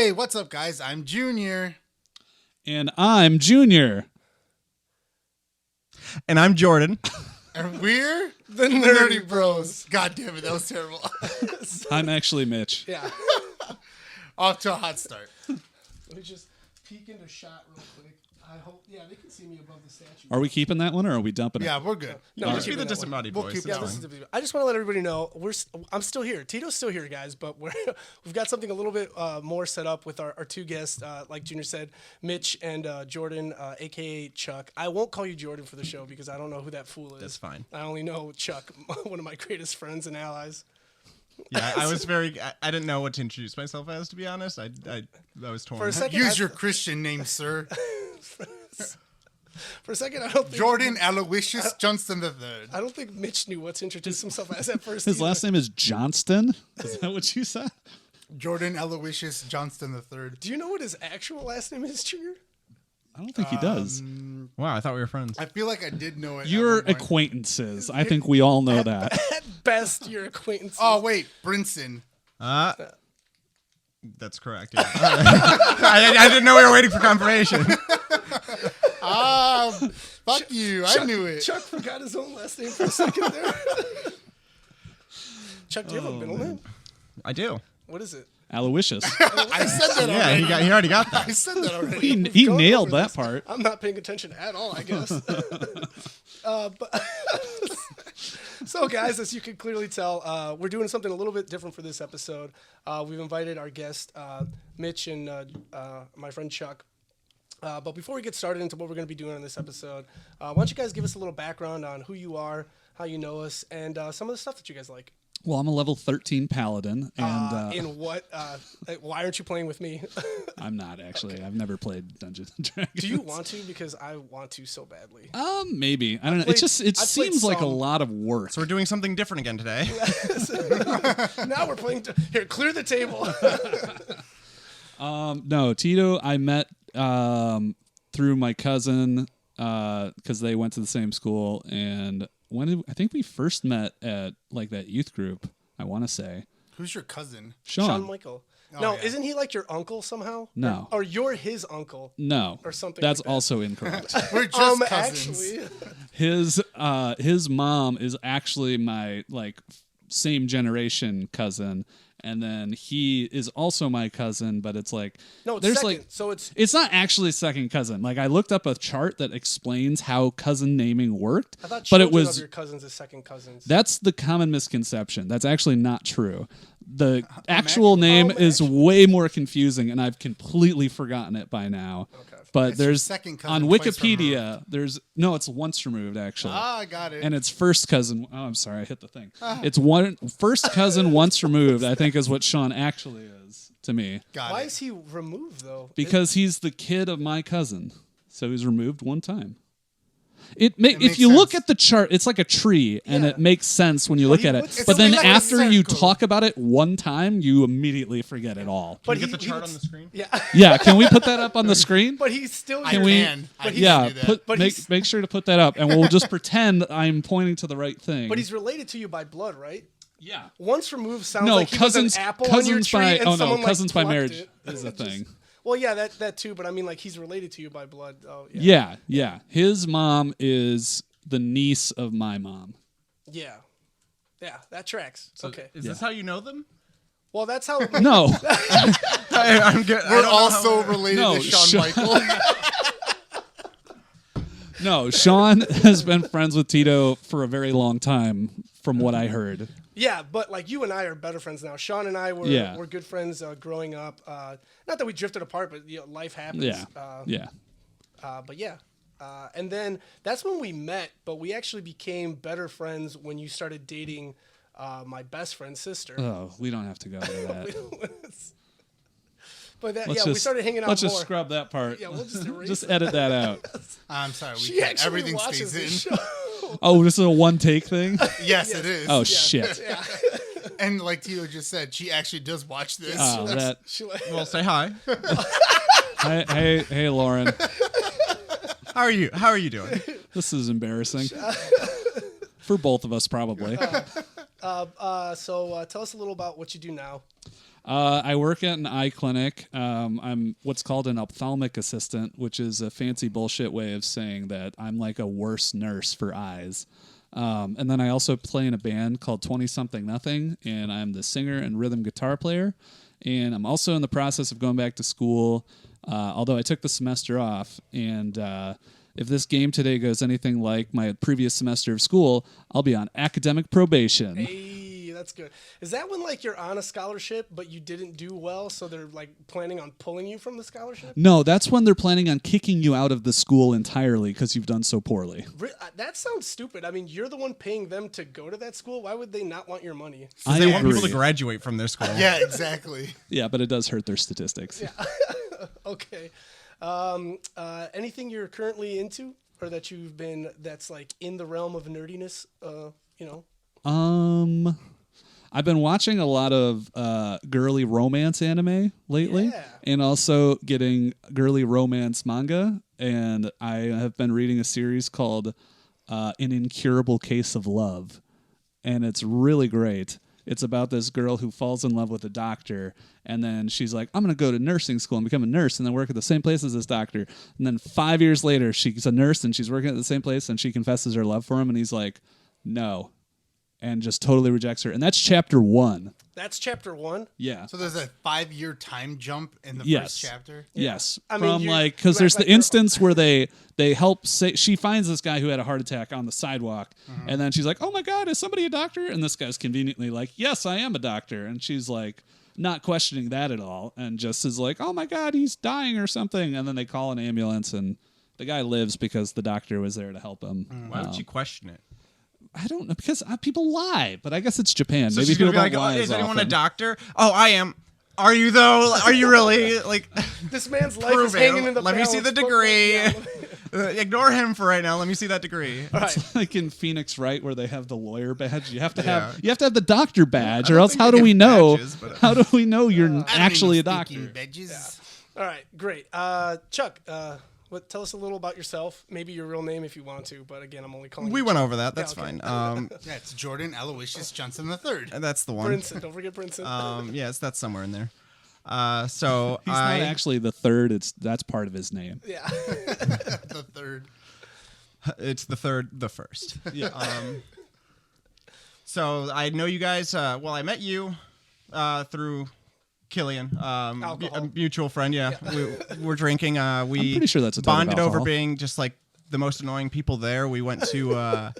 Hey, what's up, guys? I'm Junior. And I'm Junior. And I'm Jordan. And we're the Nerdy Bros. God damn it, that was terrible. I'm actually Mitch. Yeah. Off to a hot start. Let me just peek into shot real quick. I hope, they can see me above the statue. Are we keeping that one or are we dumping it? Yeah, we're good. No, Just be the disembodied We'll voice. keep It's that fine. one. I just want to let everybody know I'm still here. Tito's still here, guys, but we've got something a little bit more set up with our two guests, like Junior said, Mitch and Jordan, aka Chuck. I won't call you Jordan for the show because I don't know who that fool is. That's fine. I only know Chuck, one of my greatest friends and allies. Yeah, I didn't know what to introduce myself as, to be honest. I was torn. For a second, Use your Christian name, sir. For a second, I don't think Jordan Aloysius Johnston III. I don't think Mitch knew what to introduce himself as at first. His either. last name is Johnston? Is that what you said? Jordan Aloysius Johnston III. Do you know what his actual last name is, Junior? I don't think he does. Wow, I thought we were friends. I feel like I did know it. You're at one point. acquaintances. I think we all know that. At best, your acquaintance. Oh, wait. Brinson. That's correct. Yeah. I didn't know we were waiting for confirmation. Fuck you. I knew it. Chuck forgot his own last name for a second there. Chuck, do you have a middle name? I do. What is it? Aloysius. I said that Yeah, already. he already got that. I said that already. He Gone nailed over that this. part. I'm not paying attention at all, I guess. So, guys, as you can clearly tell, we're doing something a little bit different for this episode. We've invited our guest, Mitch, and my friend Chuck. But before we get started into what we're going to be doing on this episode, why don't you guys give us a little background on who you are, how you know us, and some of the stuff that you guys like. Well, I'm a level 13 paladin, and In what? Why aren't you playing with me? I'm not actually. Okay. I've never played Dungeons and Dragons. Do you want to? Because I want to so badly. Maybe. I don't know. It I've seems like a some. lot of work. So we're doing something different again today. Now we're playing. Here, clear the table. No, Tito, I met through my cousin because they went to the same school, and I think we first met at like that youth group, I want to say. Who's your cousin? Shawn Michael. Oh, No, yeah. Isn't he like your uncle somehow? No. Or you're his uncle. No. Or something That's like that. also incorrect. We're just cousins. Actually, His mom is actually my like same generation cousin, and then he is also my cousin, but it's like no, it's there's second. like So it's it's not actually second cousin. Like I looked up a chart that explains how cousin naming worked, I thought but it children was of your cousins is second cousins. that's the common misconception. That's actually not true. The actual name is Imagine. way more confusing, and I've completely forgotten it by now. Okay. But It's your there's second cousin on twice Wikipedia. It's once removed actually. I got it. And it's first cousin. Oh, I'm sorry, I hit the thing. It's first cousin once removed, I think is what Shawn actually is to me. Got Why it. is he removed though? Because he's the kid of my cousin. So he's removed one time. If makes you look sense. at the chart, it's like a tree, and Yeah. it makes sense when you look at it. It's But then like a after you circle. talk about it one time, you immediately forget it all. But Can you get the chart on the screen? Yeah, Yeah, can we put that up on the screen? but he's still. I Can we- can. I can Yeah, do that. But he's- make sure to put that up, and we'll just pretend I'm pointing to the right thing. But he's related to you by blood, right? yeah. Once removed sounds No, like he was cousins. an apple on your Cousins tree by and someone like cousins by plucked marriage it. is a thing. Well, yeah, that too. But I mean, like he's related to you by blood. Oh, Yeah. His mom is the niece of my mom. yeah, that tracks. So Okay. Is this how you know them? Well, that's how. No, I'm good. We're also related No, to Shawn Shawn- Michael. no. Shawn has been friends with Tito for a very long time, from what I heard. Yeah, but like you and I are better friends now. Shawn and I were good friends growing up. Not that we drifted apart, but life happens. Yeah. But yeah. And then that's when we met, but we actually became better friends when you started dating my best friend's sister. Oh, we don't have to go into that. But that, Let's we just- started hanging out Let's more. just scrub that part. Yeah, we'll just erase Just it. edit that out. I'm sorry. We She can't. actually Everything watches stays in. this show. Oh, this is a one take thing. Yes, it is. Oh shit. Yeah. And like Tito just said, she actually does watch this. Oh, that. She like, Well, say hi. Hey, Lauren. How are you? How are you doing? This is embarrassing for both of us, probably. so tell us a little about what you do now. I work at an eye clinic. I'm what's called an ophthalmic assistant, which is a fancy bullshit way of saying that I'm like a worse nurse for eyes. And then I also play in a band called 20 Something Nothing, and I'm the singer and rhythm guitar player. And I'm also in the process of going back to school, although I took the semester off. And if this game today goes anything like my previous semester of school, I'll be on academic probation. Hey, that's good. Is that when like you're on a scholarship but you didn't do well, so they're like planning on pulling you from the scholarship? No, that's when they're planning on kicking you out of the school entirely because you've done so poorly. That sounds stupid. I mean, you're the one paying them to go to that school. Why would they not want your money? Because they want people to graduate from their school. Yeah, exactly. Yeah, but it does hurt their statistics. Yeah. Okay. Anything you're currently into or that you've been that's like in the realm of nerdiness? I've been watching a lot of girly romance anime lately, and also getting girly romance manga. And I have been reading a series called An Incurable Case of Love, and it's really great. It's about this girl who falls in love with a doctor, and then she's like, I'm going to go to nursing school and become a nurse and then work at the same place as this doctor. And then 5 years later, she's a nurse and she's working at the same place, and she confesses her love for him, and he's like, no. And just totally rejects her. And that's chapter 1. That's chapter 1? Yeah. So there's a 5-year time jump in the Yes. first chapter? Yes. I mean, From like, because there's like the instance where they help say, she finds this guy who had a heart attack on the sidewalk. And then she's like, oh my God, is somebody a doctor? And this guy's conveniently like, yes, I am a doctor. And she's like, not questioning that at all. And just is like, oh my God, he's dying or something. And then they call an ambulance, and the guy lives because the doctor was there to help him. Why would you question it? I don't know, because people lie, but I guess it's Japan. So Maybe she's gonna people be don't like, lie oh, as is anyone often. a doctor? Oh, I am. Are you though? Are you really? Like, This man's life prove is hanging it. in the Let me see the balance. degree. Yeah. Ignore him for right now. Let me see that degree. All right. It's like in Phoenix, right, where they have the lawyer badge. You have to have Yeah. the doctor badge, or don't else think how they do we have know? badges, but- How do we know you're I don't actually a even doctor? speak in Badges. All right, great. Chuck, tell us a little about yourself. Maybe your real name if you want to, but again, I'm only calling We you went Chuck. over that. That's Yeah, okay. fine. Yeah, it's Jordan Aloysius Johnson III. That's the one. Princeton. Don't forget Princeton. Yes, that's somewhere in there. So He's I not actually the third. That's part of his name. Yeah. The third. it's the third, the first. Yeah. So I know you guys. Well, I met you through Killian, Alcohol. a mutual friend. Yeah, we were drinking. We pretty sure that's a type of bonded over alcohol. being just like the most annoying people there. We went to a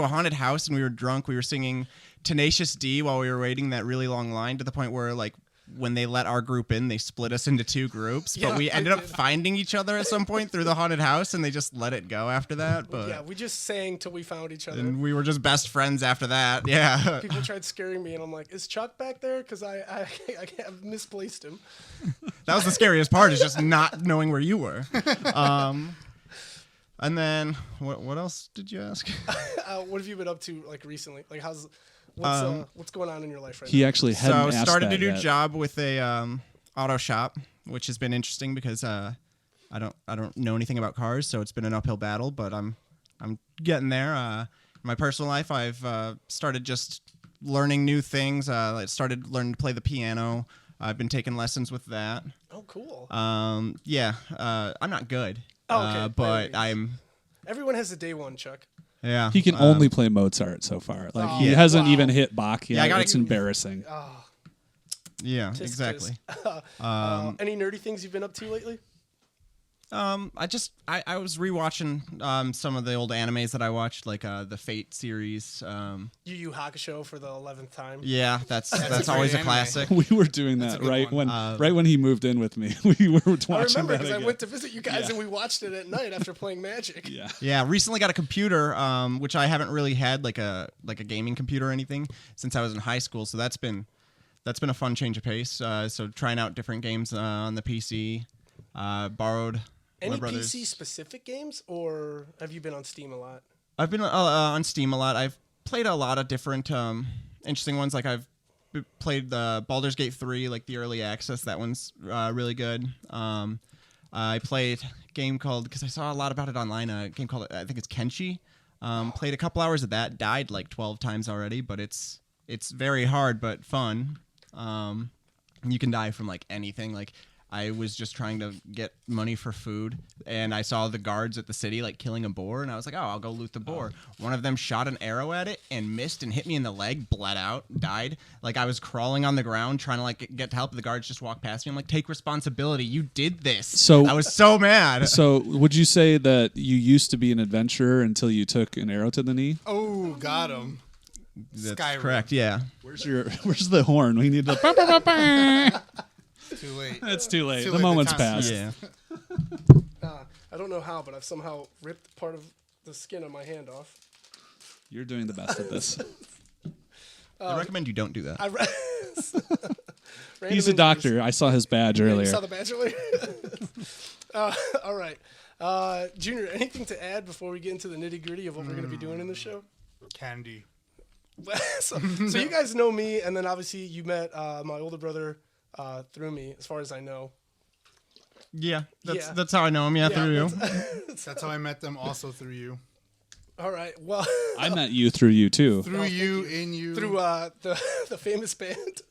haunted house and we were drunk. We were singing Tenacious D while we were waiting that really long line, to the point where like when they let our group in, they split us into 2 groups. Yeah, but we they ended up did. finding each other at some point through the haunted house, and they just let it go after that. But Yeah, we just sang till we found each other. and we were just best friends after that. Yeah. People tried scaring me, and I'm like, is Chuck back there? Because I have misplaced him. That was the scariest part, is just not knowing where you were. And then what else did you ask? What have you been up to like recently? Like what's going on in your life right He now? actually hadn't So asked started that a new yet. job with a auto shop, which has been interesting because I don't know anything about cars, so it's been an uphill battle, but I'm getting there. In my personal life, I've started just learning new things. I started learning to play the piano. I've been taking lessons with that. Oh, cool. I'm not good. Oh, okay. But Anyways. Everyone has a day one, Chuck. yeah. He can only play Mozart so far. Like he Oh, hasn't wow. even hit Bach yet. Yeah, I gotta It's get- embarrassing. Yeah, Tisk, exactly. tisk. Any nerdy things you've been up to lately? I was rewatching some of the old animes that I watched, like the Fate series. Yu Yu Hakusho for the 11th time. Yeah, that's a always great a classic. We were doing That's that a good right one. when he moved in with me. We were watching I remember that because I again. went to visit you guys and we watched it at night after playing Magic. Yeah. Yeah, recently got a computer, which I haven't really had like a gaming computer or anything since I was in high school. So that's been a fun change of pace. So trying out different games on the PC. Borrowed Any my brother's. PC specific games, or have you been on Steam a lot? I've been on Steam a lot. I've played a lot of different interesting ones. Like I've played the Baldur's Gate 3, like the early access. That one's really good. I played a game called, because I saw a lot about it online, a game called, I think it's Kenshi. Played a couple hours of that. Died like 12 times already, but it's very hard but fun. You can die from like anything. Like I was just trying to get money for food, and I saw the guards at the city like killing a boar, and I was like, oh, I'll go loot the boar. One of them shot an arrow at it and missed and hit me in the leg, bled out, died. Like I was crawling on the ground trying to like get help. The guards just walked past me. I'm like, take responsibility. You did this. So I was so mad. So would you say that you used to be an adventurer until you took an arrow to the knee? Oh, got him. That's Skyrim. correct. Yeah. Where's the horn? We need the. Too late. It's too late. Too The late. moment's The time- passed. Yeah. I don't know how, but I've somehow ripped part of the skin on my hand off. You're doing the best at this. I recommend you don't do that. Random He's a injuries. doctor. I saw his badge You earlier. saw the badge earlier? All right. Junior, anything to add before we get into the nitty gritty of what we're going to be doing in the show? Candy. so you guys know me, and then obviously you met my older brother through me, as far as I know. Yeah. Yeah. That's how I know him. Yeah, through you. That's how I met them. Also through you. All right. Well, I met you through you too. Through you, in you. through the famous band.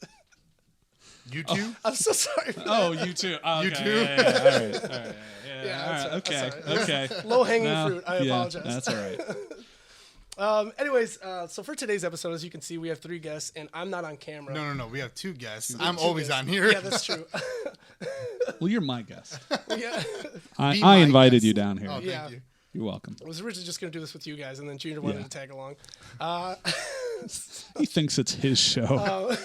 You two. I'm so sorry. For Oh, you too. Oh, You okay. too? Yeah, all right. All right. Yeah, Yeah, that's all right. right, Okay. that's Okay. Low hanging No, fruit. I yeah, apologize. That's all right. Anyways, so for today's episode, as you can see, we have 3 guests, and I'm not on camera. No. We have 2 guests. We have I'm 2 always guests. on here. Yeah, that's true. Well, you're my guest. Yeah. Be I my invited guest. you down here. Oh, thank Yeah. you. You're welcome. I was originally just going to do this with you guys, and then Junior wanted Yeah. to tag along. He thinks it's his show.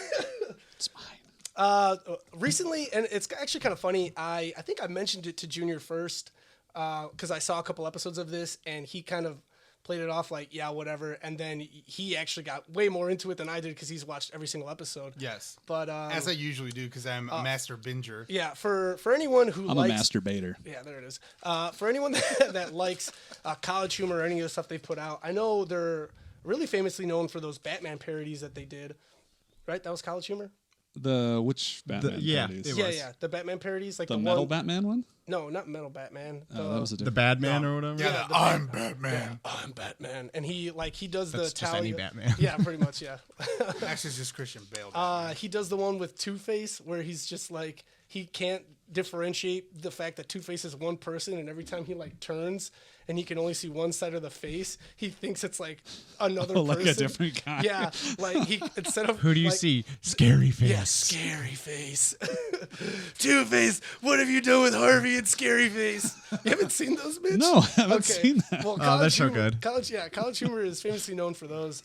It's mine. Recently, and it's actually kind of funny, I think I mentioned it to Junior first because I saw a couple episodes of this, and he kind of played it off like, yeah, whatever, and then he actually got way more into it than I did because he's watched every single episode. Yes. But As I usually do, because I'm a master binger. yeah, for anyone who I'm likes... a masturbator. Yeah, there it is. For anyone that likes college humor or any of the stuff they've put out, I know they're really famously known for those Batman parodies that they did. Right? That was college humor? Which Batman? yeah, parodies? it Yeah, was. yeah. The Batman parodies. Like The the metal one, Batman one? No, not Metal Batman. Oh, that was a The different. Bad Man or whatever. Yeah, I'm Batman. I'm Batman. And he does the That's just any Talia- Batman. Yeah, pretty much, yeah. Actually, it's just Christian Bale. He does the one with Two-Face where he's just like, he can't differentiate the fact that Two-Face is one person, and every time he like turns and he can only see one side of the face, he thinks it's like another person. Like a different guy. Yeah, like he instead of Who do you like, see? Scary face. Yeah, Scary Face. Two-Face, what have you done with Harvey and Scary Face? You haven't seen those, Mitch? No, I haven't seen that. Well, Oh, that's so humor, good. College humor is famously known for those.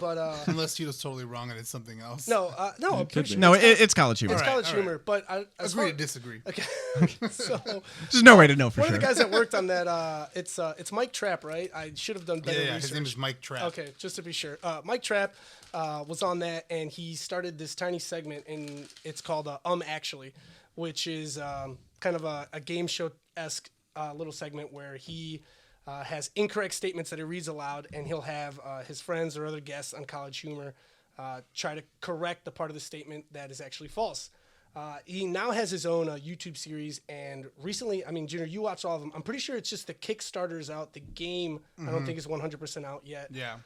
Unless Tito's totally wrong and it's something else. No, I'm could pretty be. sure No, it's it's college humor. it's Alright, college alright. humor. But as Agree far, to disagree. okay, so There's no way to know for one sure. of the guys that worked on that, it's Mike Trapp, right? I should have done better Yeah, research. his name is Mike Trapp. Okay, just to be sure. Mike Trapp was on that, and he started this tiny segment, and it's called Actually, which is kind of a game show-esque little segment where he has incorrect statements that he reads aloud, and he'll have his friends or other guests on College Humor try to correct the part of the statement that is actually false. He now has his own YouTube series, and recently, I mean, Junior, you watched all of them. I'm pretty sure it's just the Kickstarter's out. The game, I don't think is 100% out yet. Yeah.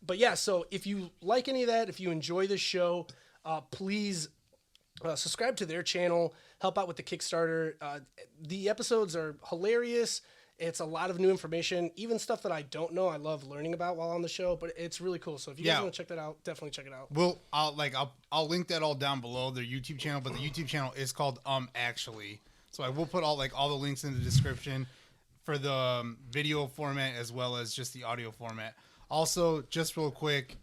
But yeah, so if you like any of that, if you enjoy this show, please subscribe to their channel, help out with the Kickstarter. The episodes are hilarious. It's a lot of new information, even stuff that I don't know. I love learning about while on the show, but it's really cool. So if you guys Yeah. want to check that out, definitely check it out. Well, I'll link that all down below their YouTube channel, but the YouTube channel is called Actually. So I will put all the links in the description for the video format as well as just the audio format. Also, just real quick,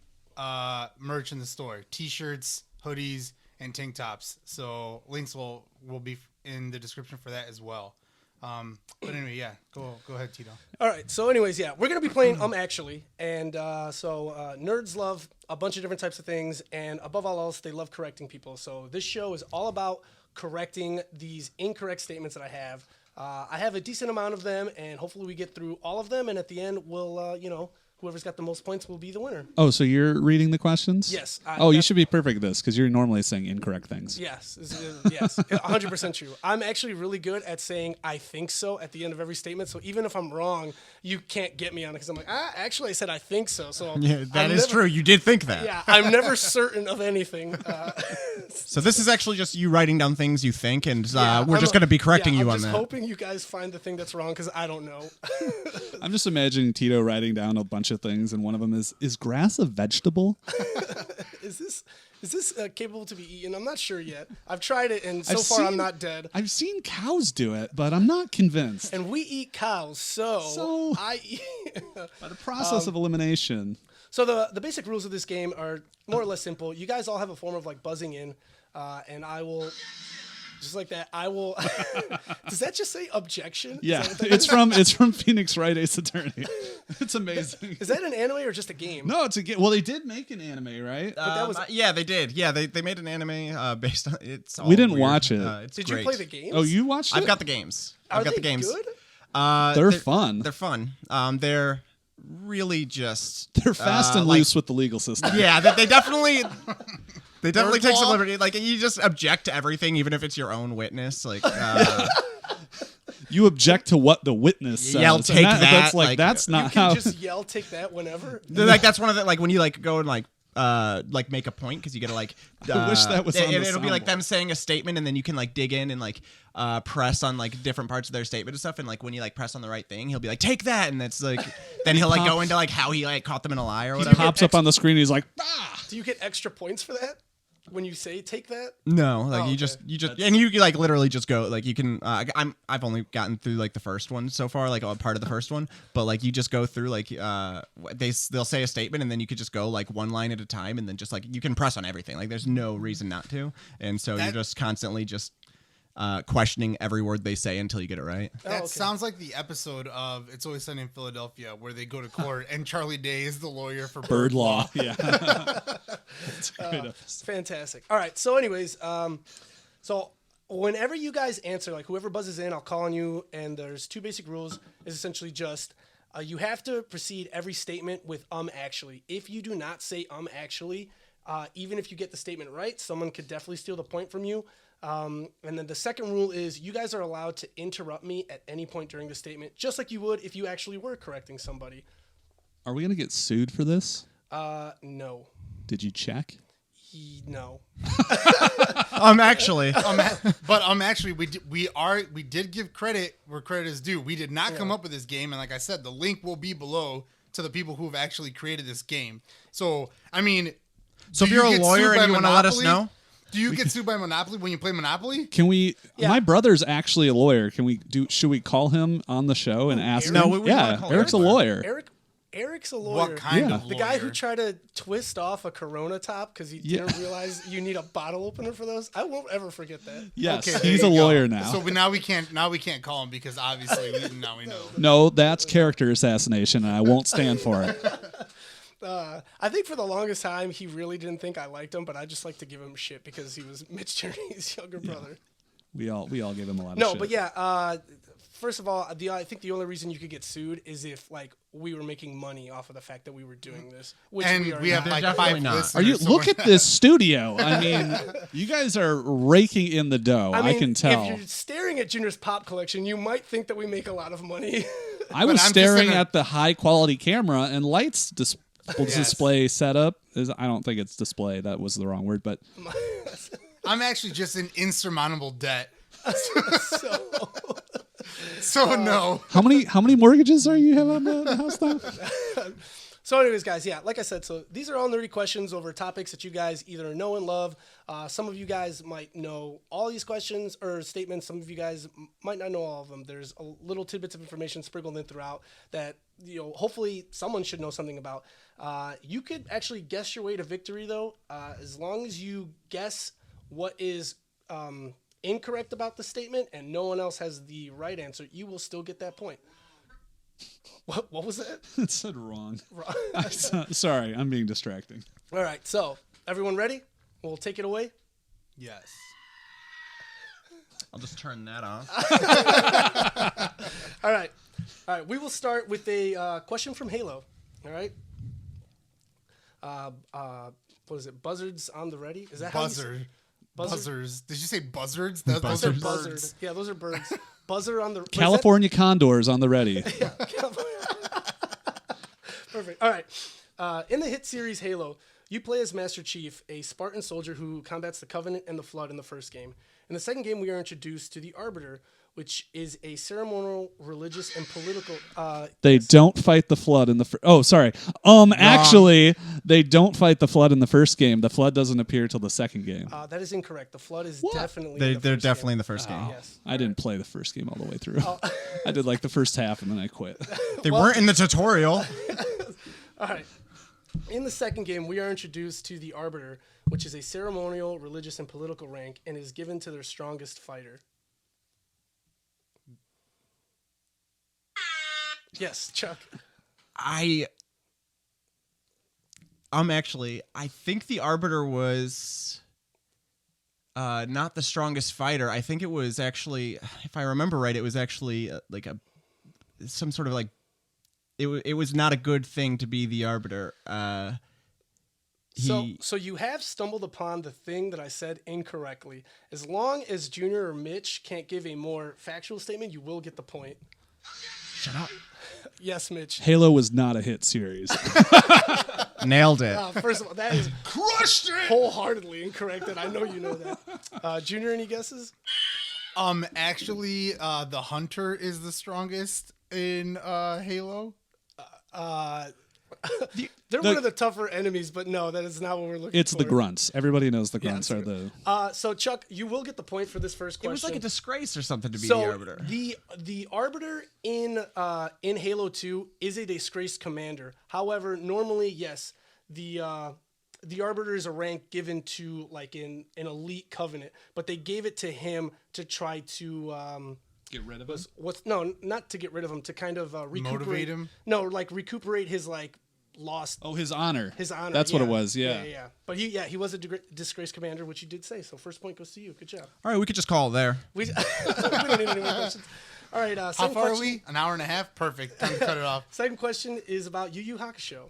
merch in the store: t-shirts, hoodies, and tank tops. So links will be in the description for that as well. But anyway, yeah, go ahead, Tito. All right. So, anyways, yeah, we're gonna be playing Actually, and nerds love a bunch of different types of things, and above all else, they love correcting people. So this show is all about correcting these incorrect statements that I have. I have a decent amount of them, and hopefully we get through all of them, and at the end, we'll whoever's got the most points will be the winner. Oh, so you're reading the questions? Yes. You should be perfect at this because you're normally saying incorrect things. Yes, yes, 100% true. I'm actually really good at saying "I think so" at the end of every statement. So even if I'm wrong, you can't get me on it because I'm like, actually, I said I think so. So Yeah, that is true. You did think that. Yeah, I'm never certain of anything. So this is actually just you writing down things you think, and Yeah, we're just going to be correcting you I'm on just that. hoping you guys find the thing that's wrong because I don't know. I'm just imagining Tito writing down a bunch of things, and one of them is grass a vegetable? Is this capable to be eaten? I'm not sure yet. I've tried it, and so far I'm not dead. I've seen cows do it, but I'm not convinced. And we eat cows, so I eat. By the process of elimination. So the basic rules of this game are more or less simple. You guys all have a form of like buzzing in, and I will. Just like that, I will. Does that just say objection? Yeah, Is that what it's from Phoenix Wright Ace Attorney. It's amazing. is that an anime or just a game? No, it's a game. Well, they did make an anime, right? that was- Yeah, they did. Yeah, they made an anime based on it's. All We didn't weird. watch it. It's Did great. you play the games? Oh, you watched it? I've got the games. Are I've got they the games. good? They're fun. They're fun. They're really just. They're fast and like- loose with the legal system. Yeah, they definitely. They definitely take some Nerdball? liberty. Like you just object to everything, even if it's your own witness. Like. You object to what the witness says. Yell, and "Take That's that," like like- that's You not can how. just yell, take that whenever. Like that's one of the like when you like go and like make a point because you gotta like I wish that was on the it'll be like soundboard. them saying a statement and then you can like dig in and like press on like different parts of their statement and stuff and like when you like press on the right thing he'll be like take that and that's like then he'll like go into like how he like caught them in a lie or He whatever. pops up on the screen. And he's like, ah! Do you get extra points for that when you say take that? No, like Oh, you okay. just and you like literally just go like you can. I've only gotten through like the first one so far, like a part of the first one, but like you just go through like they'll say a statement and then you could just go like one line at a time and then just like you can press on everything. Like there's no reason not to, and so you're just constantly just questioning every word they say until you get it right. That okay. sounds like the episode of It's Always Sunny in Philadelphia where they go to court and Charlie Day is the lawyer for Bird law. Yeah. It's a great episode. Fantastic. All right. So, anyways, so whenever you guys answer, like whoever buzzes in, I'll call on you. And there's two basic rules. Is essentially just you have to precede every statement with actually. If you do not say actually, even if you get the statement right, someone could definitely steal the point from you. And then the second rule is you guys are allowed to interrupt me at any point during the statement, just like you would if you actually were correcting somebody. Are we gonna get sued for this? No. Did you check? No. Actually, Actually we did give credit where credit is due. We did not come up with this game, and like I said, the link will be below to the people who have actually created this game. So I mean, so if do you're you a get lawyer sued by and you want to let us Monopoly? know, Do you get sued by Monopoly when you play Monopoly? Can we? Yeah. My brother's actually a lawyer. Can we do? Should we call him on the show and ask No, him? we wouldn't wanna Yeah, call Eric's a Eric. lawyer. Eric's a lawyer. What kind Yeah. of The lawyer? guy who tried to twist off a Corona top because he Yeah. didn't realize you need a bottle opener for those. I won't ever forget that. Yes, Okay, he's a there you go. lawyer now. So now we can't call him because obviously now we know. No, that's character assassination, and I won't stand for it. I think for the longest time he really didn't think I liked him, but I just like to give him shit because he was Mitch Journey's younger brother. We all gave him a lot of No, shit. but yeah. First of all, I think the only reason you could get sued is if like we were making money off of the fact that we were doing this, which And are we have not. like definitely 5 not. listeners. Are you so look we're at this studio? I mean, you guys are raking in the dough. I, mean, can tell. If you're staring at Junior's pop collection, you might think that we make a lot of money. I was I'm just staring gonna- at the high quality camera and lights display setup. I don't think it's display. That was the wrong word, but I'm actually just in insurmountable debt. So, So no. how many mortgages are you have on the house now? so anyways, guys, yeah, like I said, so these are all nerdy questions over topics that you guys either know and love. Some of you guys might know all these questions or statements. Some of you guys might not know all of them. There's a little tidbits of information sprinkled in throughout that, you know, hopefully someone should know something about. You could actually guess your way to victory, though, as long as you guess what is incorrect about the statement and no one else has the right answer, you will still get that point. What was that? It said wrong. Sorry, I'm being distracting. All right, so everyone ready? We'll take it away. Yes. I'll just turn that off. All right. We will start with a question from Halo. All right. What is it? Buzzards on the ready? Is that how you say? Buzzard. Buzzard? Buzzers. Did you say buzzards? Those are Those are buzzard. birds. Yeah, those are birds. Buzzer on the California condors on the ready. Perfect. All right. In the hit series Halo, you play as Master Chief, a Spartan soldier who combats the Covenant and the Flood in the first game. In the second game, we are introduced to the Arbiter, which is a ceremonial, religious, and political. They don't fight the flood in the actually, they don't fight the flood in the first game. The flood doesn't appear till the second game. That is incorrect. The Flood is definitely. They're first definitely in game. the first game. Yes. I didn't play the first game all the way through. I did like the first half and then I quit. They weren't in the tutorial. All right. In the second game, we are introduced to the Arbiter, which is a ceremonial, religious, and political rank, and is given to their strongest fighter. Yes, Chuck. I think the Arbiter was not the strongest fighter. I think it was actually, if I remember right, it was actually some sort of like, it was not a good thing to be the Arbiter. So you have stumbled upon the thing that I said incorrectly. As long as Junior or Mitch can't give a more factual statement, you will get the point. Shut up. Yes, Mitch. Halo was not a hit series. Nailed it. First of all, that is Crushed it. wholeheartedly incorrect, and I know you know that. Junior, any guesses? Actually, the Hunter is the strongest in Halo. They're one of the tougher enemies, but no, that is not what we're looking for. It's the grunts. Everybody knows the grunts are the. So Chuck, you will get the point for this first question. It was like a disgrace or something to be So the Arbiter. the Arbiter in Halo 2 is a disgraced commander. However, normally, yes, the Arbiter is a rank given to like an elite covenant, but they gave it to him to try to Get rid of us? not to get rid of him, to kind of recuperate Motivate him? No, like recuperate his like lost. Oh, his honor. His honor. That's what it was. Yeah. Yeah. But he was a disgraced commander, which you did say. So first point goes to you. Good job. All right, we could just call it there. We don't need any more questions. All right. How Second far question, are we? An hour and a half? Perfect. Time to cut it off. Second question is about Yu Yu Hakusho.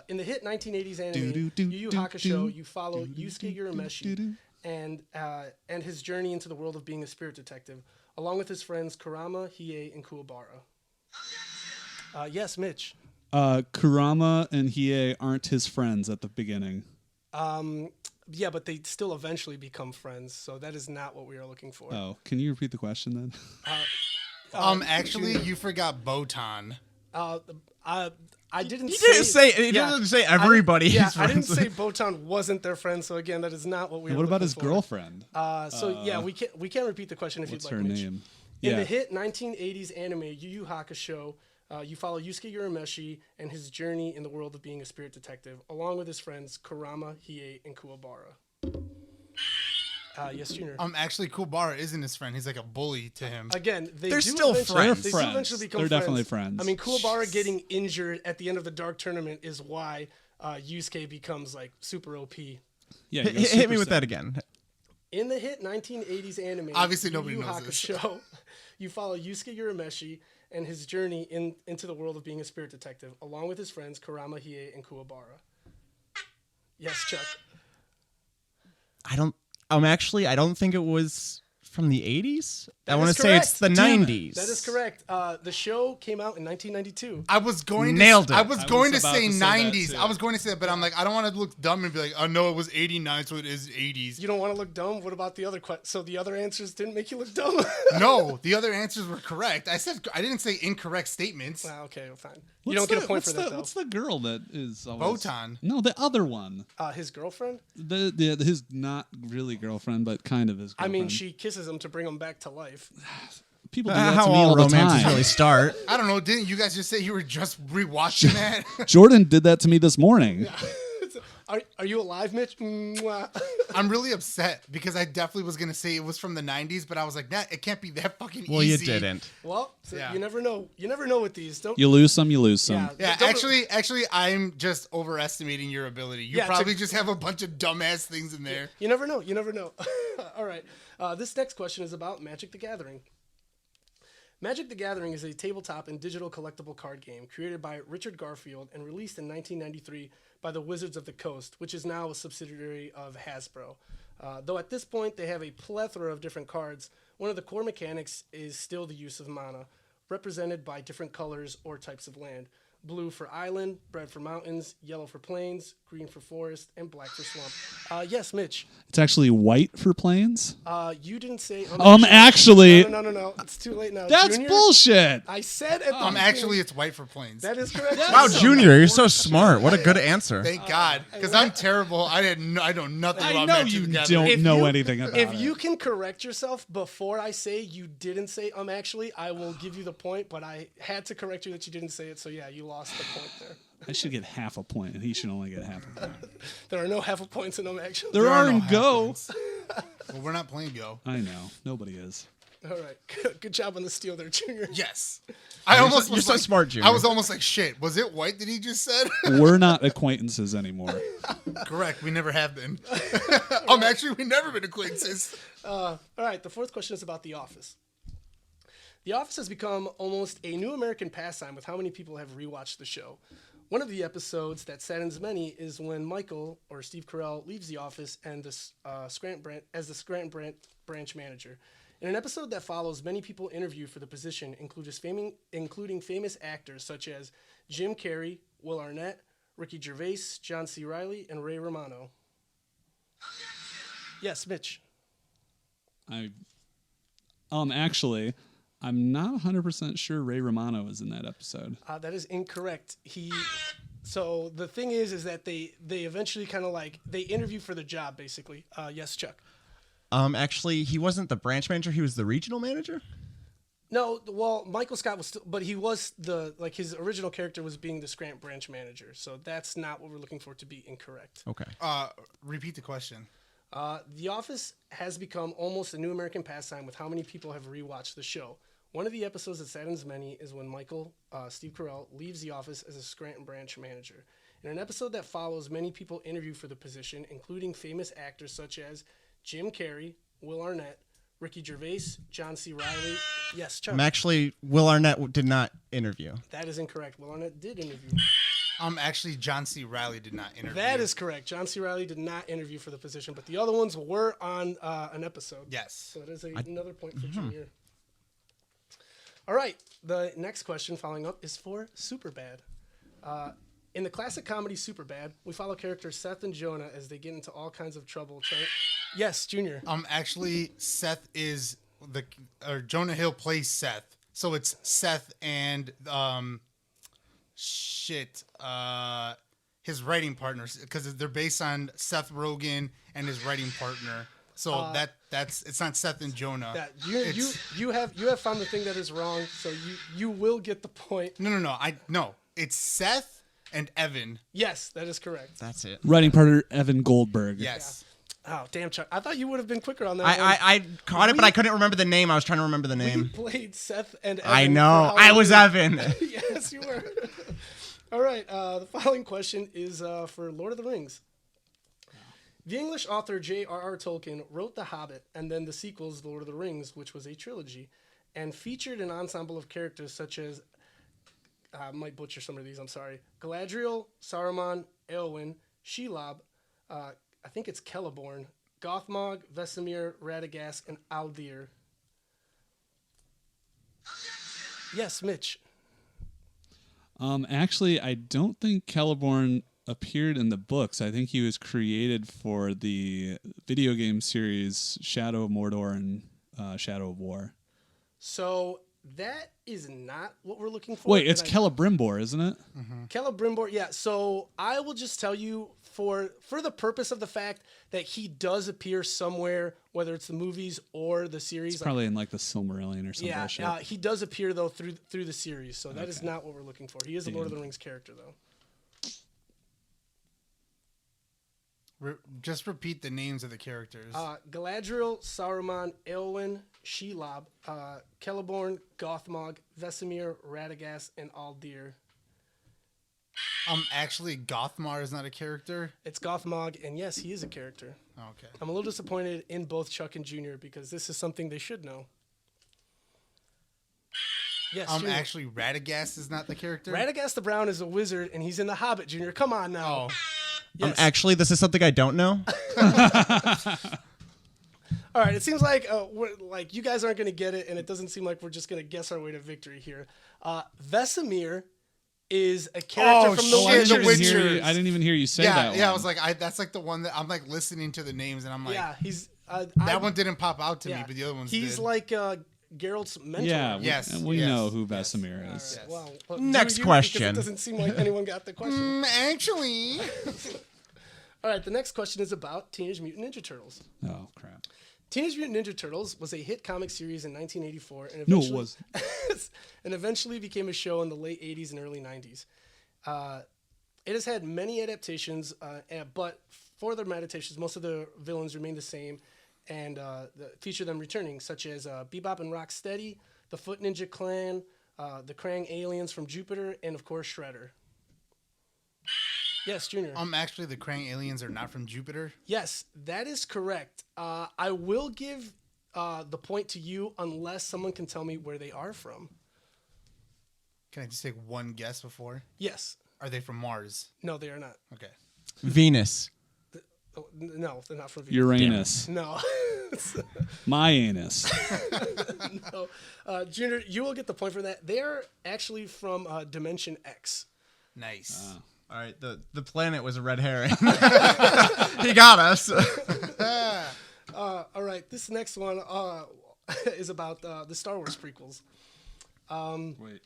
In the hit 1980s anime Yu Yu Hakusho, you follow Yusuke Urameshi and his journey into the world of being a spirit detective, along with his friends Kurama, Hiei, and Kuwabara. Yes, Mitch. Kurama and Hiei aren't his friends at the beginning. Yeah, but they still eventually become friends, so that is not what we are looking for. Oh, can you repeat the question then? Actually, you forgot Botan. I didn't He say... didn't say. He didn't say everybody. Yeah, is I didn't friends say with. Botan wasn't their friend, so again, that is not what we were What about looking his for. girlfriend? We can repeat the question if What's you'd her like, Mitch. name? In the hit 1980s anime Yu Yu Hakusho, you follow Yusuke Urameshi and his journey in the world of being a spirit detective, along with his friends Kurama, Hiei, and Kuwabara. Yes, Junior. Actually, Kuwabara isn't his friend. He's like a bully to him. Again, They're still friends. They do eventually become They're friends. definitely friends. I mean, Kuwabara getting injured at the end of the Dark Tournament is why Yusuke becomes like super OP. Yeah, Hit me with that again. In the hit 1980s anime, Obviously Yu nobody Yu knows this. Hakusho, you follow Yusuke Urameshi and his journey into the world of being a spirit detective, along with his friends Kurama, Hiei, and Kuwabara. Yes, Chuck. I don't think it was from the 80s. I want is to say it's the correct. 90s. That is correct. The show came out in 1992. I was going Nailed to, it. I was going to about say to say that 90s. too. I was going to say that, but I'm like, I don't want to look dumb and be like, oh no, it was 89, so it is 80s. You don't want to look dumb? What about the other So the other answers didn't make you look dumb? No, the other answers were correct. I didn't say incorrect statements. Okay, well, fine. You don't get a point for that, though. What's the girl that is always... Botan. No, the other one. His girlfriend? His not really girlfriend, but kind of his I girlfriend. mean, she kisses him to bring him back to life. People do that How to me all all the romances time. really start. I don't know. Didn't you guys just say you were just rewatching that? Jordan did that to me this morning. Are you alive, Mitch? Mwah. I'm really upset because I definitely was gonna say it was from the 90s, but I was like, nah, it can't be that fucking Well, easy. you didn't. Well, so Yeah. you never know. You never know with these. Don't. You lose some, you lose some. Yeah, don't- actually, I'm just overestimating your ability. You Yeah, probably just have a bunch of dumbass things in there. You never know. You never know. All right. This next question is about Magic the Gathering. Magic the Gathering is a tabletop and digital collectible card game created by Richard Garfield and released in 1993 by the Wizards of the Coast, which is now a subsidiary of Hasbro. Though at this point they have a plethora of different cards, one of the core mechanics is still the use of mana, represented by different colors or types of land. Blue for island, red for mountains, yellow for plains, green for forest, and black for swamp. Yes, Mitch. It's actually white for planes. You didn't say. Actually. No. It's too late now. That's Junior, bullshit. I said at the Actually, it's white for planes. That is correct. Wow, Junior, you're so smart. What a good answer. Thank God, because I'm terrible. I know nothing I about know Magic you the Gathering. don't know anything about If it. you can correct yourself before I say you didn't say actually, I will give you the point, but I had to correct you that you didn't say it, so yeah, you lost the point there. I should get half a point, and he should only get half a point. There are no half a points in actually. There are no in half Go. points. Well, we're not playing Go. I know. Nobody is. All right. Good job on the steal there, Junior. Yes. You're so smart, Junior. I was almost like, shit, was it white that he just said? We're not acquaintances anymore. Correct. We never have been. Actually, we've never been acquaintances. All right. The fourth question is about The Office. The Office has become almost a new American pastime with how many people have rewatched the show. One of the episodes that saddens many is when Michael, or Steve Carell, leaves the office and the Scranton branch manager. In an episode that follows, many people interviewed for the position, including famous actors such as Jim Carrey, Will Arnett, Ricky Gervais, John C. Reilly, and Ray Romano. Yes, Mitch. Actually, I'm not 100% sure Ray Romano is in that episode. That is incorrect. So the thing is that they eventually kind of they interview for the job, basically. Yes, Chuck. Actually, he wasn't the branch manager. He was the regional manager. No, well, Michael Scott was still, but he was his original character was being the Scranton branch manager. So that's not what we're looking for to be incorrect. Okay. Repeat the question. The Office has become almost a new American pastime with how many people have rewatched the show. One of the episodes that saddens many is when Michael, Steve Carell, leaves the office as a Scranton branch manager. In an episode that follows, many people interview for the position, including famous actors such as Jim Carrey, Will Arnett, Ricky Gervais, John C. Reilly. Yes, Chuck. Actually, Will Arnett did not interview. That is incorrect. Will Arnett did interview. Actually, John C. Reilly did not interview. That is correct. John C. Reilly did not interview for the position, but the other ones were on an episode. Yes. So that is another point for Junior. All right. The next question following up is for Superbad. In the classic comedy Superbad, we follow characters Seth and Jonah as they get into all kinds of trouble. Yes, Junior. Actually, Seth is Jonah Hill plays Seth, so it's Seth and his writing partners, because they're based on Seth Rogen and his writing partner. So it's not Seth and Jonah. You have found the thing that is wrong, so you will get the point. No. It's Seth and Evan. Yes, that is correct. That's it. Writing partner Evan Goldberg. Yes. Yeah. Oh, damn, Chuck. I thought you would have been quicker on that one. I caught it, but I couldn't remember the name. I was trying to remember the We name. played Seth and Evan. I know. I was Evan. Yes, you were. All right. The following question is for Lord of the Rings. The English author J.R.R. Tolkien wrote The Hobbit and then the sequels, The Lord of the Rings, which was a trilogy, and featured an ensemble of characters such as, I might butcher some of these, I'm sorry, Galadriel, Saruman, Eowyn, Shelob, I think it's Celeborn, Gothmog, Vesemir, Radagast, and Aldir. Yes, Mitch. Actually, I don't think Celeborn appeared in the books. I think he was created for the video game series Shadow of Mordor and Shadow of War. So that is not what we're looking for. Wait, it's Celebrimbor, isn't it? Mm-hmm. Celebrimbor, yeah. So I will just tell you for the purpose of the fact that he does appear somewhere, whether it's the movies or the series. It's probably in like the Silmarillion or something. Yeah, he does appear though through the series. So that is not what we're looking for. He is a Lord of the Rings character though. Just repeat the names of the characters. Galadriel, Saruman, Eowyn, Shelob, Celeborn, Gothmog, Vesemir, Radagast, and Aldir. Actually, Gothmar is not a character. It's Gothmog, and yes, he is a character. Okay. I'm a little disappointed in both Chuck and Junior because this is something they should know. Yes, Junior. Actually, Radagast is not the character. Radagast the Brown is a wizard, and he's in The Hobbit, Junior. Come on now. Oh, Yes. Actually, this is something I don't know. All right, it seems like you guys aren't going to get it, and it doesn't seem like we're just going to guess our way to victory here. Vesemir is a character from shit, The The Witcher. Witcher. I didn't even hear you say that. yeah, yeah. I one. was like, that's like the one that I'm like listening to the names, and I'm like, Yeah, he's that one didn't pop out to me, but the other ones He's did. like Geralt's mentor. Yeah, Yes, we yes, know who yes. Vesemir All is. right, well, Next do you, question. because it doesn't seem like anyone got the question. Actually, All right, the next question is about Teenage Mutant Ninja Turtles. Oh crap! Teenage Mutant Ninja Turtles was a hit comic series in 1984, and No, eventually, it was. and eventually became a show in the late 80s and early 90s. It has had many adaptations, but for their adaptations, most of the villains remain the same, and feature them returning, such as Bebop and Rocksteady, the Foot Ninja Clan, the Krang aliens from Jupiter, and of course Shredder. Yes, Junior. actually, the Krang aliens are not from Jupiter. Yes, that is correct. I will give the point to you unless someone can tell me where they are from. Can I just take one guess before? Yes. Are they from Mars? No, they are not. Okay. Venus. Oh, no, they're not from Venus. Uranus, No. my anus. No. Junior, you will get the point for that. They are actually from Dimension X. Nice. All right, the planet was a red herring. He got us. All right, this next one is about the Star Wars prequels. Wait.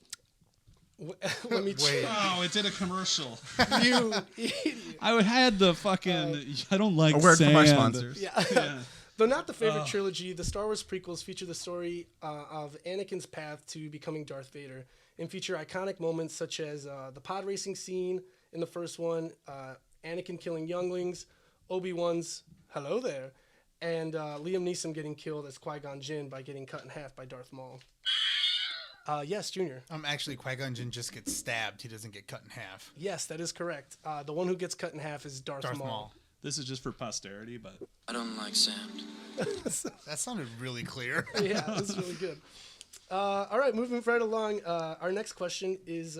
Let me Wait. Oh, it did a commercial. you idiot. I had the fucking. I don't like A word sand. from our sponsors. Yeah. Though not the favorite trilogy, the Star Wars prequels feature the story of Anakin's path to becoming Darth Vader and feature iconic moments such as the pod racing scene in the first one, Anakin killing younglings, Obi-Wan's hello there, and Liam Neeson getting killed as Qui-Gon Jinn by getting cut in half by Darth Maul. Yes, Junior. Actually, Qui-Gon Jinn just gets stabbed. He doesn't get cut in half. Yes, that is correct. The one who gets cut in half is Darth Maul. This is just for posterity, but I don't like sand. That sounded really clear. Yeah, that's really good. All right, moving right along. Our next question is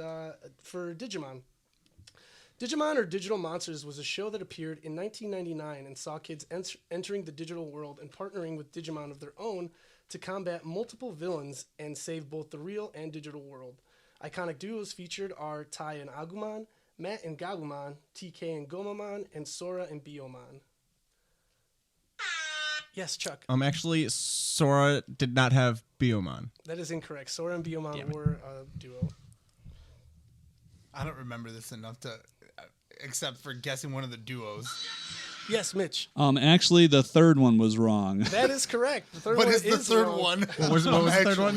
for Digimon. Digimon or Digital Monsters was a show that appeared in 1999 and saw kids entering the digital world and partnering with Digimon of their own to combat multiple villains and save both the real and digital world. Iconic duos featured are Tai and Agumon, Matt and Gagumon, TK and Gomamon, and Sora and Biomon. Yes, Chuck. Actually, Sora did not have Biomon. That is incorrect. Sora and Biomon were a duo. I don't remember this enough to, except for guessing one of the duos. Yes, Mitch. Actually, the third one was wrong. That is correct. The third What one is the third wrong. one? What was the third one?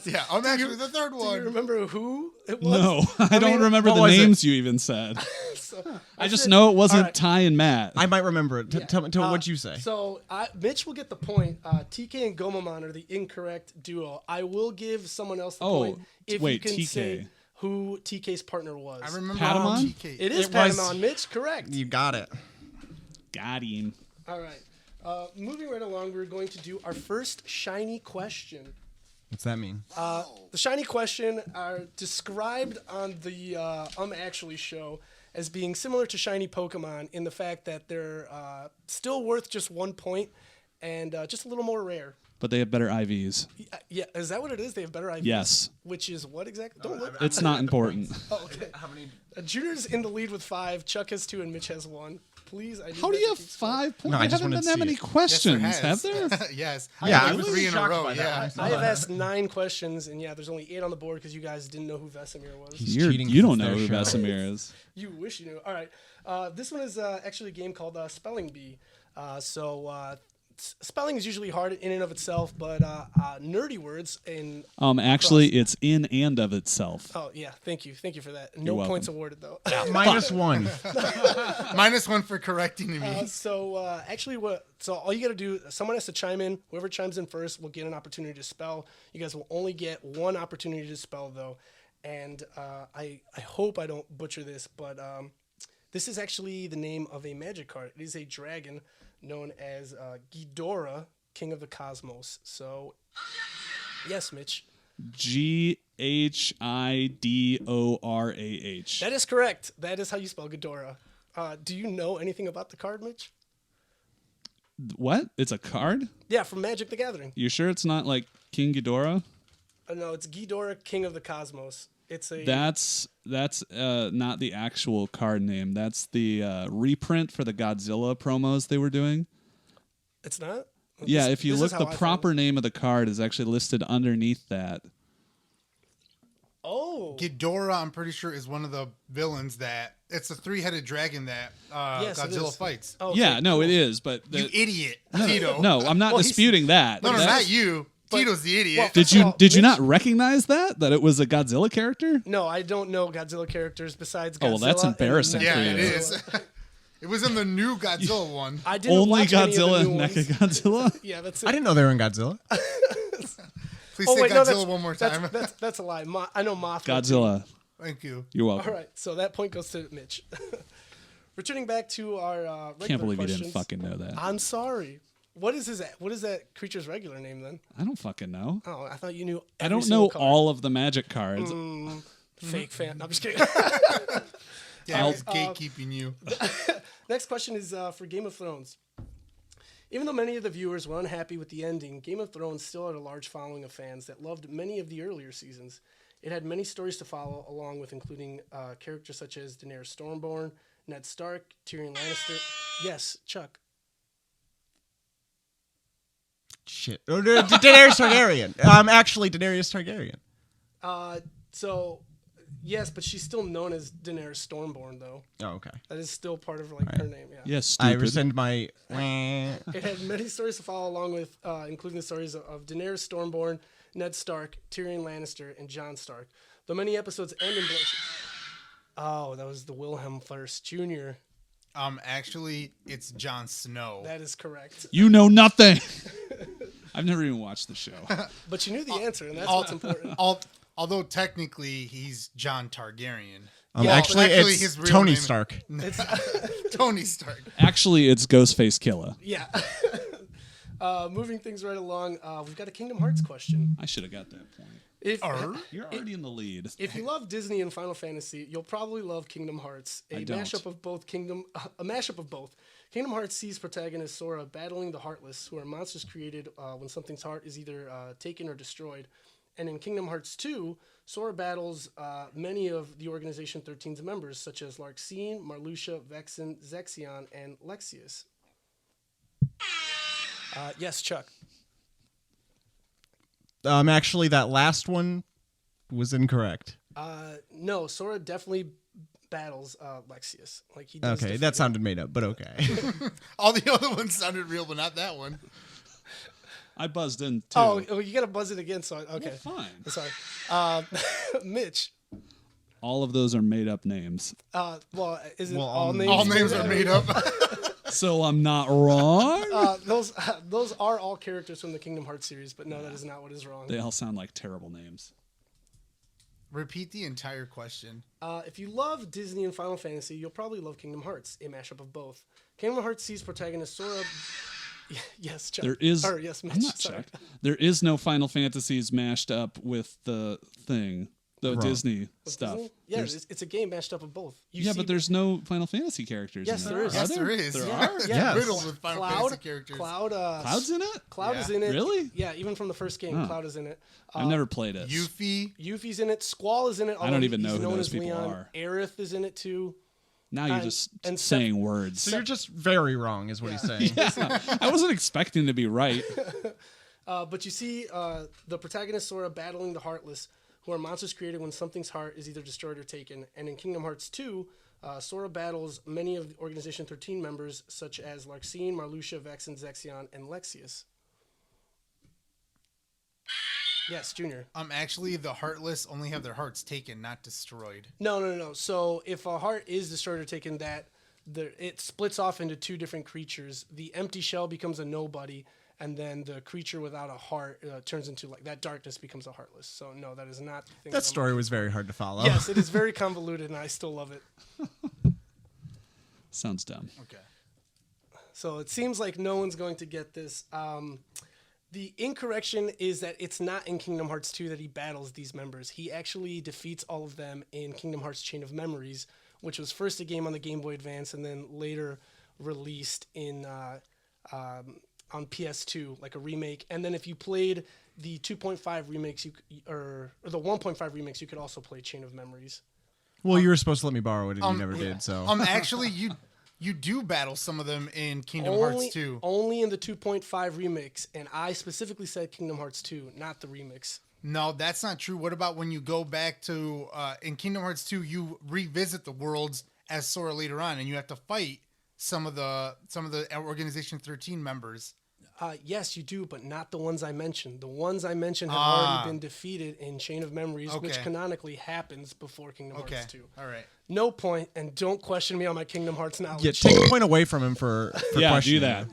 Yeah, actually the third Do you one. remember who it was? No, I don't remember what the was it? names you even said. So, I just know it wasn't all right. Ty and Matt. I might remember it. Yeah. Tell me, what'd you say? So Mitch will get the point. TK and Gomamon are the incorrect duo. I will give someone else the point if wait, you can TK. say who TK's partner was. I remember Patamon? TK. It is It was- Patamon, Mitch. Correct. You got it. Got him. All right. Moving right along, we're going to do our first shiny question. What's that mean? The shiny question are described on the Actually show as being similar to shiny Pokemon in the fact that they're still worth just 1 point and just a little more rare. But they have better IVs. Yeah, is that what it is? They have better IVs? Yes. Which is what exactly? Don't look. It's not important. Oh, okay. Junior's in the lead with 5. Chuck has 2, and Mitch has 1. Please, I need How do that you to have keep score. 5 points? No, I I just haven't wanted been to that see many it. questions, Yes, have there there? has. Yes. Yeah, I I'm was really 3 in a shocked row. by Yeah. that. I have asked 9 questions, and yeah, there's only 8 on the board because you guys didn't know who Vesemir was. cheating You don't because know who it's their show. Vesemir is. You wish you knew. All right. This one is actually a game called Spelling Bee. Spelling is usually hard in and of itself, but nerdy words in. Actually, it's in and of itself. Oh yeah, thank you for that. No welcome. points awarded though. -1. -1 for correcting me. Actually, so all you got to do, someone has to chime in. Whoever chimes in first will get an opportunity to spell. You guys will only get 1 opportunity to spell though, and I hope I don't butcher this, but this is actually the name of a magic card. It is a dragon known as Ghidorah, King of the Cosmos. So, yes, Mitch. Ghidorah. That is correct. That is how you spell Ghidorah. Do you know anything about the card, Mitch? What? It's a card? Yeah, from Magic the Gathering. You sure it's not like King Ghidorah? No, it's Ghidorah, King of the Cosmos. It's a That's not the actual card name. That's the reprint for the Godzilla promos they were doing. It's not? Yeah, if you this look, is how the I found proper it. name of the card is actually listed underneath that. Oh. Ghidorah, I'm pretty sure, is one of the villains that it's a 3-headed dragon that Yes, it Godzilla is. fights. Oh, Yeah, okay, no, cool. it is, but You idiot, Tito. no, I'm not Well, he's- disputing that. no, That's- not you. Tito's the idiot. well, Did you Well, did you Mitch- not recognize that it was a Godzilla character? No, I don't know Godzilla characters besides Godzilla. Oh, well, that's and embarrassing Mecha yeah, for it you. is. It was in the new Godzilla one. I didn't Only watch any of the Godzilla new and ones. Mechagodzilla? Yeah, that's I it. didn't know they were in Godzilla. Please Oh, say wait, no, Godzilla one more time. That's a lie. I know Mothra. Godzilla. Thank you. You're All welcome. right, so that point goes to Mitch. Returning back to our regular Can't believe questions. you didn't fucking know that. I'm sorry. What is that creature's regular name then? I don't fucking know. Oh, I thought you knew. I every don't single know card. all of the Magic cards. Fake fan. No, I'm just kidding. Yeah, he's gatekeeping you. Next question is for Game of Thrones. Even though many of the viewers were unhappy with the ending, Game of Thrones still had a large following of fans that loved many of the earlier seasons. It had many stories to follow, along with including characters such as Daenerys Stormborn, Ned Stark, Tyrion Lannister. Yes, Chuck. Shit. Oh, Daenerys Targaryen. Actually, Daenerys Targaryen. So, yes, but she's still known as Daenerys Stormborn, though. Oh, okay. That is still part of like her name. Yeah. Yes, I stupid. rescind my. It had many stories to follow, along with including the stories of Daenerys Stormborn, Ned Stark, Tyrion Lannister, and Jon Stark. Though many episodes end in bloodshed. Oh, that was the Wilhelm first Jr. Actually, it's Jon Snow. That is correct. You know nothing. I've never even watched the show. But you knew the answer, and that's what's important. Although technically he's Jon Targaryen. Actually, actually, it's his real Tony name- Stark. It's, Tony Stark. Actually, it's Ghostface Killer. yeah. Moving things right along, we've got a Kingdom Hearts question. I should have got that point. If, You're already in the lead. If you love Disney and Final Fantasy, you'll probably love Kingdom Hearts, a I don't. mashup of both. Kingdom Hearts sees protagonist Sora battling the Heartless, who are monsters created when something's heart is either taken or destroyed. And in Kingdom Hearts 2, Sora battles many of the Organization 13's members, such as Larxene, Marluxia, Vexen, Zexion, and Lexius. Yes, Chuck. Actually, that last one was incorrect. No, Sora definitely battles Lexius. Like he does. Okay, defeat that him. sounded made up, but okay. All the other ones sounded real, but not that one. I buzzed in too. Oh, you gotta buzz it again. So okay, Fine. sorry. Mitch. All of those are made up names. Well, is it Well, all names? All names are made up. So I'm not wrong? Those are all characters from the Kingdom Hearts series, but no, that is not what is wrong. They all sound like terrible names. Repeat the entire question. If you love Disney and Final Fantasy, you'll probably love Kingdom Hearts, a mashup of both. Kingdom Hearts sees protagonist Sora. Yes, Chuck. There is. Or yes, Mitch. I'm not sorry. Chuck. There is no Final Fantasies mashed up with the thing, the Wrong. Disney With stuff. Disney? Yeah, There's- it's a game mashed up of both. You yeah, see- but there's no Final Fantasy characters. Yes, in there is. Yes, there is. There Yeah. are. Yeah. Riddled with Final Fantasy Cloud. characters. Cloud's in it. Cloud Yeah. is in it. Really? Yeah, even from the first game, Huh. Cloud is in it. I've never played it. Yuffie. Yuffie's in it. Squall is in it. I don't although even know he's who known those as people Leon. are. Aerith is in it too. Now you're and- just and saying words. So you're just very wrong, is what he's saying. I wasn't expecting to be right. But you see the protagonist Sora battling the Heartless, who are monsters created when something's heart is either destroyed or taken. And in Kingdom Hearts 2, Sora battles many of the Organization 13 members, such as Larxene, Marluxia, Vexen, Zexion, and Lexius. Yes, Junior. Actually, the Heartless only have their hearts taken, not destroyed. No. So if a heart is destroyed or taken, it splits off into two different creatures. The empty shell becomes a nobody, and then the creature without a heart turns into like that darkness becomes a heartless. So no, that is not the thing. That story was very hard to follow. Yes, it is very convoluted, and I still love it. Sounds dumb. Okay. So it seems like no one's going to get this. The incorrection is that it's not in Kingdom Hearts 2 that he battles these members. He actually defeats all of them in Kingdom Hearts Chain of Memories, which was first a game on the Game Boy Advance and then later released in on PS2, like a remake. And then if you played the 2.5 remakes, or the 1.5 remix, you could also play Chain of Memories. Well, you were supposed to let me borrow it, and you never did. So actually, you do battle some of them in Kingdom Hearts 2. Only in the 2.5 remix, and I specifically said Kingdom Hearts 2, not the remix. No, that's not true. What about when you go back to in Kingdom Hearts 2, you revisit the worlds as Sora later on, and you have to fight some of the Organization 13 members. Yes, you do, but not the ones I mentioned. The ones I mentioned have already been defeated in Chain of Memories, which canonically happens before Kingdom Hearts 2. All right. No point, and don't question me on my Kingdom Hearts knowledge. yeah, take a point away from him for questioning. do that.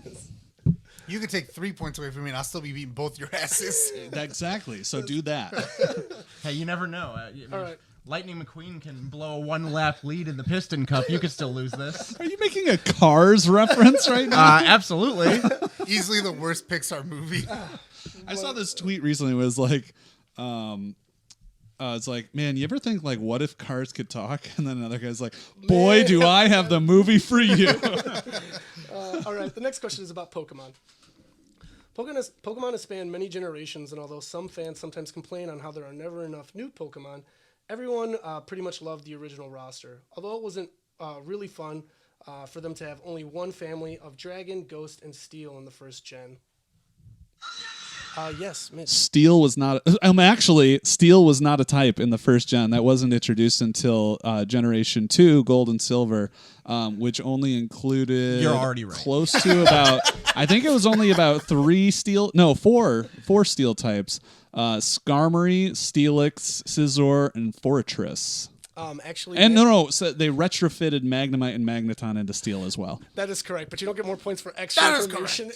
You could take 3 points away from me, and I'll still be beating both your asses. Exactly. So do that. Hey, you never know. All right. Lightning McQueen can blow a 1-lap lead in the Piston Cup. You could still lose this. Are you making a Cars reference right now? Absolutely. Easily the worst Pixar movie. I saw this tweet recently. It was like, it's like, man, you ever think like, what if cars could talk? And then another guy's like, boy, do I have the movie for you. All right, the next question is about Pokemon. Pokemon has spanned many generations, and although some fans sometimes complain on how there are never enough new Pokemon, everyone pretty much loved the original roster. Although it wasn't really fun for them to have only one family of Dragon, Ghost, and Steel in the first gen. Yes, Mitch. Steel was not. Steel was not a type in the first gen. That wasn't introduced until Generation 2, Gold and Silver, which only included. You're already right. Close to about. I think it was only about four steel types: Skarmory, Steelix, Scizor, and Forretress. So they retrofitted Magnemite and Magneton into Steel as well. That is correct, but you don't get more points for extra information.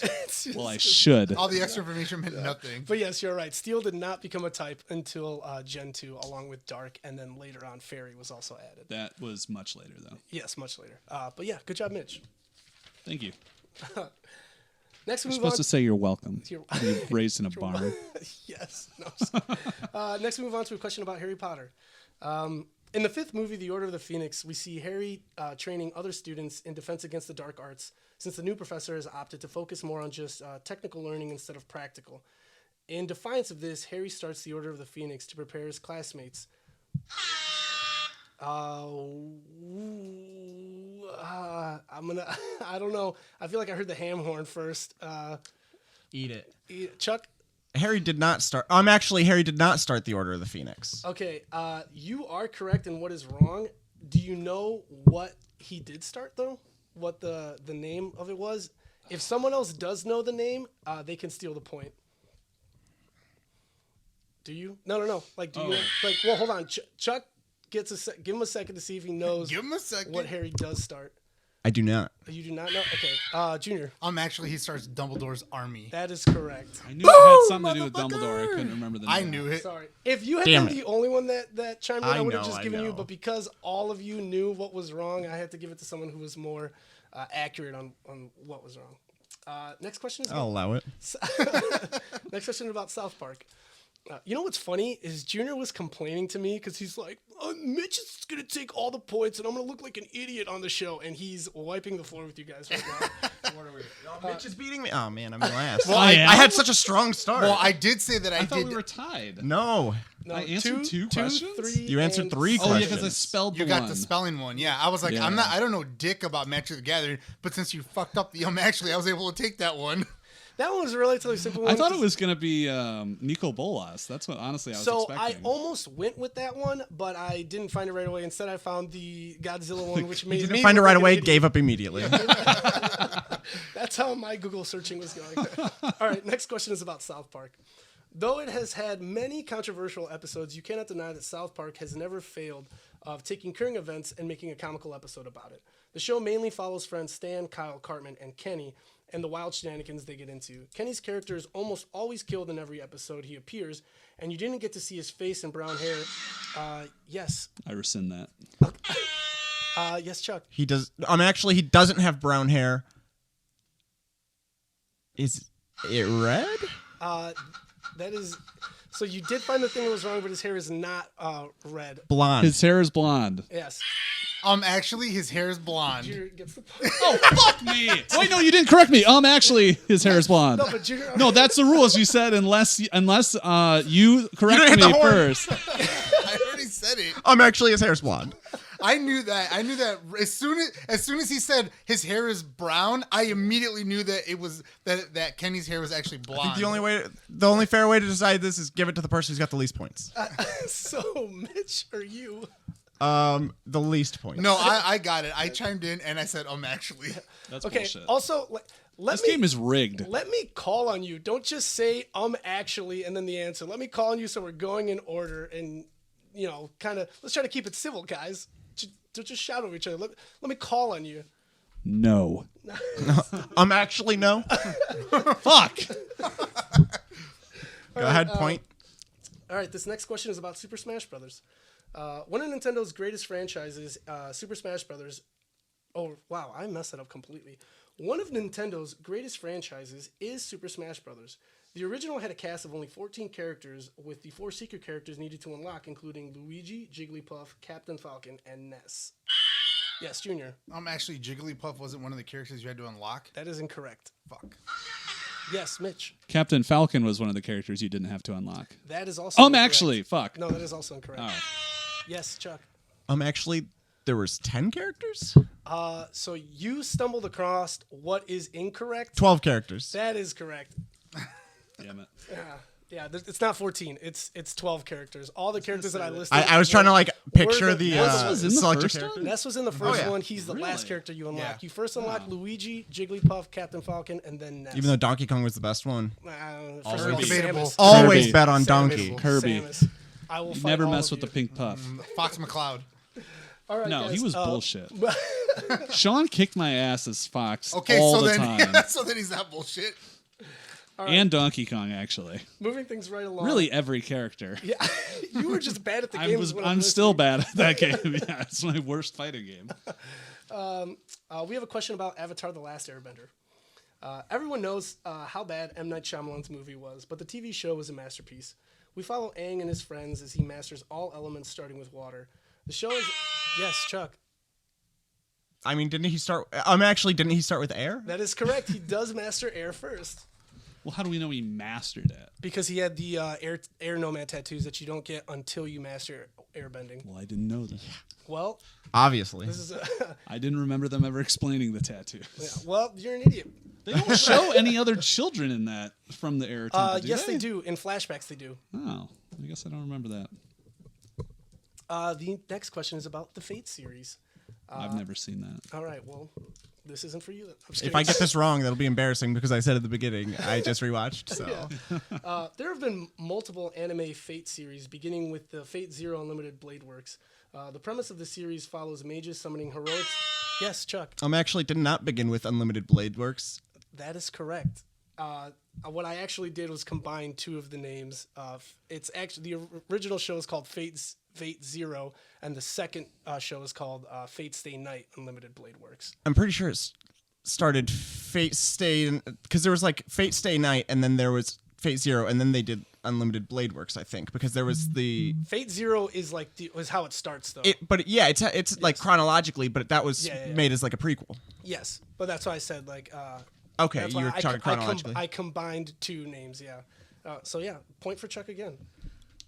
Well, I should. All the extra information meant nothing. But yes, you're right. Steel did not become a type until Gen 2, along with Dark, and then later on, Fairy was also added. That was much later, though. Yes, much later. But yeah, good job, Mitch. Thank you. Next, we You're move on. supposed to say you're welcome. You're raised in a barn. Yes. No. Next, we move on to a question about Harry Potter. In the fifth movie, The Order of the Phoenix, we see Harry training other students in defense against the dark arts, since the new professor has opted to focus more on just technical learning instead of practical. In defiance of this, Harry starts the Order of the Phoenix to prepare his classmates. I don't know. I feel like I heard the ham horn first. Eat it. Chuck? Harry did not start. Harry did not start the Order of the Phoenix. Okay, you are correct in what is wrong. Do you know what he did start, though? What the name of it was? If someone else does know the name, they can steal the point. Do you? No. Like, do you? Like, well, hold on. Chuck gets give him a second to see if he knows. Give him a second. What Harry does start. I do not. You do not know? Okay. Junior. He starts Dumbledore's army. That is correct. I knew it had something to do with Dumbledore. I couldn't remember the name. I knew it. Sorry. If you had been the only one that chimed in, I would have just given you, but because all of you knew what was wrong, I had to give it to someone who was more accurate on what was wrong. Next question is I'll allow it. Next question is about South Park. You know what's funny is Junior was complaining to me because he's like, Mitch is going to take all the points and I'm going to look like an idiot on the show. And he's wiping the floor with you guys right now. What are we? Mitch is beating me. Oh, man, I'm last. Well, I had such a strong start. Well, I did say that I thought we were tied. No. I answered two questions? 3, You answered 3 questions. Oh, yeah, because I spelled You the got one. the spelling one. Yeah, I was like, Yeah. I don't know dick about Magic the Gathering, but since you fucked up the I was able to take that one. That one was a relatively simple one. I thought it was going to be Nico Bolas. That's what, honestly, I was expecting. I almost went with that one, but I didn't find it right away. Instead, I found the Godzilla one, which made me Didn't find it look right like an away, idiot. gave up immediately. That's how my Google searching was going. All right, next question is about South Park. Though it has had many controversial episodes, you cannot deny that South Park has never failed of taking current events and making a comical episode about it. The show mainly follows friends Stan, Kyle, Cartman, and Kenny, and the wild shenanigans they get into. Kenny's character is almost always killed in every episode he appears, and you didn't get to see his face and brown hair. Yes. I rescind that. Yes, Chuck. He does. He doesn't have brown hair. Is it red? That is. So you did find the thing that was wrong, but his hair is not red. Blonde. His hair is blonde. Yes. Actually, his hair is blonde. Junior gets the point. Oh, fuck me. Wait, no, you didn't correct me. Actually, his hair is blonde. No, but Junior. No, that's the rules. You said unless you correct hit me the horn. first. I already said it. Actually, his hair's blonde. I knew that. As soon as he said his hair is brown, I immediately knew that it was that Kenny's hair was actually blonde. I think the only fair way to decide this is give it to the person who's got the least points. So, Mitch, or you? The least points. No, I got it. I chimed in and I said, actually. That's Okay. bullshit. Also, This game is rigged. Let me call on you. Don't just say actually and then the answer. Let me call on you so we're going in order and kind of let's try to keep it civil, guys. Don't just shout over each other. Let me call on you. No. Actually, no. Fuck. Go ahead, point. All right, this next question is about Super Smash Brothers. One of Nintendo's greatest franchises, Super Smash Brothers. Oh, wow, I messed that up completely. One of Nintendo's greatest franchises is Super Smash Brothers. The original had a cast of only 14 characters, with the 4 secret characters needed to unlock, including Luigi, Jigglypuff, Captain Falcon, and Ness. Yes, Junior. Actually, Jigglypuff wasn't one of the characters you had to unlock. That is incorrect. Fuck. Yes, Mitch. Captain Falcon was one of the characters you didn't have to unlock. That is also incorrect. Actually, fuck. No, that is also incorrect. Oh. Yes, Chuck. Actually, there was 10 characters? So you stumbled across what is incorrect. 12 characters. That is correct. Damn it. Yeah, it's not 14. It's 12 characters. All the characters that I listed. I was trying to picture were the Ness was in the selected first character. one? Ness was in the first yeah. one. He's the last Really? character you unlock. Yeah. You first unlock Luigi, Jigglypuff, Captain Falcon, and then Ness. Even though Donkey Kong was the best one. First of all, Debatable. Samus. Always Kirby. bet on Samus. Donkey. Kirby. Samus. I will fight Never all mess of with the you. pink puff. Fox McCloud. All right, No, guys, he was bullshit. Sean kicked my ass as Fox Okay, all so the then time. so then he's not bullshit. And Donkey Kong, actually. Moving things right along. Really, every character. Yeah, you were just bad at the game. I'm still bad at that game. Yeah, it's my worst fighting game. We have a question about Avatar: The Last Airbender. Everyone knows how bad M. Night Shyamalan's movie was, but the TV show was a masterpiece. We follow Aang and his friends as he masters all elements, starting with water. The show is... Yes, Chuck. Didn't he start... didn't he start with air? That is correct. He does master air first. Well, how do we know he mastered it? Because he had the air nomad tattoos that you don't get until you master airbending. Well, I didn't know that. Well, Obviously. this is I didn't remember them ever explaining the tattoos. well, you're an idiot. They don't show any other children in that from the Air Temple, do Yes, they do. In flashbacks, they do. Oh, I guess I don't remember that. The next question is about the Fate series. I've never seen that. All right, well, this isn't for you then. I'm just If kidding. I get this wrong, that'll be embarrassing because I said at the beginning I just rewatched. So There have been multiple anime Fate series, beginning with the Fate Zero Unlimited Blade Works. The premise of the series follows mages summoning heroics. Yes, Chuck, did not begin with Unlimited Blade Works. that is correct. What I actually did was combine two of the names. It's actually the original show is called Fate Zero, and the second show is called Fate Stay Night Unlimited Blade Works. I'm pretty sure it started Fate Stay because there was Fate Stay Night and then there was Fate Zero and then they did Unlimited Blade Works, I think, because there was the Fate Zero is is how it starts though. it's like chronologically, but that was made as a prequel. Yes, but that's why I said Okay, that's you why were talking chronologically. I combined two names. Yeah. So yeah, point for Chuck again.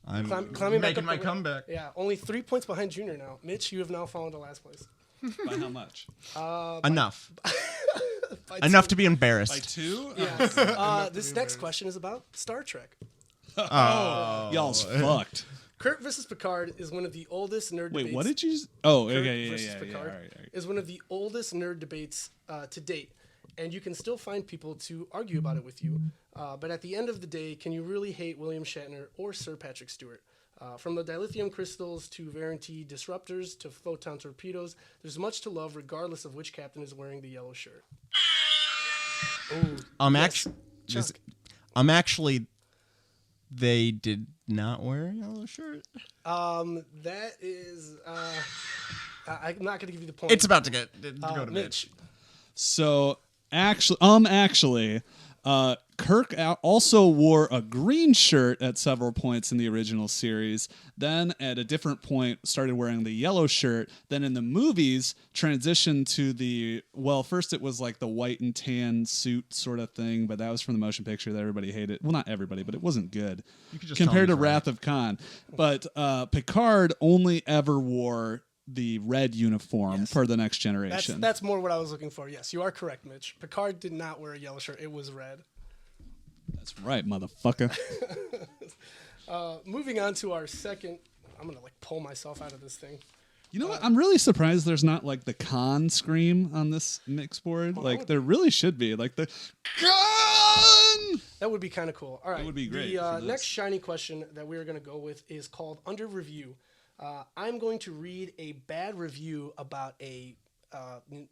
I'm Climbing back making up my the- comeback. Yeah, only 3 points behind Junior now. Mitch, you have now fallen to last place. By how much? Enough. By Enough two. to be embarrassed. By 2? Yeah. This next question is about Star Trek. Y'all's fucked. Kirk versus Picard is one of the oldest nerd Wait, debates. what did you... Oh, Kirk okay, versus yeah. Picard All right. is one of the oldest nerd debates to date, and you can still find people to argue about it with you. But at the end of the day, can you really hate William Shatner or Sir Patrick Stewart? From the dilithium crystals to Varieté disruptors to photon torpedoes, there's much to love regardless of which captain is wearing the yellow shirt. Chuck. Actually, they did not wear a yellow shirt. That is... I'm not going to give you the point. It's about to go to Mitch. Mitch. So, actually, Kirk also wore a green shirt at several points in the original series. Then at a different point started wearing the yellow shirt. Then in the movies transitioned to first it was like the white and tan suit sort of thing, but that was from the motion picture that everybody hated. Well, not everybody, but it wasn't good compared to Wrath of Khan. But Picard only ever wore the red uniform for the Next Generation. That's more what I was looking for. Yes, you are correct, Mitch. Picard did not wear a yellow shirt. It was red. That's right, motherfucker. Moving on to our second. I'm going to pull myself out of this thing. You know what? I'm really surprised there's not the Khan scream on this mix board. There really should be. The Khan! That would be kind of cool. All right. That would be great. The next shiny question that we are going to go with is called Under Review. I'm going to read a bad review about a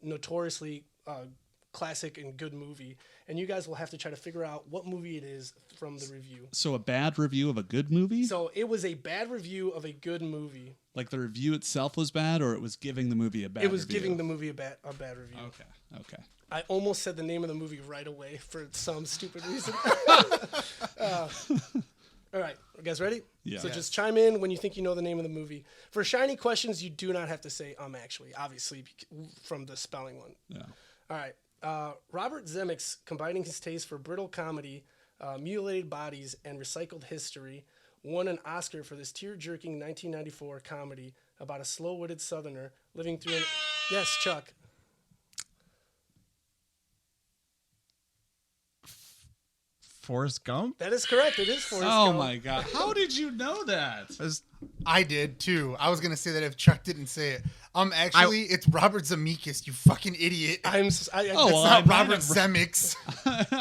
notoriously classic and good movie, and you guys will have to try to figure out what movie it is from the review. So a bad review of a good movie? So it was a bad review of a good movie. The review itself was bad, or it was giving the movie a bad review? It was giving the movie a bad review. Okay. I almost said the name of the movie right away for some stupid reason. All right, you guys ready? Yeah. So just chime in when you think you know the name of the movie. For shiny questions, you do not have to say actually, obviously, from the spelling one. Yeah. All right. Robert Zemeckis, combining his taste for brittle comedy, mutilated bodies, and recycled history, won an Oscar for this tear-jerking 1994 comedy about a slow-witted Southerner living through an... Yes, Chuck. Forrest Gump? That is correct. It is Forrest Oh Gump. my god. How did you know that? I did too. I was gonna say that if Chuck didn't say it. Actually, it's Robert Zemeckis. You fucking idiot. That's not Robert Zemeckis.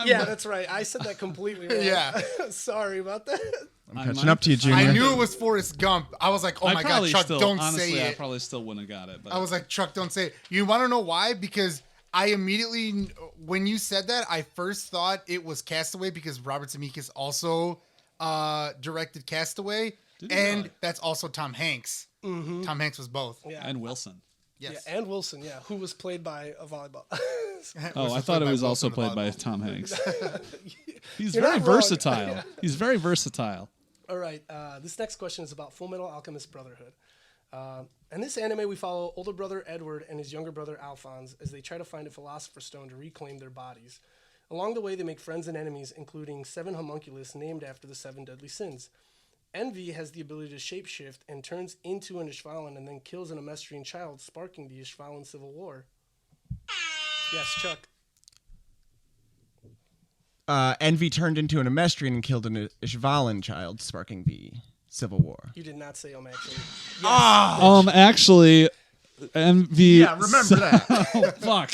Yeah, that's right. I said that completely wrong. Yeah. Sorry about that. I'm catching up to you, Junior. I knew it was Forrest Gump. I was like, oh my god, Chuck, don't honestly, say I it. probably still wouldn't have got it. But I was like, Chuck, don't say it. You want to know why? Because I immediately, when you said that, I first thought it was Castaway because Robert Zemeckis also directed Castaway, and that's also Tom Hanks. Mm-hmm. Tom Hanks was both. Yeah. And Wilson. Yes. Yeah, and Wilson, who was played by a volleyball. I thought it was also played by Tom Hanks. He's You're very not wrong. versatile. Yeah. He's very versatile. All right, this next question is about Full Metal Alchemist Brotherhood. In this anime, we follow older brother Edward and his younger brother Alphonse as they try to find a Philosopher's Stone to reclaim their bodies. Along the way, they make friends and enemies, including 7 homunculus named after the 7 deadly sins. Envy has the ability to shapeshift and turns into an Ishvalan and then kills an Amestrian child, sparking the Ishvalan Civil War. Yes, Chuck. Envy turned into an Amestrian and killed an Ishvalan child, sparking the Civil War. You did not say actually. Yes. Actually, Envy. Yeah, remember that. Oh, fuck.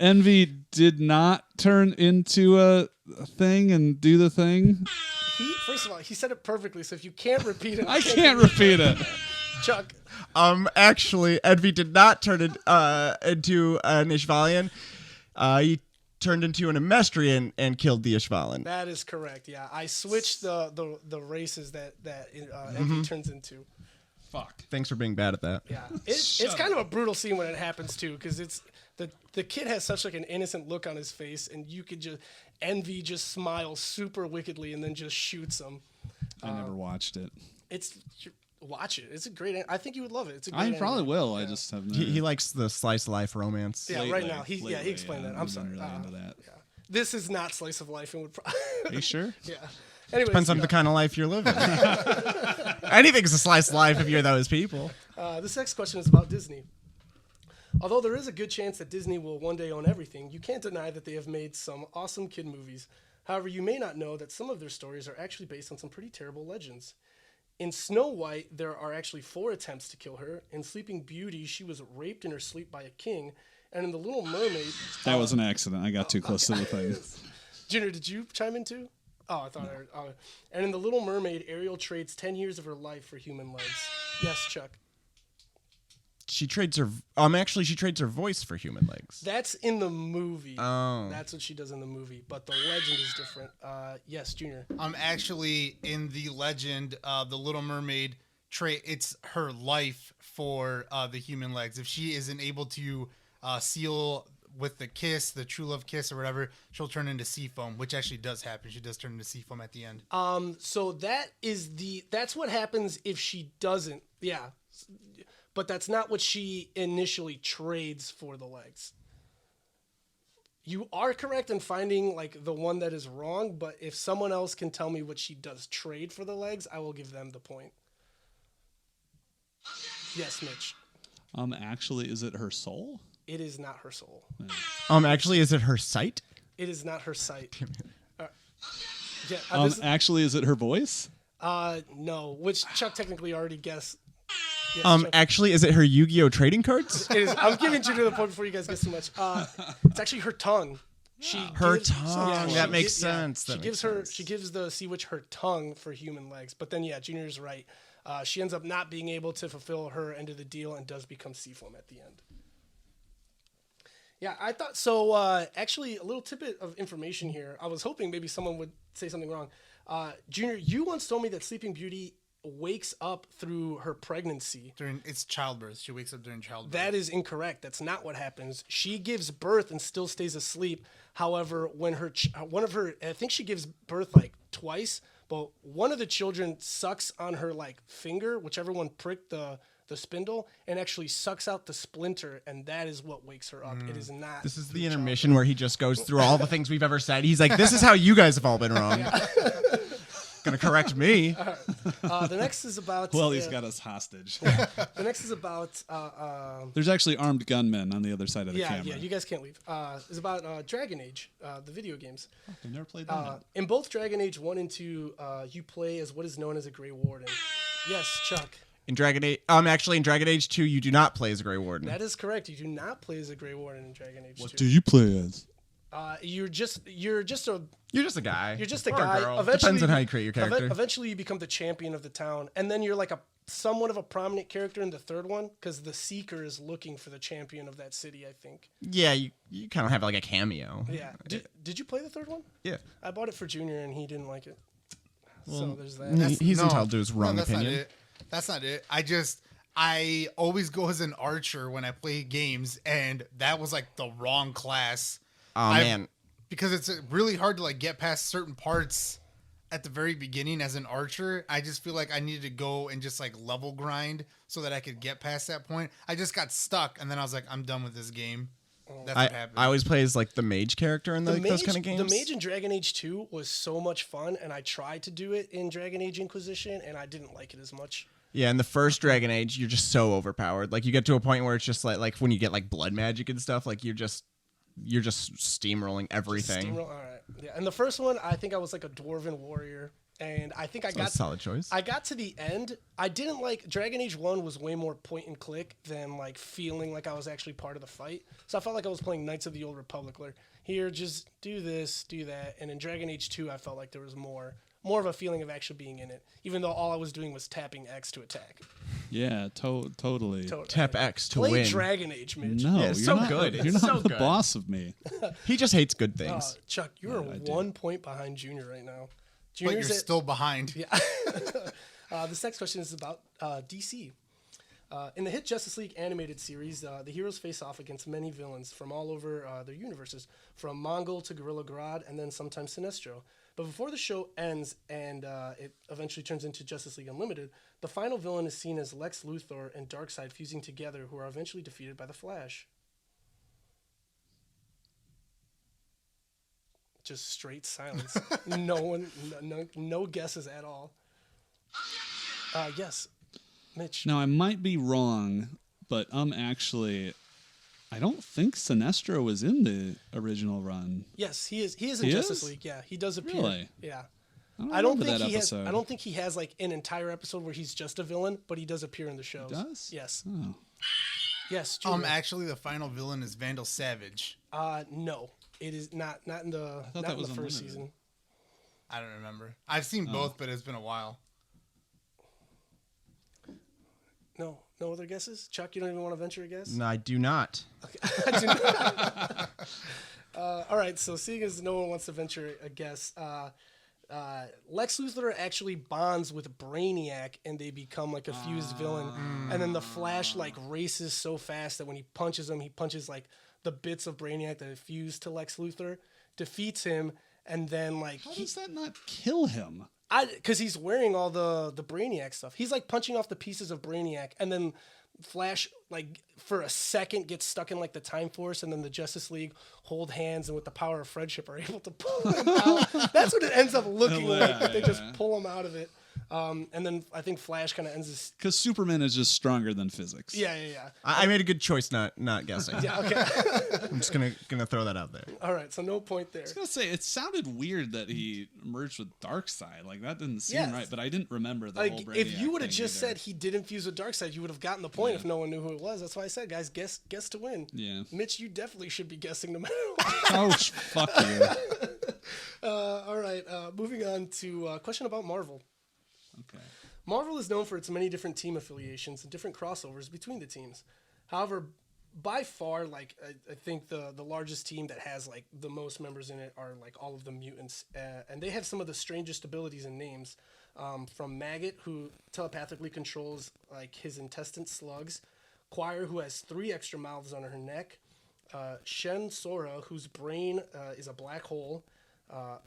Envy did not turn into a thing and do the thing. First of all, he said it perfectly, so if you can't repeat it... I can't repeat it. Chuck. Actually, Envy did not turn into an Ishvalian. He turned into an Amestrian and killed the Ishvalan. That is correct, yeah. I switched the races that Envy turns into. Fuck. Thanks for being bad at that. Yeah. It's kind of a brutal scene when it happens, too, because it's... The kid has such an innocent look on his face, and you could just... Envy just smiles super wickedly and then just shoots him. I never watched it. Watch it. It's a great... I think you would love it. It's a great I anime. probably will. Yeah. I just have never... He likes the slice of life romance. Yeah, Lately, right now. He explained that. I'm sorry. Really into that. Yeah. This is not slice of life. And would Are you sure? Yeah. Anyways, Depends on the kind of life you're living. Anything's a slice of life if you're those people. This next question is about Disney. Although there is a good chance that Disney will one day own everything, you can't deny that they have made some awesome kid movies. However, you may not know that some of their stories are actually based on some pretty terrible legends. In Snow White, there are actually 4 attempts to kill her. In Sleeping Beauty, she was raped in her sleep by a king. And in The Little Mermaid... That was an accident. I got too close to the thing. Junior, did you chime in too? Oh, I thought I heard... and in The Little Mermaid, Ariel trades 10 years of her life for human legs. Yes, Chuck. She trades her voice for human legs. That's in the movie. Oh. That's what she does in the movie, but the legend is different. Yes, Junior. Actually, in the legend, the Little Mermaid, it's her life for the human legs. If she isn't able to seal with the kiss, the true love kiss or whatever, she'll turn into Seafoam, which actually does happen. She does turn into Seafoam at the end. So that's what happens if she doesn't. Yeah. But that's not what she initially trades for the legs. You are correct in finding like the one that is wrong, but if someone else can tell me what she does trade for the legs, I will give them the point. Yes, Mitch. Actually, is it her soul? It is not her soul. Actually, is it her sight? It is not her sight. Yeah, Actually, is it her voice? no, which Chuck technically already guessed. Yes, Chuck. Actually, is it her Yu-Gi-Oh trading cards? It is. I'm giving you to the point before you guys guess too much. It's actually her tongue. Her tongue. she That makes gi- yeah, sense. That She makes gives sense. She gives the sea witch her tongue for human legs. But then, yeah, Junior's right. She ends up not being able to fulfill her end of the deal and does become Seafoam at the end. Yeah, I thought so. Actually, a little tidbit of information here. I was hoping maybe someone would say something wrong. Junior, you once told me that Sleeping Beauty wakes up through her pregnancy. It's childbirth. She wakes up during childbirth. That is incorrect. That's not what happens. She gives birth and still stays asleep. However, when I think she gives birth like twice, but one of the children sucks on her like finger, whichever one pricked the spindle, and actually sucks out the splinter, and that is what wakes her up. It is not. This is the intermission where he just goes through all the things we've ever said. He's like, this is how you guys have all been wrong. Gonna correct me. The next is about. Well, he's got us hostage. The next is about. There's actually armed gunmen on the other side of the camera. Yeah, you guys can't leave. It's about Dragon Age, the video games. I've never played that. In both Dragon Age 1 and 2, you play as what is known as a Grey Warden. Yes, Chuck. In Dragon Age, actually in Dragon Age 2, you do not play as a Grey Warden. That is correct. You do not play as a Grey Warden in Dragon Age 2. What do you play as? You're just a You're just a guy. You're just a Or guy. girl. Eventually, Depends on how you create your character. Eventually, you become the champion of the town, and then you're like a somewhat of a prominent character in the third one because the Seeker is looking for the champion of that city. I think. Yeah, you kind of have like a cameo. Yeah. Did you play the third one? Yeah. I bought it for Junior, and he didn't like it. So there's that. He's entitled to his wrong that's opinion. Not it. That's not it. I always go as an archer when I play games, and that was like the wrong class. Oh man. Because it's really hard to like get past certain parts at the very beginning as an archer. I just feel like I needed to go and just like level grind so that I could get past that point. I just got stuck, and then I was like, I'm done with this game. That's what happened. I always play as like the mage character in those kind of games. The mage in Dragon Age 2 was so much fun, and I tried to do it in Dragon Age Inquisition, and I didn't like it as much. Yeah, in the first Dragon Age, you're just so overpowered. Like you get to a point where it's just like when you get like blood magic and stuff, like you're just steamrolling everything. All right. Yeah, and the first one, I think I was like a dwarven warrior, and I think I got a solid choice. I got to the end. I didn't like Dragon Age 1 was way more point and click than like feeling like I was actually part of the fight. So I felt like I was playing Knights of the Old Republic. Like, here, just do this, do that. And in Dragon Age 2, I felt like there was more of a feeling of actually being in it, even though all I was doing was tapping X to attack. Yeah, totally. Tap X to Play win. Dragon Age, Mitch. No, Yeah, you're it's so not, good. You're It's not so the good. boss of me. He just hates good things. Chuck, you are I do. 1 point behind Junior right now. But you're Junior's still behind. Yeah. This next question is about DC. In the hit Justice League animated series, the heroes face off against many villains from all over their universes, from Mongol to Gorilla Grodd, and then sometimes Sinestro. But before the show ends and it eventually turns into Justice League Unlimited, the final villain is seen as Lex Luthor and Darkseid fusing together, who are eventually defeated by the Flash. Just straight silence. No guesses at all. Yes, Mitch. Now, I might be wrong, but actually, I don't think Sinestro was in the original run. Yes, he is. He is in He Justice is? League. Yeah, he does appear. Really? Yeah. I don't remember think that he has. episode. I don't think he has like an entire episode where he's just a villain, but he does appear in the shows. Does? Yes. Oh. Yes. Junior. Actually, the final villain is Vandal Savage. No, it is not in the that not in was the first Unlimited. season. I don't remember. I've seen both, but it's been a while. No other guesses. Chuck, you don't even want to venture a guess. No, I do not. I do not. All right. So seeing as no one wants to venture a guess, Lex Luthor actually bonds with Brainiac, and they become like a fused villain. And then the Flash like races so fast that when he punches him, he punches like the bits of Brainiac that fuse to Lex Luthor, defeats him, and then like How does that not kill him? because he's wearing all the Brainiac stuff. He's like punching off the pieces of Brainiac, and then Flash, like for a second, gets stuck in like the Time Force, and then the Justice League hold hands and with the power of friendship are able to pull him out. That's what it ends up looking like. That they just pull him out of it. And then I think Flash kind of ends his. Because Superman is just stronger than physics. Yeah. I made a good choice not guessing. Yeah. Okay. I'm just gonna throw that out there. All right. So no point there. I was gonna say it sounded weird that he merged with Darkseid. Like that didn't seem Yes. right, but I didn't remember the whole Like Brainiac if you would have thing just either. said he didn't fuse with Darkseid, you would have gotten the point if no one knew who it was. That's why I said, guys, guess to win. Yeah. Mitch, you definitely should be guessing no matter what. Oh, fuck you. All right. Moving on to a question about Marvel. Okay. Marvel is known for its many different team affiliations and different crossovers between the teams. However, by far, like I think the largest team that has like the most members in it are like all of the mutants, and they have some of the strangest abilities and names. From Maggot, who telepathically controls like his intestine slugs, Choir, who has 3 extra mouths on her neck, Shen Sora, whose brain is a black hole,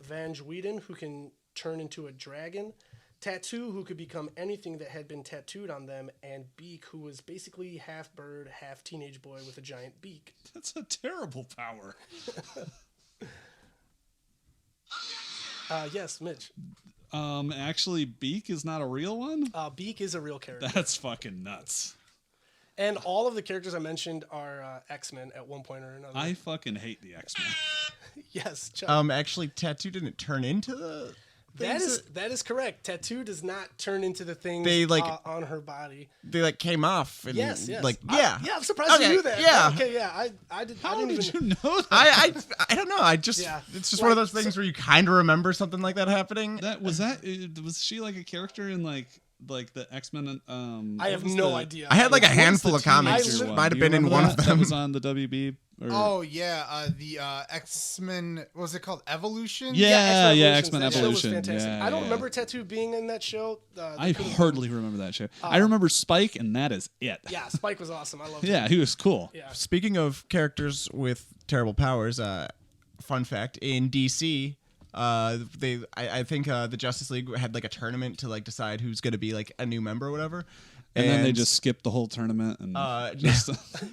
Van Whedon, who can turn into a dragon, Tattoo, who could become anything that had been tattooed on them, and Beak, who was basically half bird, half teenage boy with a giant beak. That's a terrible power. Yes, Mitch. Actually, Beak is not a real one? Beak is a real character. That's fucking nuts. And all of the characters I mentioned are X-Men at one point or another. I fucking hate the X-Men. Yes, Chuck. Actually, Tattoo didn't turn into the. That is correct. Tattoo does not turn into the things They, like- on her body. They like came off. And, Yes. Like yeah. I'm surprised Okay, you knew that. yeah. Okay, yeah. I didn't How even did you know that? I don't know. I just Yeah. it's just one of those things where you kind of remember something like that happening. Was she like a character in like the X-Men? I have no idea. I had like a What was handful the of comics. teenager one? Might Do have you been in remember one that? of That them. was on the WB. Or... Oh yeah, the X-Men. What was it called? Evolution. Yeah, X-Men X-Men Evolutions. That show was Evolution. fantastic. Yeah, I don't yeah. remember Tattoo being in that show. I hardly remember that show. I remember Spike, and that is it. Yeah, Spike was awesome. I loved him. Yeah, he was cool. Yeah. Speaking of characters with terrible powers, fun fact in DC, I think the Justice League had like a tournament to like decide who's going to be like a new member or whatever. And then they just skipped the whole tournament and yeah. just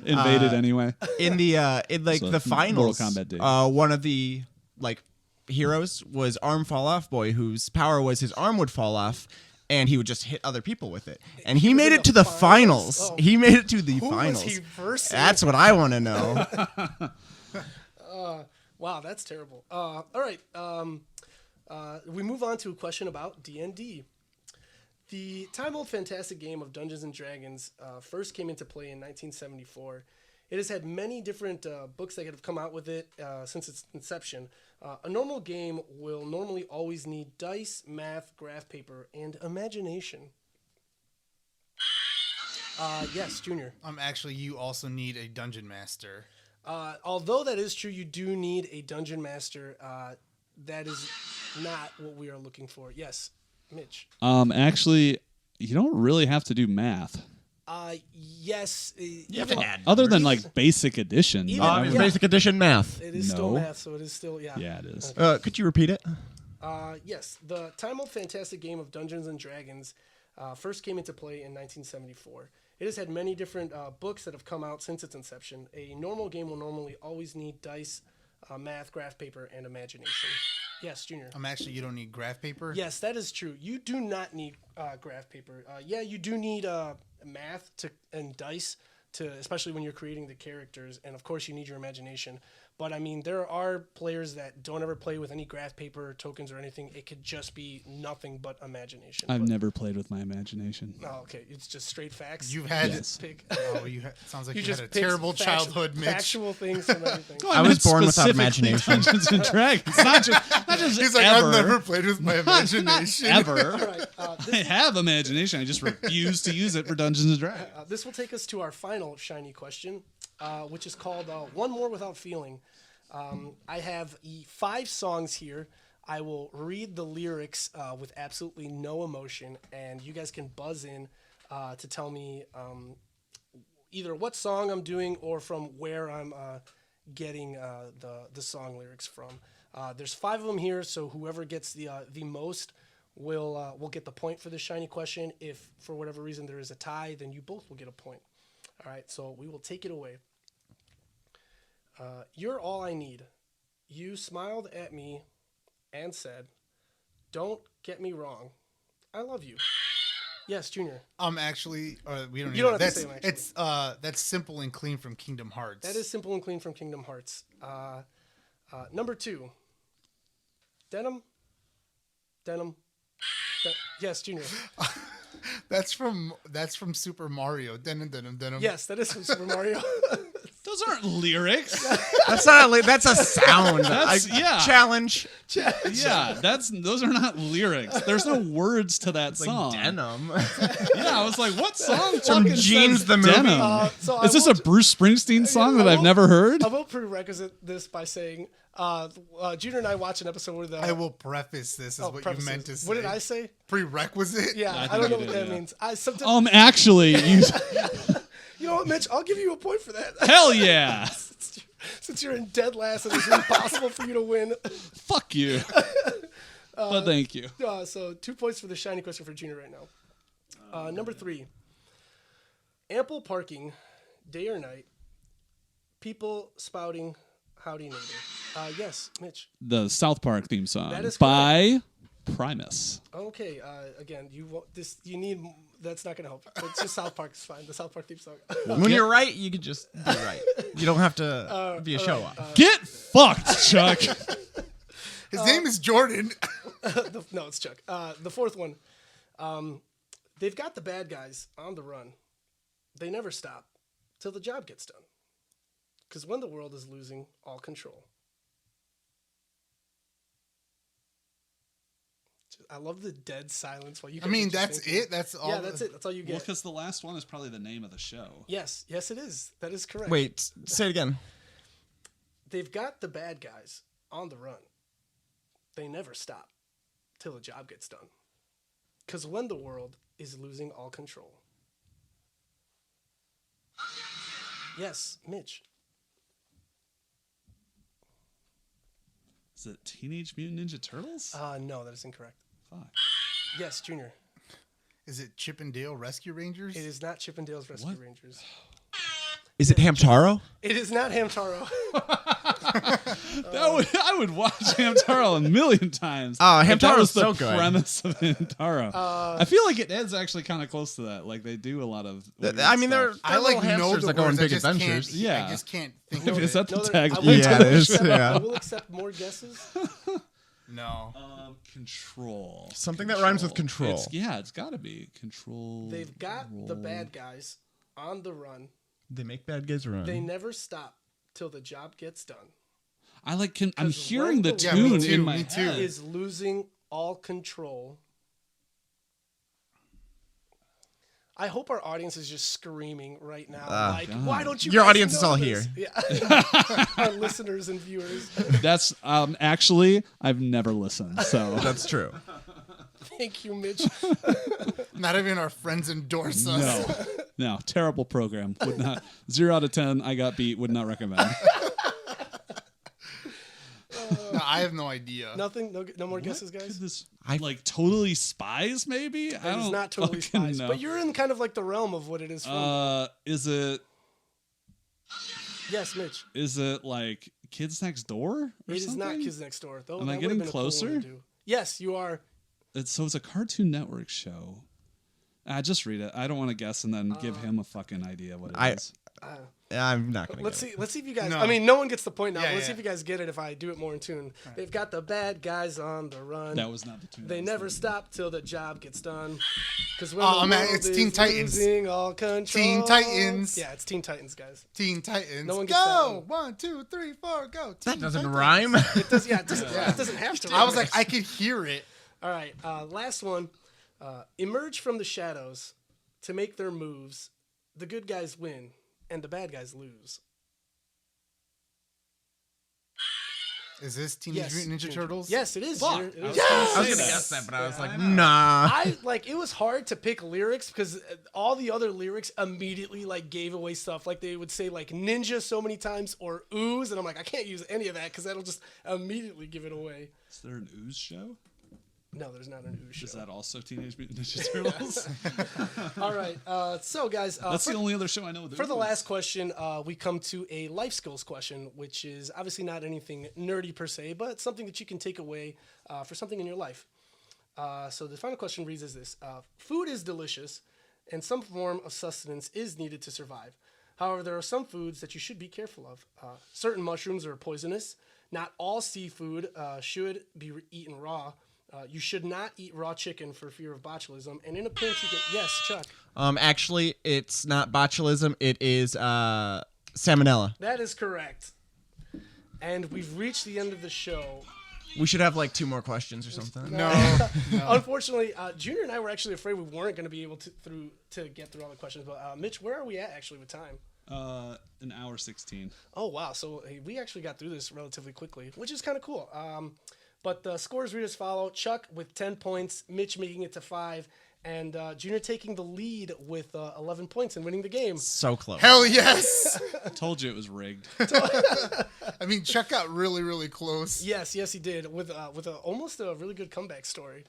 invaded anyway. in the in like So the finals. Mortal Kombat did. One of the like heroes was Arm Fall Off Boy, whose power was his arm would fall off. And he would just hit other people with it. And he was made in it to the the finals. finals? Oh. He made it to the Who finals. was he versing? That's what I want to know. Wow, that's terrible. All right. We move on to a question about D&D. The time-old fantastic game of Dungeons & Dragons first came into play in 1974. It has had many different books that have come out with it since its inception. A normal game will normally always need dice, math, graph paper, and imagination. Yes, Junior. Actually, you also need a dungeon master. Although that is true, you do need a dungeon master. That is not what we are looking for. Yes, Mitch. Actually, you don't really have to do math. Yes. Other than like basic addition. Even- I mean, yeah. Basic edition math. It is still No. math, so it is still, yeah. Yeah, it is. Could you repeat it? Yes, the time-old fantastic game of Dungeons & Dragons first came into play in 1974. It has had many different books that have come out since its inception. A normal game will normally always need dice, math, graph paper, and imagination. Yes, Junior. Actually, you don't need graph paper. Yes, that is true. You do not need graph paper. Yeah, you do need math and dice, especially when you're creating the characters. And, of course, you need your imagination. But, I mean, there are players that don't ever play with any graph paper, tokens, or anything. It could just be nothing but imagination. I've never played with my imagination. Oh, okay. It's just straight facts. You've had. Yes. Pick. Oh, sounds like you had a picked terrible childhood, Mitch. Factual things from everything. No, I was meant born without specifically imagination. Dungeons and Dragons, not just He's like, ever. I've never played with my imagination. ever. All right. I have imagination. I just refuse to use it for Dungeons and Dragons. This will take us to our final shiny question, which is called One More Without Feeling. I have 5 songs here. I will read the lyrics with absolutely no emotion, and you guys can buzz in to tell me either what song I'm doing or from where I'm getting the song lyrics from. There's 5 of them here, so whoever gets the most will get the point for this shiny question. If for whatever reason there is a tie, then you both will get a point. All right, so we will take it away. You're all I need. You smiled at me and said, "Don't get me wrong. I love you." Yes, Junior. Actually, we don't. You don't have to that's say them, actually. it's that's Simple and Clean from Kingdom Hearts. That is Simple and Clean from Kingdom Hearts. Number 2. Denim. Yes, Junior. That's from Super Mario. Denim. Yes, that is from Super Mario. Those aren't lyrics. That's not that's a sound. Yeah. Challenge. Yeah, those are not lyrics. There's no words to that song. Denim. Yeah, I was like, what song? From fucking Jeans says the movie. denim? So I Is this will a Bruce Springsteen song that I I've will- never heard? I will prerequisite this by saying, Junior and I watched an episode where I will preface this as what you meant to say. What did I say? Prerequisite. Yeah, I I, think don't know you what did, that yeah. means. Sometimes, Actually, you know what, Mitch? I'll give you a point for that. hell yeah. Since you're in dead last and it's impossible for you to win. Fuck you. But thank you. So 2 points for the shiny question for Junior right now. Number 3. Ample parking, day or night. People spouting howdy neighbor. Yes, Mitch. The South Park theme song That is by Primus. Okay. Again, you need. That's not going to help. It's just South Park is fine. The South Park theme song. When you're right, you can just be right. You don't have to be a show off. Get fucked, Chuck. His name is Jordan. No, it's Chuck. The 4th one. They've got the bad guys on the run. They never stop till the job gets done. Because when the world is losing all control. I love the dead silence while you. I mean, are just that's thinking. it. That's all. Yeah, that's it. That's all you Well, get. because the last one is probably the name of the show. Yes, it is. That is correct. Wait, say it again. They've got the bad guys on the run. They never stop till the job gets done. Because when the world is losing all control. Yes, Mitch. Is it Teenage Mutant Ninja Turtles? No, that is incorrect. Fuck. Yes, Junior. Is it Chip and Dale Rescue Rangers? It is not Chip and Dale's Rescue What? Rangers. Is it Hamtaro? It is not Hamtaro. I would watch Hamtaro a million times. Oh, if that Hamtaro's was the so good. premise of Hamtaro. I feel like it is actually kind of close to that. Like they do a lot of. weird I mean, they're stuff. I like little know hamsters the that go on words, I big just can't- adventures. Yeah. I just can't think of Is it. that the No, tag? I will- Yeah, it is. I Yeah. will accept more guesses. No. Control. Something that rhymes with control. It's got to be control. They've got the bad guys on the run. They make bad guys run. They never stop till the job gets done. I like. I'm 'Cause hearing when the the- Yeah, me tune too, in my me too. head. Is losing all control. I hope our audience is just screaming right now. Like, God. why don't you? Your guys audience is know all this? here. Yeah. Our listeners and viewers. That's actually I've never listened. So That's true. Thank you, Mitch. Not even our friends endorse us. no, terrible program. Would not 0 out of 10. I got beat. Would not recommend. No, I have no idea. Nothing. No more guesses, Could guys. this like totally spies? Maybe It I is don't not totally fucking spies, know. but you're in kind of like the realm of what it is from. Is it Yes, Mitch. like Kids Next Door? Or It is not something? Kids Next Door. Though Am I that would've getting been a cool one to closer? do. Yes, you are. It's a Cartoon Network show. Just read it. I don't want to guess and then give him a fucking idea what it is. I'm not gonna. Let's get see. Let's see if you guys. No. I mean, no one gets the point now. Yeah, but let's see yeah. if you guys get it. If I do it more in tune, they've got the bad guys on the run. That was not the tune. I They was never thinking. stop till the job gets done. Because when Oh, the man, world it's is Teen Titans. losing all control. Teen Titans. Yeah, it's Teen Titans, guys. Teen Titans. No one gets that go! one. 1, 2, 3, 4, go. That Teen doesn't Titans. rhyme. It does. Yeah, it doesn't have to. I was like, I could hear it. all right. Last one. Emerge from the shadows to make their moves. The good guys win, and the bad guys lose. Is this Teenage Yes, Mutant Ninja Teenage- Turtles? Yes, it is. Fuck. Junior. It I is. was gonna I was say gonna that. guess that, but I was like, I know. nah. I like it was hard to pick lyrics because all the other lyrics immediately like gave away stuff. Like they would say like ninja so many times or ooze, and I'm like, I can't use any of that because that'll just immediately give it away. Is there an ooze show? No, there's not an ooze show. Is that also Teenage Mutant Ninja Turtles? All right, so guys, That's the only other show I know. With for the ooze. last question, we come to a life skills question, which is obviously not anything nerdy per se, but something that you can take away for something in your life. So the final question reads as this. Food is delicious, and some form of sustenance is needed to survive. However, there are some foods that you should be careful of. Certain mushrooms are poisonous. Not all seafood should be eaten raw. You should not eat raw chicken for fear of botulism. And in a pinch, you can... Yes, Chuck. Actually, it's not botulism. It is salmonella. That is correct. And we've reached the end of the show. We should have like 2 more questions or something. No. Unfortunately, Junior and I were actually afraid we weren't going to be able to get through all the questions. But Mitch, where are we at actually with time? An hour 16. Oh, wow. So hey, we actually got through this relatively quickly, which is kind of cool. But the scores read as follow. Chuck with 10 points, Mitch making it to 5, and Junior taking the lead with 11 points and winning the game. So close. Hell yes. I told you it was rigged. I mean, Chuck got really, really close. Yes, he did with almost a really good comeback story.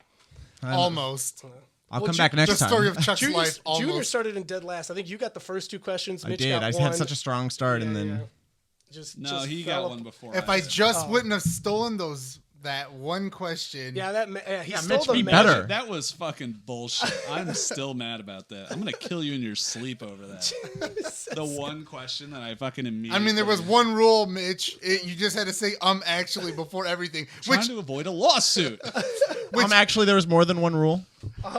Almost. I'll Well, come back next The time. story of Chuck's Junior, life. Junior Almost. started in dead last. I think you got the first 2 questions. I Mitch did. got I one. had such a strong start, and then Just No, just he fell got up- one before. If I did. just wouldn't have stolen that one question. Yeah, he stole Mitch, the be magic. better. That was fucking bullshit. I'm still mad about that. I'm gonna kill you in your sleep over that. The one question that I fucking immediately. I mean, there was one rule, Mitch. You just had to say actually before everything. trying Which to avoid a lawsuit. actually, there was more more than 1 rule.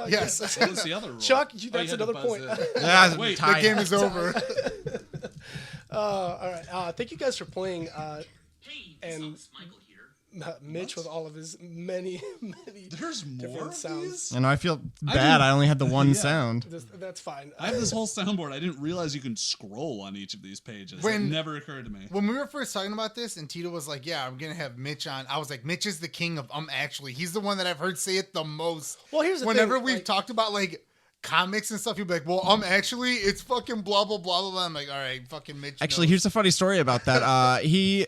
yes, What was the other rule? Chuck, Oh, that's had to another buzz point. in. Yeah, Wait, the game is over. All right. Thank you guys for playing. And Mitch with all of his many There's more different of sounds. these? And I feel I bad. didn't- I only had the one sound. That's fine. I have this whole soundboard. I didn't realize you can scroll on each of these pages. It When- never occurred to me. When we were first talking about this, and Tito was like, "Yeah, I'm gonna have Mitch on," I was like, "Mitch is the king of actually." He's the one that I've heard say it the most. Well, here's the Whenever thing, we've like- talked about like comics and stuff, he'll be like, "Well, actually, it's fucking blah blah blah blah blah." I'm like, "All right, fucking Mitch." Actually, knows." here's a funny story about that. He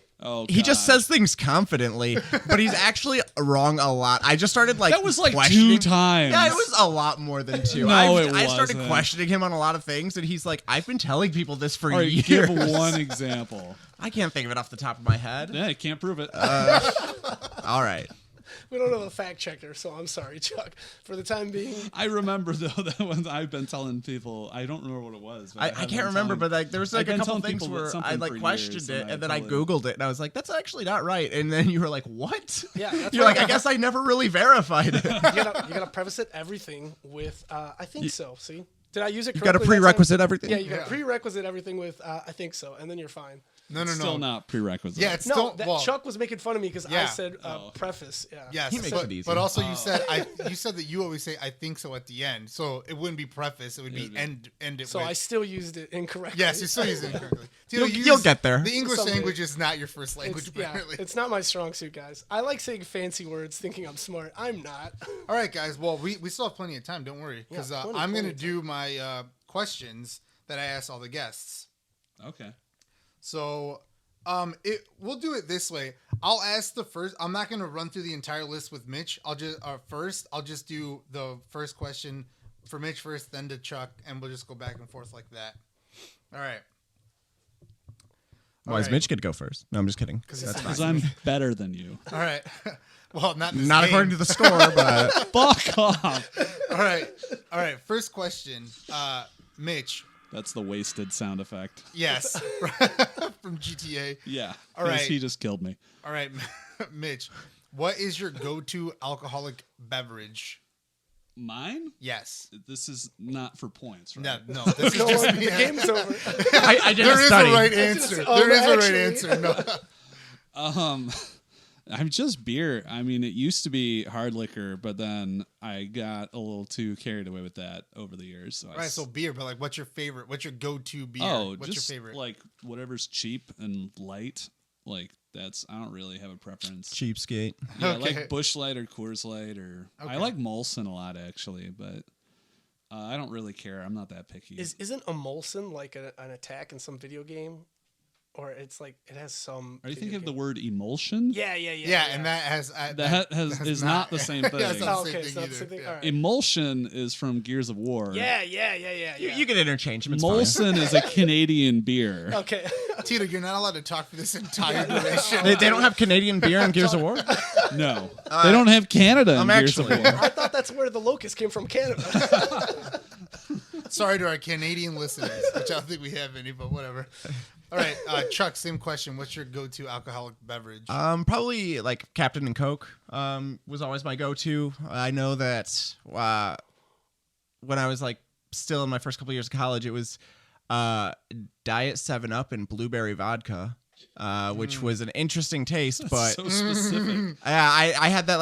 just God. says things confidently, but he's actually wrong a lot. I just started like That was like questioning- 2 times. Yeah, it was a lot more than 2. No, I started wasn't. questioning him on a lot of things, and he's like, "I've been telling people this for All right, years." give one example. I can't think of it off the top of my head. Yeah, I can't prove it. All right. We don't have a fact checker, so I'm sorry, Chuck. For the time being, I remember though that one I've been telling people. I don't remember what it was. But I have can't been remember, telling- but like there was like I've a been couple telling things people where something I for like years, questioned it, and then I totally- Googled it, and I was like, "That's actually not right." And then you were like, "What?" Yeah, that's You're right. like, "I guess I never really verified it." you gotta preface it everything with I think so. See, did I use it You correctly? got to prerequisite everything. Yeah, you got to Yeah. prerequisite everything with I think so, and then you're fine. no, Still not prerequisite. Yeah, it's No, still that well, Chuck was making fun of me because I Yeah. said Oh. preface. Yeah. Yes, He makes but, it easy. but also you said that you always say "I think so" at the end, so it wouldn't be preface; it would be end it. So with, I still used it incorrectly. yes, you're still using it correctly. Tito, You'll get there. The English Someday. language is not your first language, It's, yeah, apparently. it's not my strong suit, guys. I like saying fancy words, thinking I'm smart. I'm not. All right, guys. Well, we still have plenty of time. Don't worry, because Yeah, I'm plenty gonna of do my questions that I asked all the guests. Okay. So, we'll do it this way. I'll ask the first. I'm not gonna run through the entire list with Mitch. I'll just do the first question for Mitch first, then to Chuck, and we'll just go back and forth like that. All right. Why does Alright. Mitch get to go first? No, I'm just kidding. Because That's Because fine. I'm better than you. All right. Well, not in this Not game. according to the score, but Fuck off. All right. All right. First question, Mitch. That's the wasted sound effect. Yes, from GTA. Yeah. All 'cause right. He just killed me. All right, Mitch. What is your go-to alcoholic beverage? Mine? Yes. This is not for points, right? No. This is No, just the me. game's over. I did There a is study. a right answer. Oh, There is a right actually. answer. No. I'm just beer. I mean, it used to be hard liquor, but then I got a little too carried away with that over the years. So All right. So beer, but like, what's your favorite? What's your go-to beer? oh, What's just your favorite? like whatever's cheap and light. like I don't really have a preference. Cheapskate. Yeah, Okay. like Busch Light or Coors Light, or I Okay. like Molson a lot actually, but I don't really care. I'm not that picky. Isn't a Molson like an attack in some video game? Or it's like it has some. Are you video thinking of the game. word emulsion? Yeah. Yeah, and that has That is not the same thing. That's not Oh, the okay, same it's thing not the same either. thing. All right. Emulsion is from Gears of War. Yeah. You can interchange them. It's fine. Molson is a Canadian beer. Okay. Tito, you're not allowed to talk for this entire duration. They don't have Canadian beer in Gears of War? No, they don't have Canada in Gears of actually- War. I thought that's where the locust came from, Canada. Sorry to our Canadian listeners, which I don't think we have any, but whatever. All right, Chuck, same question. What's your go-to alcoholic beverage? Probably like Captain and Coke was always my go-to. I know that when I was like still in my first couple years of college, it was Diet 7-Up and blueberry vodka, which was an interesting taste. But So specific. I had that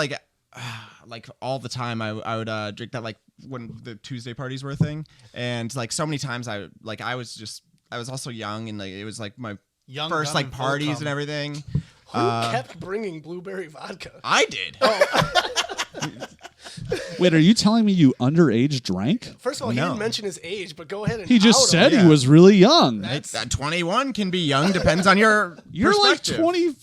like all the time. I would drink that like when the Tuesday parties were a thing, and like so many times I was also young, and like it was like my Young, first dumb, like and full parties cum. and everything. Who kept bringing blueberry vodka? I did. Wait, are you telling me you underage drank? First of all, he No. didn't mention his age, but go ahead and He just out said him. he was really young. That 21 can be young, depends on your You're like perspective. 20.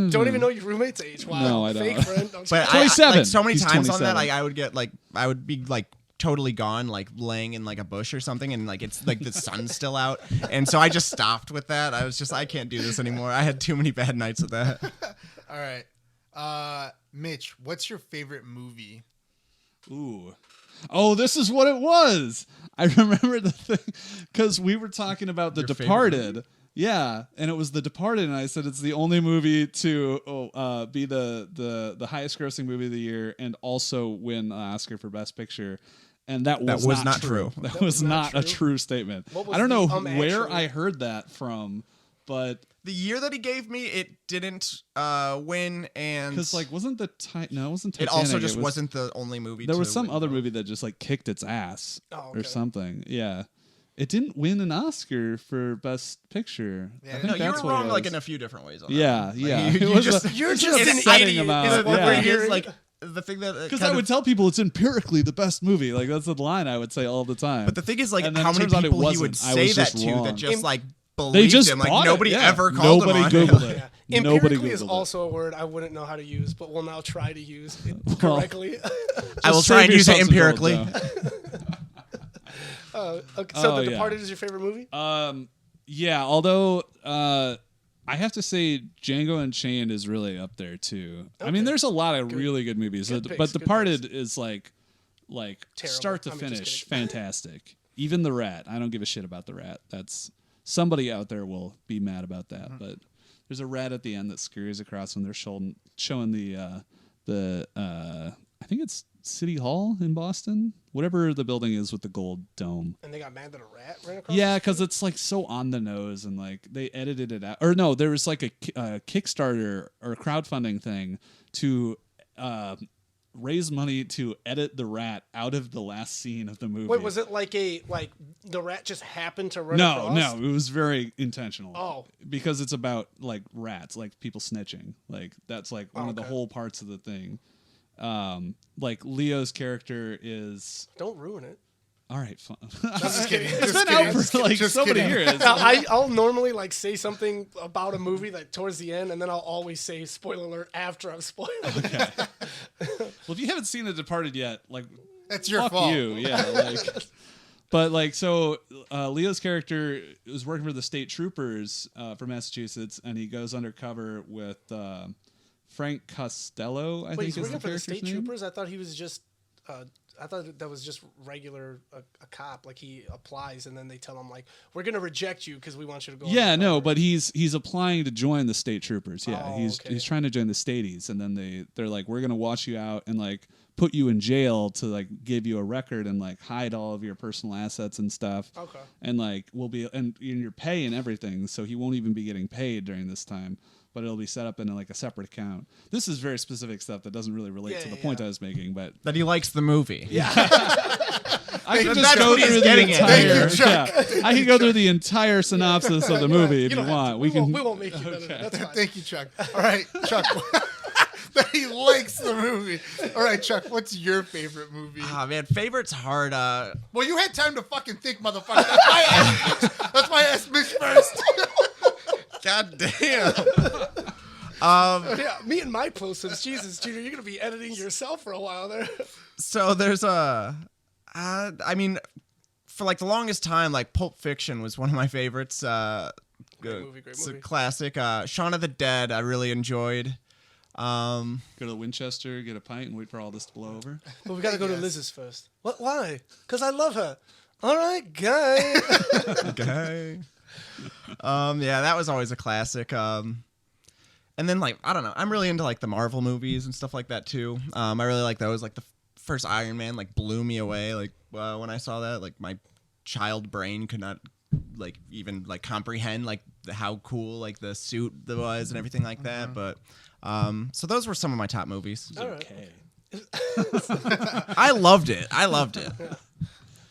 Don't even know your roommate's age. Wow. No, I don't. Fake friend. I'm But sorry. 27. like so many He's times on that, 27. like I would be like totally gone, like laying in like a bush or something, and like it's like the sun's still out, and so I just stopped with that. I was just I can't do this anymore. I had too many bad nights with that. All right. Mitch, what's your favorite movie? Ooh. Oh, this is what it was. I remember the thing because we were talking about The Your favorite Departed. Yeah, and it was The Departed, and I said it's the only movie to be the highest grossing movie of the year and also win an Oscar for Best Picture. And that was not true. That was not a true statement. What was I don't know the, where actually? I heard that from, but The year that he gave me, it didn't win, and because like wasn't the no, it wasn't it Titanic. also just was, wasn't the only movie. There to was some win. other movie that just like kicked its ass Oh, or okay. something. Yeah. It didn't win an Oscar for Best Picture. Yeah, I think No, you that's were what it wrong like was. in a few different ways. On that Yeah, one. yeah. Like, It you was just a- You're it's just an an exciting idiot. amount. Is what Yeah. we're Here's, hearing. like the thing that Because kind I would of- tell people it's empirically the best movie. Like that's the line I would say all the time. But the thing is, like, And then how it many turns out it people he would wasn't. I say was that just to wrong. that just like They believed just him. Like bought nobody it. Yeah. ever called Nobody him on Googled it. it. Yeah. Nobody Empirically is Googled it. also a word I wouldn't know how to use, but will now try to use it Well, correctly. I will Just try save and use it yourself some empirically. gold, Okay, so Oh, The yeah. Departed is your favorite movie? Yeah, although I have to say Django Unchained is really up there too. I mean, Okay. there's a lot of really good movies, Good but picks, good Departed is like Terrible. start to I mean, just finish kidding. fantastic. Even The Rat, I don't give a shit about The Rat. That's somebody out there will be mad about that, but there's a rat at the end that scurries across when they're showing the I think it's City Hall in Boston, whatever the building is with the gold dome. And they got mad that a rat ran across. Yeah, the because it's like so on the nose, and like they edited it out. Or no, there was like a Kickstarter or crowdfunding thing to raise money to edit the rat out of the last scene of the movie. Wait, was it like the rat just happened to run No, across? no, it was very intentional. Oh. Because it's about like rats, like people snitching. Like that's like one of the Okay. whole parts of the thing. Like Leo's character is Don't ruin it. all right. Fun. Just kidding. It's Just been out kidding. for like Just so many kidding. years. Now, I'll normally like say something about a movie like towards the end, and then I'll always say spoiler alert after I've spoiled it. Well, if you haven't seen The Departed yet, like That's your fuck fault. you, yeah. Like, but like, so Leo's character was working for the state troopers for Massachusetts, and he goes undercover with Frank Costello. I Wait, think he's is working the for the character's state name. troopers? I thought he was just. I thought that was just regular a cop. Like he applies, and then they tell him like, "We're gonna reject you because we want you to go." Yeah, no, undercover." but he's applying to join the state troopers. Yeah, Oh, he's okay. trying to join the staties, and then they're like, we're gonna wash you out and like put you in jail to like give you a record and like hide all of your personal assets and stuff. Okay. And like and your pay and everything, so he won't even be getting paid during this time. But it'll be set up in like a separate account. This is very specific stuff that doesn't really relate to the point I was making, but that he likes the movie. Yeah. I can just That's go what he's through the getting at. entire. Thank you, I can go through the entire synopsis of the movie if you don't have want. to. We can. We won't make you better. That's fine. Thank you, Chuck. All right, Chuck. That he likes the movie. All right, Chuck, what's your favorite movie? Ah, man, favorite's hard. Well, you had time to fucking think, motherfucker. That's why I asked Mitch first. God damn. Yeah, me and my closest. Jesus, Junior, you're gonna be editing yourself for a while there. So there's I mean, for like the longest time, like Pulp Fiction was one of my favorites. Great movie. It's a classic. Shaun of the Dead, I really enjoyed. Go to the Winchester, get a pint, and wait for all this to blow over. But we gotta go to Liz's first. What? Why? Because I love her. All right, guy. Okay. Yeah, that was always a classic. And then like I don't know, I'm really into like the Marvel movies and stuff like that too. I really like those. Like the first Iron Man like blew me away. Like when I saw that, like my child brain could not like even like comprehend like how cool like the suit was and everything like that. But so those were some of my top movies. All right. Okay. I loved it.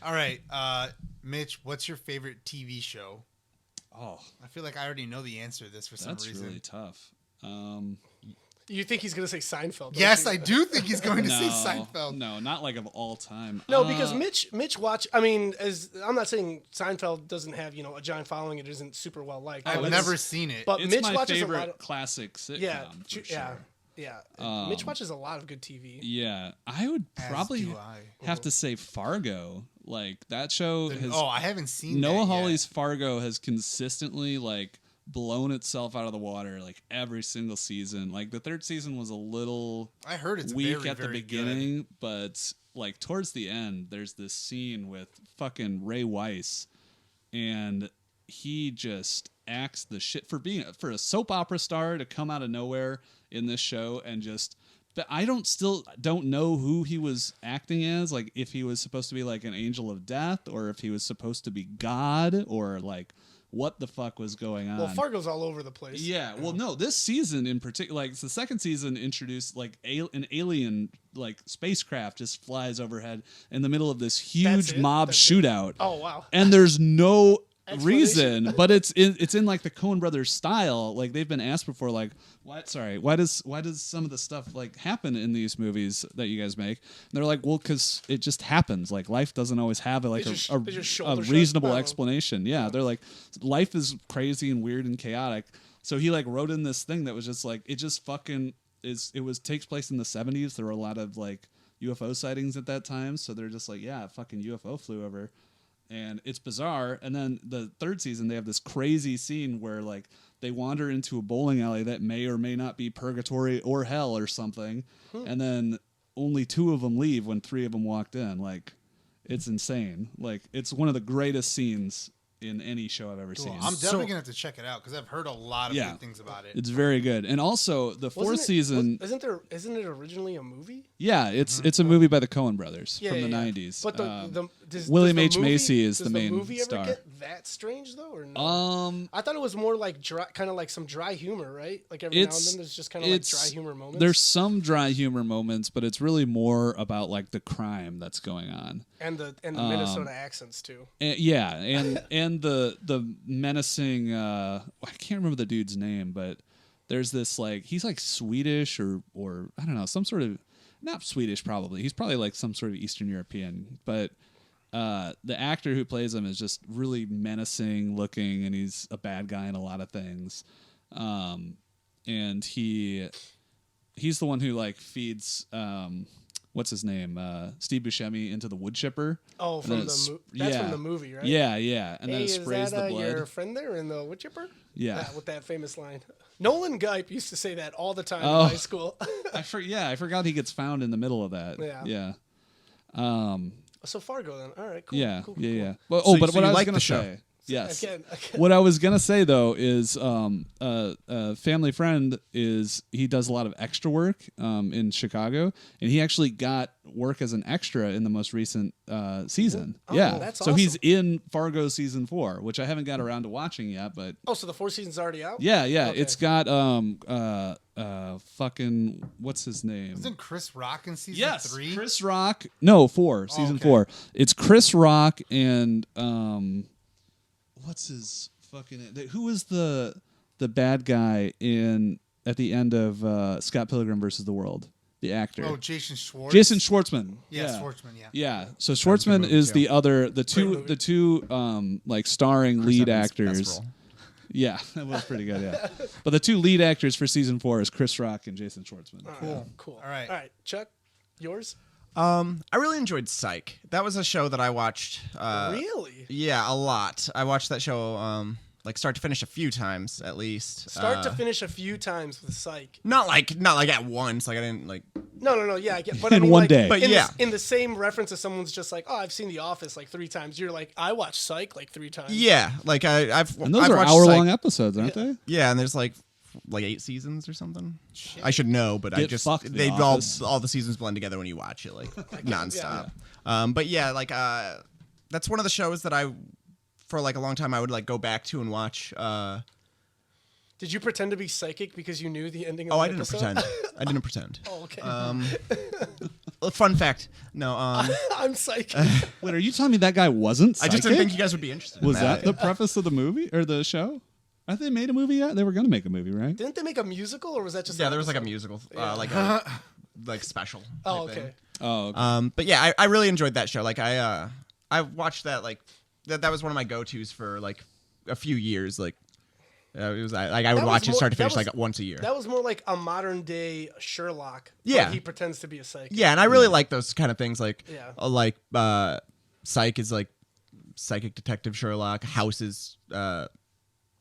All right, Mitch, what's your favorite TV show? Oh, I feel like I already know the answer to this for some that's reason. really tough. You think he's gonna say Seinfeld? Don't Yes, you? I do think he's going to say Seinfeld. No, not like of all time. No, because Mitch watch. I mean, as I'm not saying Seinfeld doesn't have a giant following. It isn't super well liked. I've but never seen it. But It's Mitch my watches favorite a lot of classic sitcom. yeah, for yeah, sure. yeah. Mitch watches a lot of good TV. Yeah, I would As probably do I. have to say Fargo. Like that show has. I haven't seen Noah that Hawley's yet. Fargo has consistently like blown itself out of the water like every single season. Like the third season was a little I heard it's weak very, at the very beginning, good. but like towards the end, there's this scene with fucking Ray Weiss, and he just acts the shit for a soap opera star to come out of nowhere in this show and just. But I don't know who he was acting as, like if he was supposed to be like an angel of death or if he was supposed to be God or like what the fuck was going on. Well, Fargo's all over the place. Yeah, well, no, this season in particular, like the second season introduced like an alien like spacecraft just flies overhead in the middle of this huge mob shootout. Oh wow! And there's no Explanation. reason, but it's in like the Coen Brothers style. Like they've been asked before, like why does some of the stuff like happen in these movies that you guys make? And they're like, well, because it just happens. Like life doesn't always have a reasonable explanation. Yeah, they're like life is crazy and weird and chaotic. So he like wrote in this thing that was just like it just fucking is. It was takes place in the 70s. There were a lot of like UFO sightings at that time. So they're just like, yeah, a fucking UFO flew over. And it's bizarre. And then the third season, they have this crazy scene where like they wander into a bowling alley that may or may not be purgatory or hell or something. And then only 2 of them leave when 3 of them walked in. Like, it's insane. Like, it's one of the greatest scenes in any show I've ever seen. I'm definitely gonna have to check it out because I've heard a lot of good things about it. It's very good. And also the fourth season isn't it originally a movie? Yeah, it's a movie by the Coen brothers from the 90s. But William does H. Macy is the main Does the movie star. ever get that strange though, or no? I thought it was more like kind of like some dry humor, right? Like every now and then there's just kind of like dry humor moments. There's some dry humor moments, but it's really more about like the crime that's going on and the Minnesota accents too. And the menacing. I can't remember the dude's name, but there's this like he's like Swedish or I don't know, some sort of not Swedish probably. He's probably like some sort of Eastern European, but. The actor who plays him is just really menacing looking, and he's a bad guy in a lot of things. And he's the one who like feeds what's his name, Steve Buscemi into the wood chipper. Oh, from from the movie, right? Yeah, and then it sprays the blood. Your friend there in the wood chipper? Yeah, with that famous line. Nolan Guype used to say that all the time in high school. I forgot he gets found in the middle of that. Yeah. So Fargo then. All right, cool. Yeah, cool. yeah. Well, So but what you I was like going the to show? say. Yes. Again. What I was gonna say though is, a family friend he does a lot of extra work in Chicago, and he actually got work as an extra in the most recent season. Oh, yeah, that's so he's awesome. in Fargo season 4, which I haven't got around to watching yet, but Oh, so the 4th season's already out? yeah, Okay. it's got fucking what's his name? Isn't Chris Rock in season 3? Chris Rock. No, 4, season okay. 4. It's Chris Rock and what's his fucking who was the bad guy at the end of Scott Pilgrim versus the World? The actor. Oh, Jason Schwartz. Jason Schwartzman. Yeah, Schwartzman. Yeah. Yeah. So Schwartzman movie, is too. the two like starring lead Evans' best actors. role. Yeah, that was pretty good. Yeah, but the 2 lead actors for season 4 is Chris Rock and Jason Schwartzman. Cool. All right. All right, Chuck, yours? I really enjoyed Psych. That was a show that I watched. Really? Yeah, a lot. I watched that show like start to finish a few times at least. Start to finish a few times with Psych. Not like at once. Like I didn't like. No. Yeah, I get. But I In mean, one like, day. But in yeah. in the same reference as someone's just like, oh, I've seen The Office like 3 times. You're like, I watched Psych like 3 times. Yeah, like I've. And those I've are watched hour-long Psych. episodes, aren't they? Yeah, and there's like 8 seasons or something. I should know, but I Get just fucked, The they Office. all the seasons blend together when you watch it like nonstop. But yeah, like that's one of the shows that I for like a long time I would like go back to and watch. Did you pretend to be psychic because you knew the ending of Oh, the I didn't episode? pretend. I didn't pretend. Oh, okay. Fun fact. No, I'm psychic. Wait, are you telling me that guy wasn't I just psychic? didn't think you guys would be interested. Was in that the preface of the movie or the show? Have they made a movie yet? They were going to make a movie, right? Didn't they make a musical, or was that just Yeah, an there was like a episode? musical, like a like special. Oh, type thing. okay. Oh, okay. But yeah, I really enjoyed that show. Like I watched that like that was one of my go-tos for like a few years. Like it was like I would That watch was it more- start to that finish was- like once a year. That was more like a modern day Sherlock. Yeah. Where he pretends to be a psychic. Yeah, and I really like those kind of things. Like Yeah. Psych is like psychic detective Sherlock. House is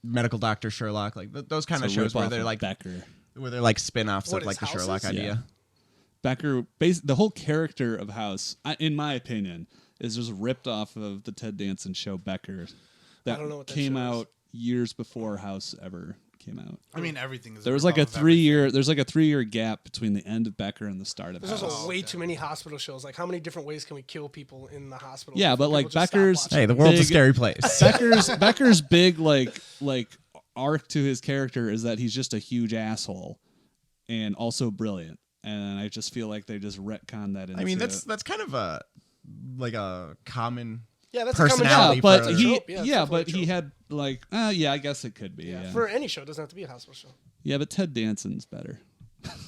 medical doctor Sherlock. Like those kind of It's a shows where rip-off they're of like Becker. where they're like spin-offs What of like is the Houses? Sherlock idea. Yeah. Becker, the whole character of House, in my opinion, is just ripped off of the Ted Danson show Becker. That don't know what that came show is. out years before House ever came out. I mean, everything is. There was ripped like a off of 3-year. There's like a 3-year gap between the end of Becker and the start of There's House. also way too many hospital shows. Like, how many different ways can we kill people in the hospital? Yeah, before but, like, people just stop Becker's- watching? Hey, the world's a Big- scary place. Becker's big like arc to his character is that he's just a huge asshole and also brilliant. And I just feel like they just retcon that into I mean, that's kind of a like a common. Yeah, that's a common personality trope. but for- It's a he trope. Yeah, it's definitely but a he trope. had like yeah, I guess it could be. Yeah. For any show, it doesn't have to be a hospital show. Yeah, but Ted Danson's better.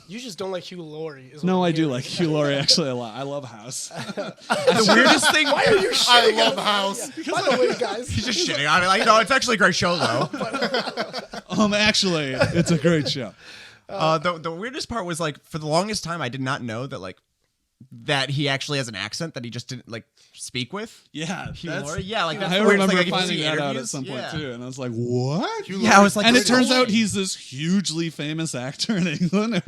You just don't like Hugh Laurie. Is what No, I'm I do hearing. like Hugh Laurie actually a lot. I love House. The weirdest thing. Why are you I shitting love on House. By the way, guys, He's just shitting on it. Like, no, it's actually a great show though. Actually, it's a great show. The weirdest part was like for the longest time I did not know that like that he actually has an accent that he just didn't like speak with. Yeah, Hugh Laurie? Yeah, like that's I the weirdest remember thing. Like, if you finding see that out at interviews- some point yeah. too, and I was like, "What?" Yeah, I was like, and it "Where's turns the out line?" he's this hugely famous actor in England, and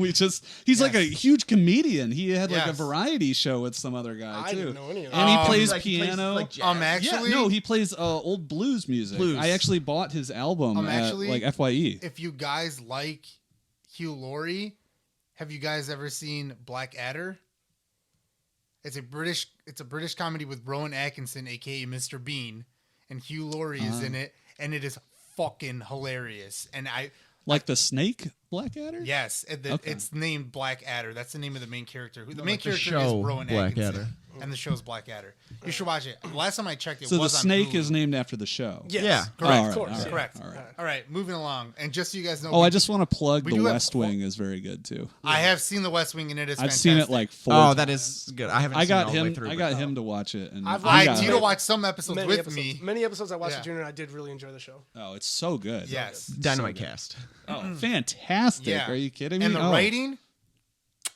he's like a huge comedian. He had like a Yes. variety show with some other guy I too. didn't know any of that. And he Um, plays Like, he plays, piano. like, jazz. Actually, yeah, no, he plays old blues music. Blues. I actually bought his album at actually, like FYE. if you guys like Hugh Laurie, have you guys ever seen Blackadder? It's a British comedy with Rowan Atkinson, aka Mr. Bean, and Hugh Laurie is in it, and it is fucking hilarious. And Like the snake Blackadder? yes, Okay. it's named Blackadder. That's the name of the main character. The main like the character show is Rowan Blackadder. Atkinson, and the show's Blackadder. You should watch it. Last time I checked, it So the was on snake Hulu. is named after the show. Yes. Yeah. Correct. Oh, all right, Of course. all right, Correct. all right. All right, moving along. And just so you guys know, Oh, I just want to plug we The do have- West Wing is very good too. I have seen The West Wing, and it is I've fantastic. seen it like 4 Oh, times. that is good. I haven't. I seen it got all the way him. through, I but- got him to watch it, and I've I watched do it. to watch some episodes Many with episodes. me. Many episodes I watched Yeah. with Junior, and I did really enjoy the show. oh, it's so good. Yes. Dynamite Cast. Oh, fantastic! Yeah. Are you kidding me? And the Oh. writing,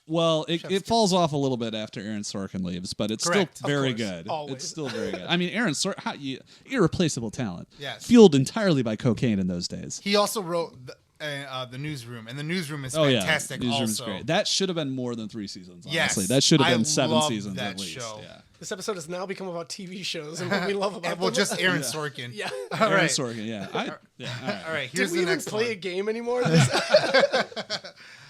Well, it falls off a little bit after Aaron Sorkin leaves, but it's Correct. still very Of course. good. Always. It's still very good. I mean, Aaron Sorkin, irreplaceable talent. Yes. Fueled entirely by cocaine in those days. he also wrote the Newsroom, and the Newsroom is Oh yeah, fantastic. Newsroom's Also, great. That should have been more than 3 seasons. Yes, Honestly, that should have I been 7 love seasons that at least. show. Yeah. This episode has now become about TV shows and what we love about well, them. just Aaron Sorkin. Yeah. All Aaron right. Sorkin, yeah. All right. All right. Did Here's we the even next play one. a game anymore?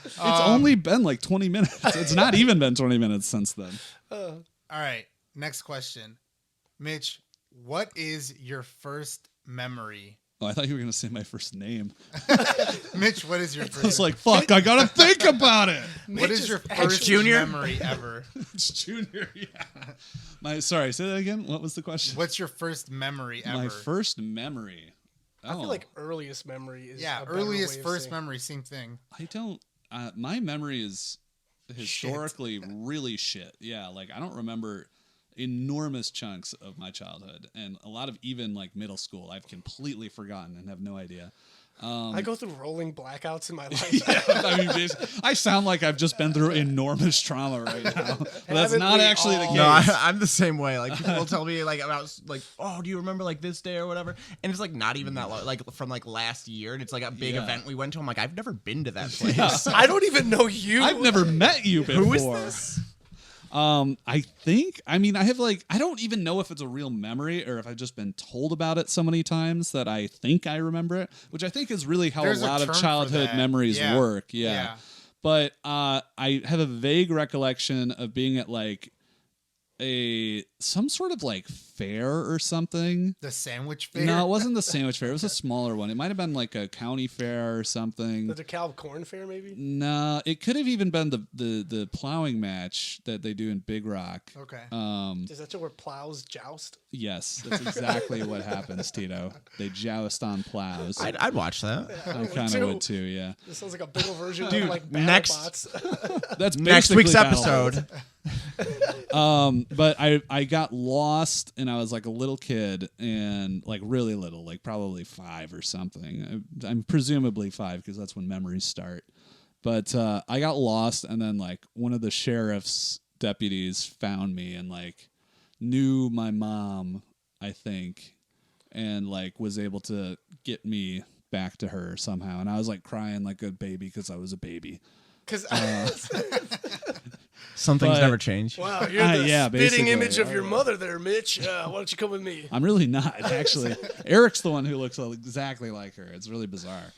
It's only been like 20 minutes. It's not even been 20 minutes since then. All right. Next question, Mitch. What is your first memory? Oh, I thought you were going to say my first name. Mitch, what is your I was first? like, fuck, I got to think about it. What is your first Junior? memory ever? It's Junior, yeah. Sorry, say that again. What was the question? What's your first memory ever? My first memory. I feel like earliest memory is Yeah, a better earliest way of first saying. memory, same thing. I don't. My memory is historically really shit. Yeah, like I don't remember enormous chunks of my childhood, and a lot of even like middle school I've completely forgotten and have no idea. I go through rolling blackouts in my life. I mean, I sound like I've just been through enormous trauma right now. But that's Haven't not we actually the all? case. No, I'm the same way. Like people will tell me like about like, oh, do you remember like this day or whatever? And it's like not even that long, like from like last year. And it's like a big Yeah. event we went to. I'm like, I've never been to that place. I don't even know you. I've never met you before. Who is this? I think, I mean, I have like, I don't even know if it's a real memory or if I've just been told about it so many times that I think I remember it, which I think is really how There's a a lot term of for childhood that. memories Yeah. work. Yeah. Yeah. But I have a vague recollection of being at like some sort of like fair or something. The sandwich fair. No, it wasn't the sandwich fair. It was a smaller one. It might have been like a county fair or something. The DeKalb Corn Fair, maybe? No, it could have even been the plowing match that they do in Big Rock. Okay. Is that where plows joust? Yes, that's exactly what happens, Tito. They joust on plows. I'd watch that. I kind of would too, yeah. This sounds like a bigger version Dude, of like next- BattleBots. That's Next basically week's Battle. episode. But I got lost and I was like a little kid and like really little, like probably 5 or something. I'm presumably 5 because that's when memories start. But I got lost and then like one of the sheriff's deputies found me and like knew my mom, I think, and like was able to get me back to her somehow. And I was like crying like a baby because I was a baby. Because Some things But- never change. wow, you're the yeah, spitting basically. image of your mother there, Mitch. Why don't you come with me? I'm really not, actually. Eric's the one who looks exactly like her. It's really bizarre.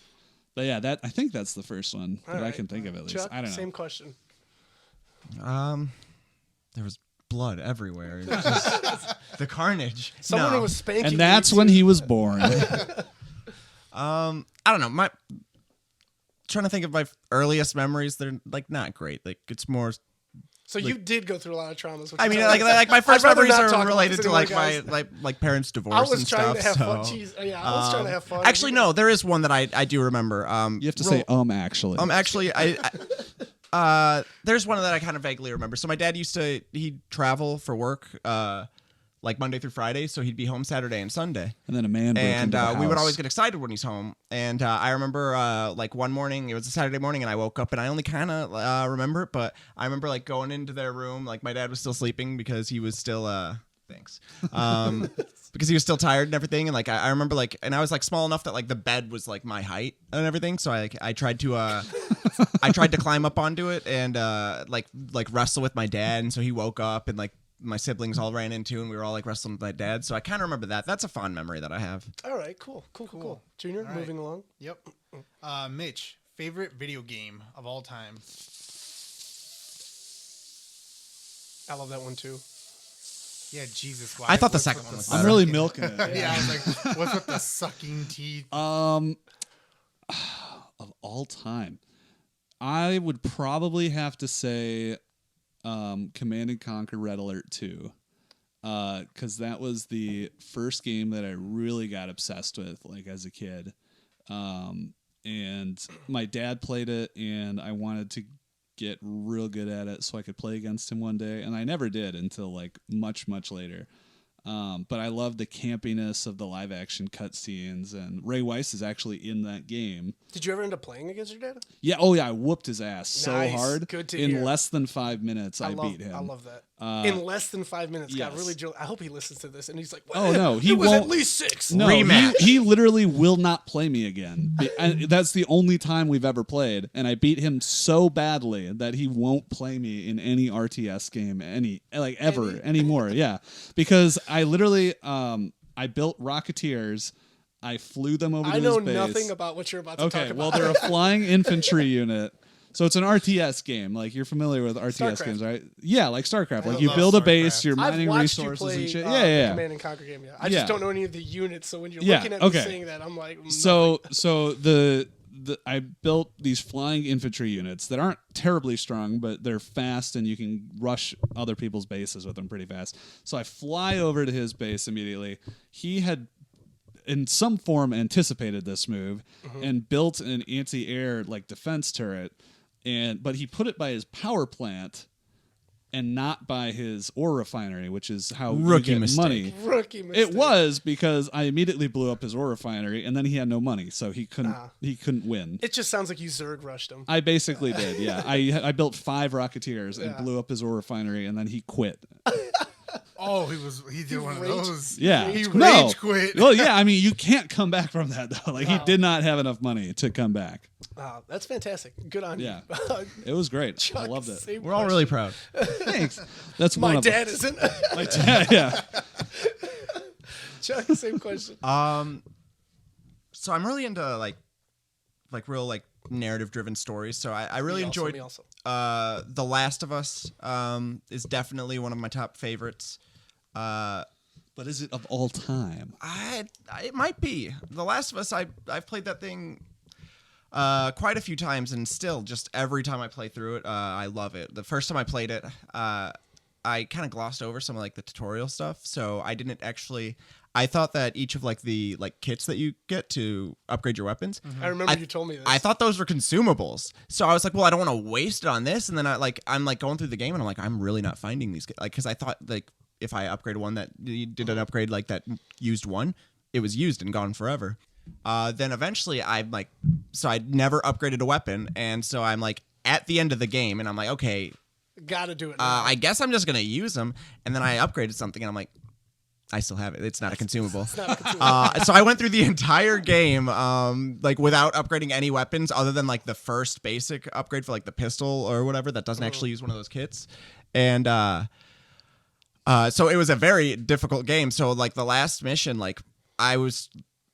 But yeah, I think that's the first one that I right. can think of at least. Chuck, I don't know. same question. There was blood everywhere. It was just the carnage. Someone No. who was spanking And that's me when too. he was born. I don't know. Trying to think of my earliest memories. They're like not great. Like it's more. So you did go through a lot of traumas. I mean, like my first I'd rather memories not talk are about related this to like anymore, my guys. like parents' divorce I was and trying stuff. to have so, fun. Jeez, yeah, I was trying to have fun. Actually, no. There is one that I do remember. You have to say, actually. Actually, there's one that I kind of vaguely remember. So my dad he'd travel for work, like Monday through Friday. So he'd be home Saturday and Sunday. And then a man broke And into the we would house. always get excited when he's home. And I remember like one morning, it was a Saturday morning, and I woke up and I only kind of remember it, but I remember like going into their room, like my dad was still sleeping because he was still thanks. Because he was still tired and everything. And like I remember like, and I was like small enough that like the bed was like my height and everything. So I tried to I tried to climb up onto it and like wrestle with my dad. And so he woke up and like my siblings all ran into and we were all like wrestling with my dad. So I kind of remember that. That's a fond memory that I have. All right, cool. Junior, right. moving along. Yep. Mitch, favorite video game of all time? I love that one too. Yeah, Jesus. Why? I thought the What's second with one was I'm better. really milking it. Yeah, I was like, what's with the sucking teeth? Of all time, I would probably have to say Command and Conquer Red Alert 2. Because that was the first game that I really got obsessed with, like as a kid. And my dad played it, and I wanted to get real good at it so I could play against him one day. And I never did until like much, much later. But I love the campiness of the live action cutscenes, and Ray Weiss is actually in that game. Did you ever end up playing against your dad? Yeah, oh yeah, I whooped his ass so Nice. hard. Good to in hear. less than 5 minutes. I love, beat him. I love that. in less than 5 minutes. yes. Got really. I hope he listens to this and he's like, Oh no, he it was won't. at least 6. No, Rematch. he literally will not play me again. That's the only time we've ever played, and I beat him so badly that he won't play me in any RTS game ever anymore. Yeah, because I literally I built Rocketeers. I flew them over to I know his base. nothing about what you're about to talk Okay, about. well, they're a flying infantry unit. So it's an RTS game. Like, you're familiar with RTS StarCraft. games, right? Yeah, like StarCraft. Like, I you love build a StarCraft. base, you're I've mining watched you resources play and shit. the Yeah. Command and Conquer game. Yeah, I Yeah. just don't know any of the units. So when you're Yeah, looking at me okay. saying that, I'm like, So the I built these flying infantry units that aren't terribly strong, but they're fast and you can rush other people's bases with them pretty fast. So I fly over to his base immediately. He had in some form anticipated this move and built an anti-air like defense turret, but he put it by his power plant and not by his ore refinery, which is how Rookie you get mistake. money. rookie mistake. It was because I immediately blew up his ore refinery, and then he had no money, so he couldn't win. It just sounds like you Zerg rushed him. I basically did, yeah. I built 5 Rocketeers and Yeah. blew up his ore refinery, and then he quit. Oh, he did one of rage- those. Yeah, He no. rage quit. Well, yeah, I mean, you can't come back from that though. Like he did not have enough money to come back. Wow, that's fantastic. Good on Yeah. you. It was great. Chuck, I loved it. same We're all really question. proud. Thanks. That's one My of them. dad isn't. My dad, yeah. Chuck, same question. So I'm really into like real like narrative driven stories. So I really enjoyed Me also. The Last of Us is definitely one of my top favorites. But is it of all time? It might be. The Last of Us, I've played that thing quite a few times, and still, just every time I play through it, I love it. The first time I played it, I kind of glossed over some of like the tutorial stuff, so I didn't actually. I thought that each of like the kits that you get to upgrade your weapons. I remember you told me this. I thought those were consumables, so I was like, well, I don't want to waste it on this. And then I'm like going through the game, and I'm like, I'm really not finding these, like, because I thought like if I upgraded one that did an upgrade like that used one, it was used and gone forever. Then eventually I'd never upgraded a weapon, and so I'm like at the end of the game, and I'm like, okay, Gotta do it. Now. I guess I'm just gonna use them. And then I upgraded something, and I'm like, I still have it. It's not a consumable. It's not a consumable. So I went through the entire game, like without upgrading any weapons, other than like the first basic upgrade for like the pistol or whatever that doesn't actually use one of those kits. And so it was a very difficult game. So like the last mission, like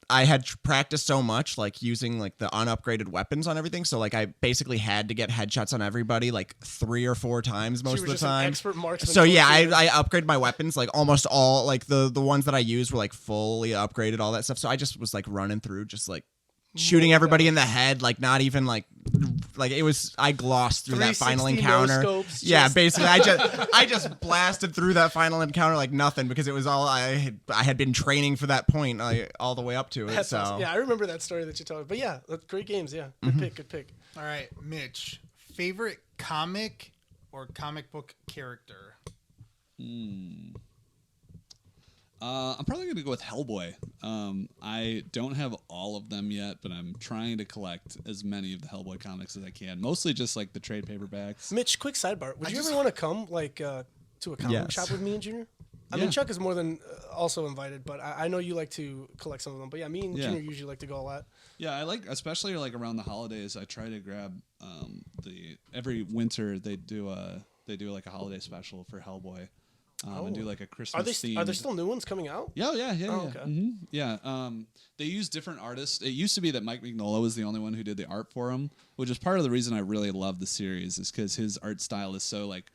I had practiced so much, like using like the unupgraded weapons on everything. So like I basically had to get headshots on everybody like 3 or 4 times most You of were the just an time. expert marksman. So yeah, towards the end. I upgraded my weapons, like almost all, like the ones that I used were like fully upgraded, all that stuff. So I just was like running through, just like shooting everybody in the head, like not even like it was. I glossed through that final 360 encounter. no-scopes, Yeah, just- basically, I just blasted through that final encounter like nothing, because it was all I had been training for that point, all the way up to it. That's so awesome. Yeah, I remember that story that you told me. But yeah, great games. Yeah, Mm-hmm. good pick. All right, Mitch, favorite comic or comic book character? I'm probably going to go with Hellboy. I don't have all of them yet, but I'm trying to collect as many of the Hellboy comics as I can. Mostly just like the trade paperbacks. Mitch, quick sidebar. Would you ever want to come like to a comic book Yes. shop with me and Junior? I Yeah. mean, Chuck is more than also invited, but I know you like to collect some of them. But yeah, me and Yeah. Junior usually like to go a lot. Yeah, I like, especially like around the holidays. I try to grab every winter they do like a holiday special for Hellboy, and do like a Christmas theme. Are there still new ones coming out? Yeah, yeah. okay. Yeah. They use different artists. It used to be that Mike Mignola was the only one who did the art for him, which is part of the reason I really love the series, is because his art style is so like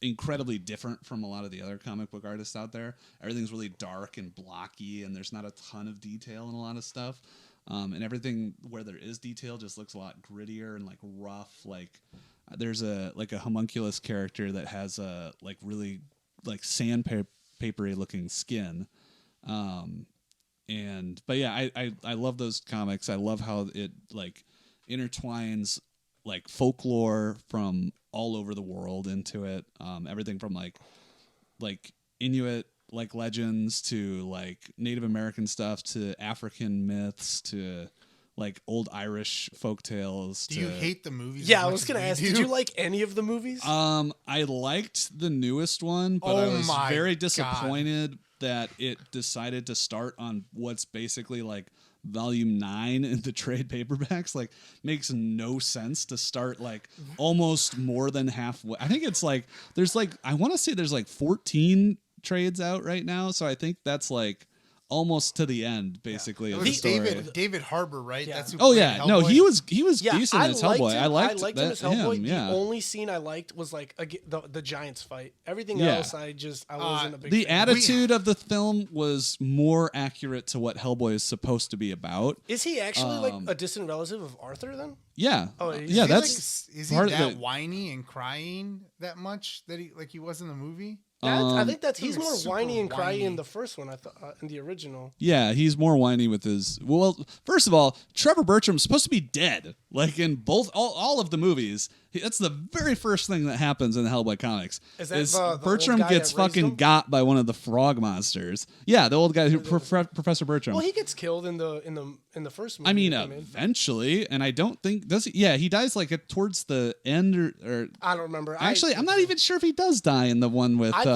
incredibly different from a lot of the other comic book artists out there. Everything's really dark and blocky, and there's not a ton of detail in a lot of stuff. And everything where there is detail just looks a lot grittier and like rough. Like there's a homunculus character that has a like really like sandpapery looking skin. But yeah, I love those comics. I love how it like intertwines like folklore from all over the world into it. Everything from like Inuit like legends to like Native American stuff to African myths to like old Irish folk tales. Do you hate the movies? Yeah, as I much was as gonna we ask. do? Did you like any of the movies? I liked the newest one, but I Oh was my very God. disappointed that it decided to start on what's basically like volume 9 in the trade paperbacks. Like, makes no sense to start like almost more than halfway. I think it's like there's like I want to say there's like 14 trades out right now, so I think that's like almost to the end, basically. It Of the was story. David Harbour, right? Yeah. That's who Oh played yeah, no, Hellboy? he was Yeah, decent as Hellboy. I liked him that, as Hellboy. yeah. The only scene I liked was like the Giants fight. Everything Yeah. else, I wasn't a big The fan. attitude of the film was more accurate to what Hellboy is supposed to be about. Is he actually like a distant relative of Arthur then? Yeah, Oh, he's- yeah, he's that's Is he part of that the- whiny and crying that much that he was in the movie? I think that's he's He's more super whiny and cryy in whiny. the first one. I thought in the original. Yeah, he's more whiny with his. Well, first of all, Trevor Bertram's supposed to be dead. Like in all of the movies, that's the very first thing that happens in the Hellboy comics. Is that the old Bertram guy gets that raised fucking him? got by one of the frog monsters? Yeah, the old guy who Professor Bertram. Well, he gets killed in the first movie. I mean, he came in. eventually, and I don't think does he? Yeah, he dies like towards the end, or I don't remember. actually, I'm not even sure if he does die in the one with I thought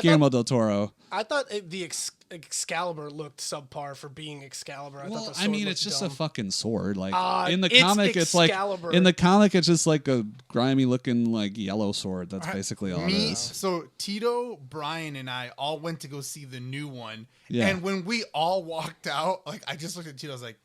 Guillermo del Toro. I thought the Excalibur looked subpar for being Excalibur. I thought Well, the I sword mean, looked it's just dumb. a fucking sword. Like in the it's comic, it's like Excalibur. in the comic, it's just like a grimy looking like yellow sword. That's basically all it is. So Tito, Brian, and I all went to go see the new one. Yeah. And when we all walked out, like I just looked at Tito, I was like,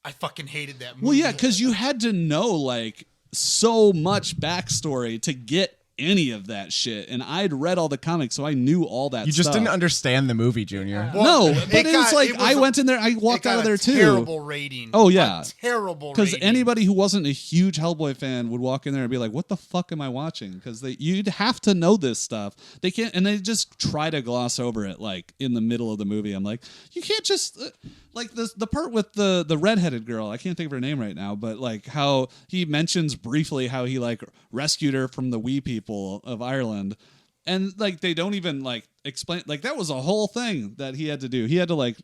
I fucking hated that movie. Well, yeah, because you had to know like so much backstory to get any of that shit, and I'd read all the comics, so I knew all that. You just stuff. didn't understand the movie, Junior. No, Well, but it was like it was I a- went in there, I It walked got out of a there too. Terrible rating. Oh, yeah. A terrible Because rating. anybody who wasn't a huge Hellboy fan would walk in there and be like, "What the fuck am I watching?" Because you'd have to know this stuff. They can't, and they just try to gloss over it, like in the middle of the movie. I'm like, you can't just like the part with the redheaded girl. I can't think of her name right now, but like how he mentions briefly how he like rescued her from the wee people of Ireland. And like they don't even like explain, like that was a whole thing that he had to do. He had to like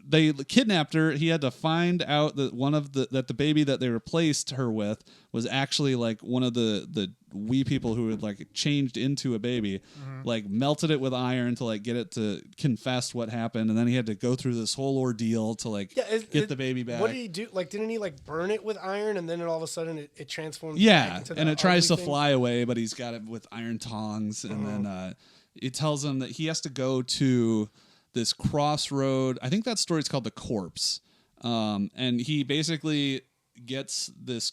they kidnapped her. He had to find out that that the baby that they replaced her with was actually like one of the wee people who had like changed into a baby, like melted it with iron to like get it to confess what happened, and then he had to go through this whole ordeal to like get the baby back. What did he do? Like, didn't he like burn it with iron, and then all of a sudden it transformed? back Yeah, into the and it tries to ugly thing? fly away, but he's got it with iron tongs, and then it tells him that he has to go to this crossroad. I think that story's called The Corpse, and he basically gets this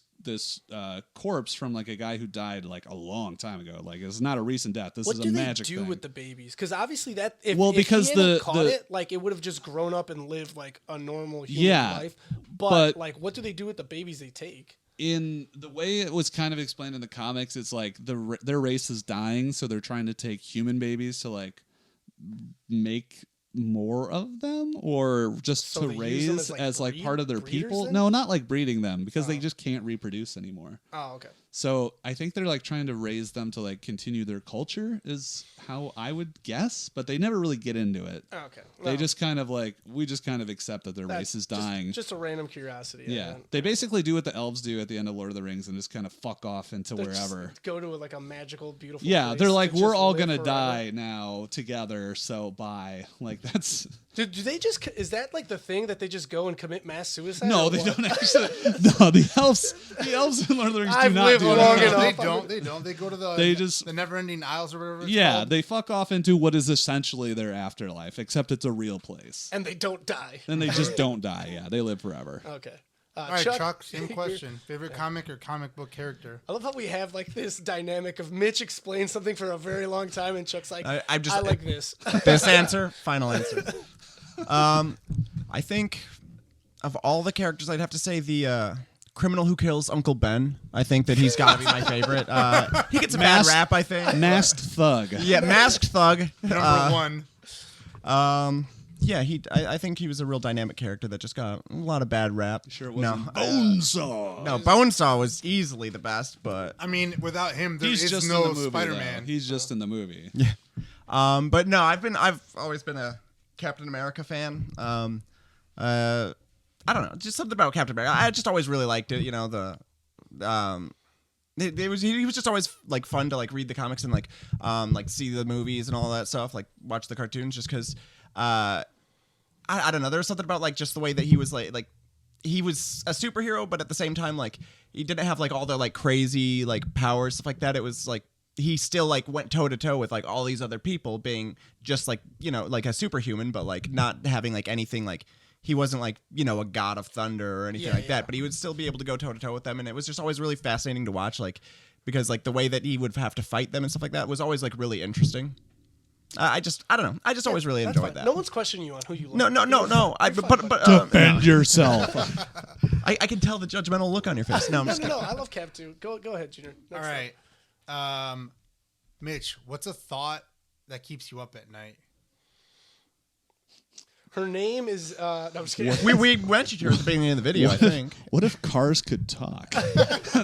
corpse from like a guy who died like a long time ago. Like it's not a recent death. This What is do a they magic do thing. with the babies? Because obviously that if Because he hadn't the- caught it, like it would have just grown up and lived like a normal human Yeah, life. but- But like, what do they do with the babies they take? In the way it was kind of explained in the comics, it's like their race is dying, so they're trying to take human babies to like make more of them, or just So to they use them raise as, like, part of their breeders people. then? No, not like breeding them, because they just can't reproduce anymore. Oh, okay. So I think they're like trying to raise them to like continue their culture, is how I would guess, but they never really get into it. Oh, okay. They Well, just kind of like, we just kind of accept that their that's race is just- dying. Just a random curiosity. Yeah, they basically do what the elves do at the end of Lord of the Rings and just kind of fuck off into They just wherever. go to like a magical, beautiful. Yeah, place they're like, to we're just all live gonna forever. die now together, so bye. Like that's Do they just? Is that like the thing that they just go and commit mass suicide? no, or they what? don't actually. No, the elves in Lord of the Rings do I've not lived do long that. enough. They don't. They don't. They go to the just- the Never-Ending Isles or whatever. It's Yeah, called. they fuck off into what is essentially their afterlife, except it's a real place. And they don't die. And they just don't die. Yeah, they live forever. Okay. All right, Chuck. Same question. Favorite comic or comic book character? I love how we have like this dynamic of Mitch explains something for a very long time, and Chuck's like, I'm just- I like this. This answer, final answer. I think of all the characters, I'd have to say the criminal who kills Uncle Ben. I think that he's got to be my favorite. He gets a bad rap, I think. Masked thug. Yeah, masked thug. Number one. Yeah, I think he was a real dynamic character that just got a lot of bad rap. Sure it No, wasn't Bonesaw. no, Bonesaw was easily the best, but I mean, without him, there He's is just no in the movie. Spider-Man. Though. He's just in the movie. but no, I've always been a Captain America fan. I don't know, just something about Captain America. I just always really liked it. You know, he was just always like fun to like read the comics and like see the movies and all that stuff, like watch the cartoons, just because I don't know, there was something about like just the way that he was like he was a superhero, but at the same time like he didn't have like all the like crazy like powers, stuff like that. It was like he still like went toe to toe with like all these other people, being just like, you know, like a superhuman, but like not having like anything, like he wasn't like, you know, a god of thunder or anything that, but he would still be able to go toe to toe with them. And it was just always really fascinating to watch, like, because like the way that he would have to fight them and stuff like that was always like really interesting. I don't know. I just always really enjoyed that. No one's questioning you on who you like. No. Defend yourself. I can tell the judgmental look on your face. No, I'm just No. I love Cap too. Go ahead, Junior. All right. Mitch, what's a thought that keeps you up at night? Her name is. No, I'm just kidding. we mentioned her at the beginning of the video, I think. What if cars could talk?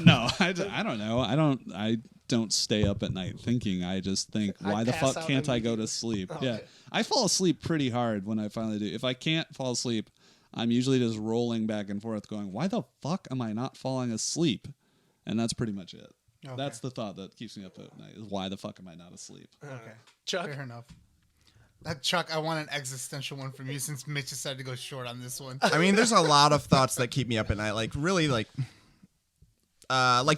No, I don't know. I don't stay up at night thinking. I just think, why the fuck can't I go to sleep? Okay. Yeah, I fall asleep pretty hard when I finally do. If I can't fall asleep, I'm usually just rolling back and forth going, why the fuck am I not falling asleep? And that's pretty much it. Okay. That's the thought that keeps me up at night, is why the fuck am I not asleep? Okay. Chuck? Fair enough. Chuck, I want an existential one from you since Mitch decided to go short on this one. I mean, there's a lot of thoughts that keep me up at night. Like, really, like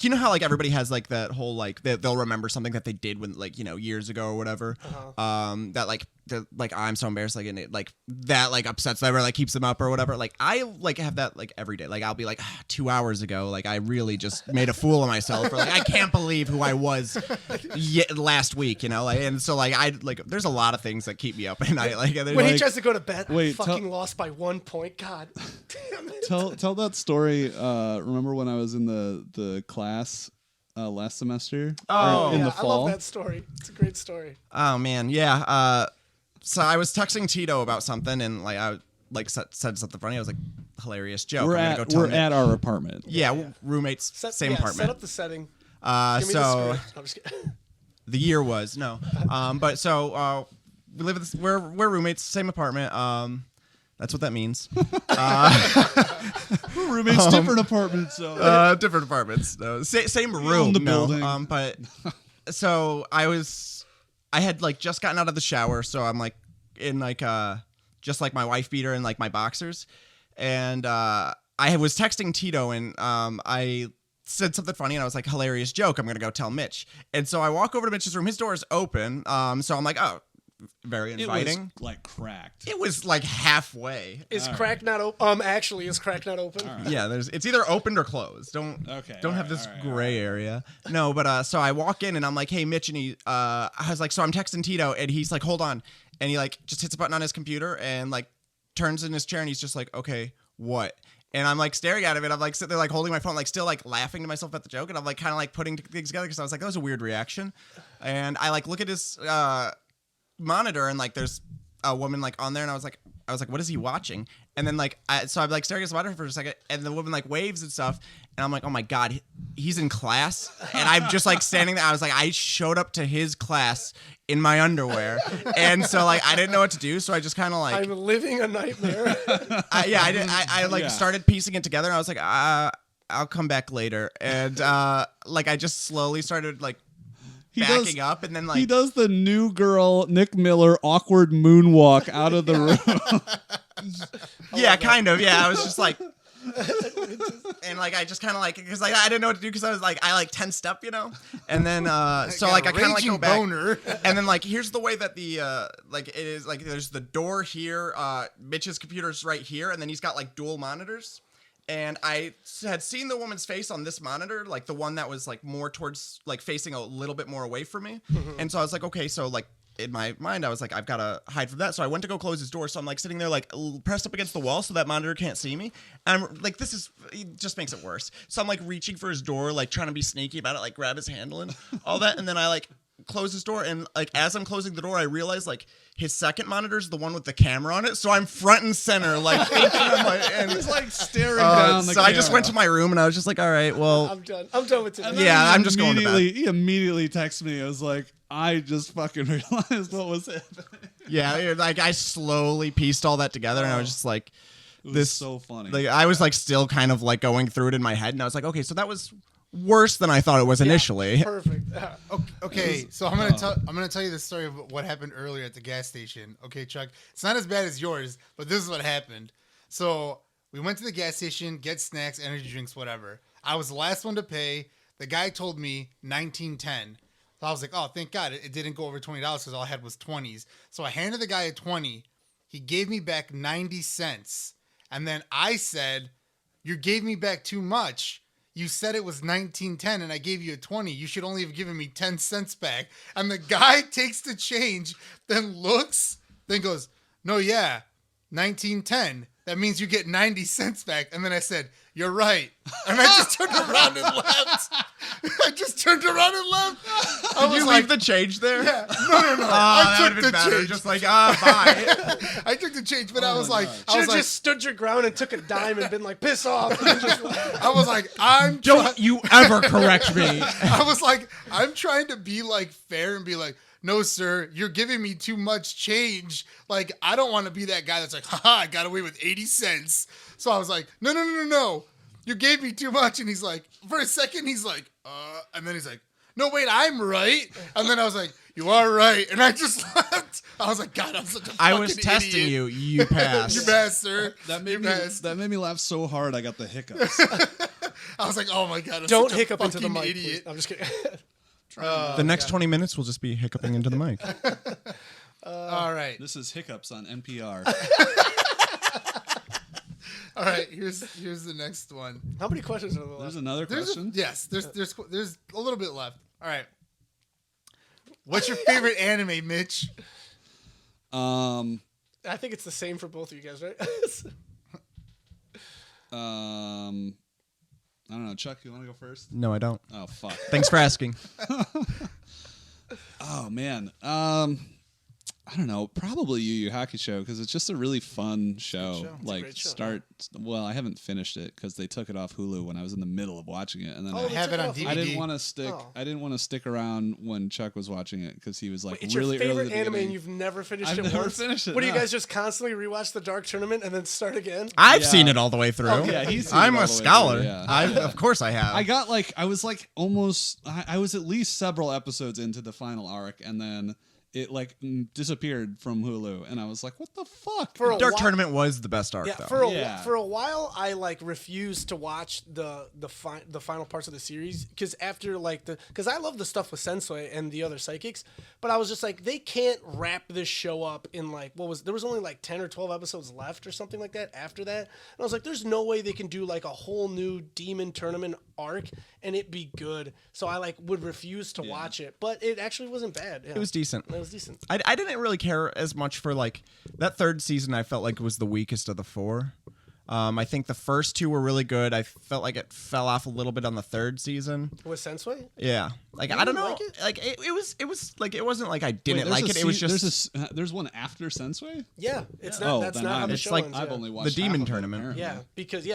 you know how like everybody has like that whole like they'll remember something that they did when like, you know, years ago or whatever. That like I'm so embarrassed, like, and it like that like upsets them or like keeps them up or whatever. Like I like have that like every day. Like I'll be like 2 hours ago, like I really just made a fool of myself, or like I can't believe who I was last week, you know. Like, and so like I like there's a lot of things that keep me up at night. Like when he tries to go to bed, I fucking lost by 1 point. God damn it. Tell that story. Remember when I was in the class last semester? In the fall? I love that story. It's a great story. Oh man, yeah. So I was texting Tito about something, and like I like said something funny. I was like, hilarious joke. We're at our apartment. Yeah, roommates, same apartment. Set up the setting. So the I'm just kidding. The year was but so we live. We're roommates, same apartment. That's what that means. We're roommates, different apartments. So. Different apartments. No, same room. In the building. But so I had like just gotten out of the shower, so I'm like in like just like my wife beater and like my boxers, and I was texting Tito, and I said something funny, and I was like, hilarious joke, I'm gonna go tell Mitch. And so I walk over to Mitch's room. His door is open, so I'm like, oh, very inviting. It was like cracked. It was like halfway. Is crack not open? Actually, is crack not open? Right. Yeah, it's either opened or closed. Don't have this gray area. No, but so I walk in and I'm like, hey Mitch, and I was like, so I'm texting Tito, and he's like, hold on, and he like just hits a button on his computer and like turns in his chair, and he's just like, okay, what? And I'm like staring at him, and I'm like sitting there like holding my phone, like still like laughing to myself at the joke, and I'm like kind of like putting things together because I was like, that was a weird reaction, and I like look at his monitor, and like there's a woman like on there, and I was like what is he watching? And then like so I'm like staring at his monitor for a second, and the woman like waves and stuff, and I'm like, oh my god, he's in class, and I'm just like standing there. I was like, I showed up to his class in my underwear, and so like I didn't know what to do, so I just kind of like, I'm living a nightmare. I like started piecing it together, and I was like, I'll come back later, and like I just slowly started like backing up, and then like he does the new girl Nick Miller awkward moonwalk out of the room. Yeah, kind of. Yeah, I was just like, and like I just kind of like, because like I didn't know what to do, because I was like I like tensed up, you know, and then so like I kind of like go back, and then like here's the way that the like it is, like there's the door here, Mitch's computer's right here, and then he's got like dual monitors. And I had seen the woman's face on this monitor, like the one that was like more towards like facing a little bit more away from me. And so I was like, okay, so like in my mind, I was like, I've got to hide from that. So I went to go close his door. So I'm like sitting there like pressed up against the wall so that monitor can't see me. And I'm like, it just makes it worse. So I'm like reaching for his door, like trying to be sneaky about it, like grab his handle and all that. And then I like close his door, and like as I'm closing the door, I realize like his second monitor is the one with the camera on it, so I'm front and center, like thinking I'm like, and he's like staring down the so camera. I just went to my room, and I was just like, all right, well, I'm done with it. Yeah, I'm just going to bed. He immediately texted me. I was like, I just fucking realized what was happening. Yeah, like I slowly pieced all that together, and I was just like, was this so funny. Like I was like still kind of like going through it in my head, and I was like, okay, so that was worse than I thought it was initially. Perfect. Okay, so I'm gonna tell you the story of what happened earlier at the gas station. Okay, Chuck, it's not as bad as yours, but this is what happened. So we went to the gas station, get snacks, energy drinks, whatever. I was the last one to pay. The guy told me $19.10. So I was like, oh, thank God it didn't go over $20 because all I had was 20s. So I handed the guy a 20. He gave me back 90 cents. And then I said, you gave me back too much. You said it was $19.10 and I gave you a 20. You should only have given me 10 cents back. And the guy takes the change, then looks, then goes, no, yeah, $19.10. That means you get 90 cents back. And then I said, you're right. And I just turned around and left. Did you leave the change there? Yeah. No. I I took took the the better. change. Just like, bye. I took the change, but I was like, Should have just stood your ground and took a dime and been like, piss off. I was like, Don't you ever correct me. I was like, I'm trying to be like fair and be like, no, sir, you're giving me too much change. Like, I don't want to be that guy that's like, haha, I got away with 80 cents. So I was like, no. You gave me too much. And he's like, for a second, he's like, and then he's like, no, wait, I'm right. And then I was like, you are right. And I just left. I was like, God, I'm such a fucking I was testing idiot. you. You passed. You passed, sir. that made me laugh so hard I got the hiccups. I was like, oh my God, I'm Don't such a hiccup into the fucking mic, idiot. please. I'm just kidding. The next 20 minutes will just be hiccuping into the mic. All right. This is hiccups on NPR. All right, here's the next one. How many questions are there left? There's another There's question. there's a little bit left. All right. What's your favorite anime, Mitch? I think it's the same for both of you guys, right? I don't know. Chuck, you want to go first? No, I don't. Oh, fuck. Thanks for asking. Oh, man. I don't know. Probably Yu Yu Hakusho because it's just a really fun show. show. It's a Like great show, well, I haven't finished it because they took it off Hulu when I was in the middle of watching it, and then Oh, I they have took it on off. DVD. I didn't want to stick. Oh. I didn't want to stick around when Chuck was watching it because he was like It's really your favorite early. At the anime beginning. and you've never finished I've it never once? finished it, What do you no. guys just constantly rewatch the Dark Tournament and then start again? I've Yeah. seen it all the way through. Okay. Yeah, he's seen it I'm all a the way through, scholar. yeah. Of course I have. I was at least several episodes into the final arc, and then it disappeared from Hulu, and I was like, "What the fuck?" For a Dark while- Tournament was the best arc, Yeah, though. for a while, I refused to watch the final parts of the series because because I love the stuff with Sensei and the other psychics, but I was just like, they can't wrap this show up in there was only 10 or 12 episodes left or something like that after that, and I was like, there's no way they can do a whole new Demon Tournament arc and it be good, so I would refuse to watch it, but it actually wasn't bad. Yeah. It was decent. It was decent. I didn't really care as much for that third season. I felt like it was the weakest of the four. I think the first two were really good. I felt like it fell off a little bit on the third season. With Sensei? Yeah, I don't didn't know. like it? It was it wasn't like I didn't Wait, like it. It was just there's one after Sensei. Yeah, it's Oh, not. That's then not how the it's show like ends, I've yeah. only the watched Demon half of it, Tournament. apparently. because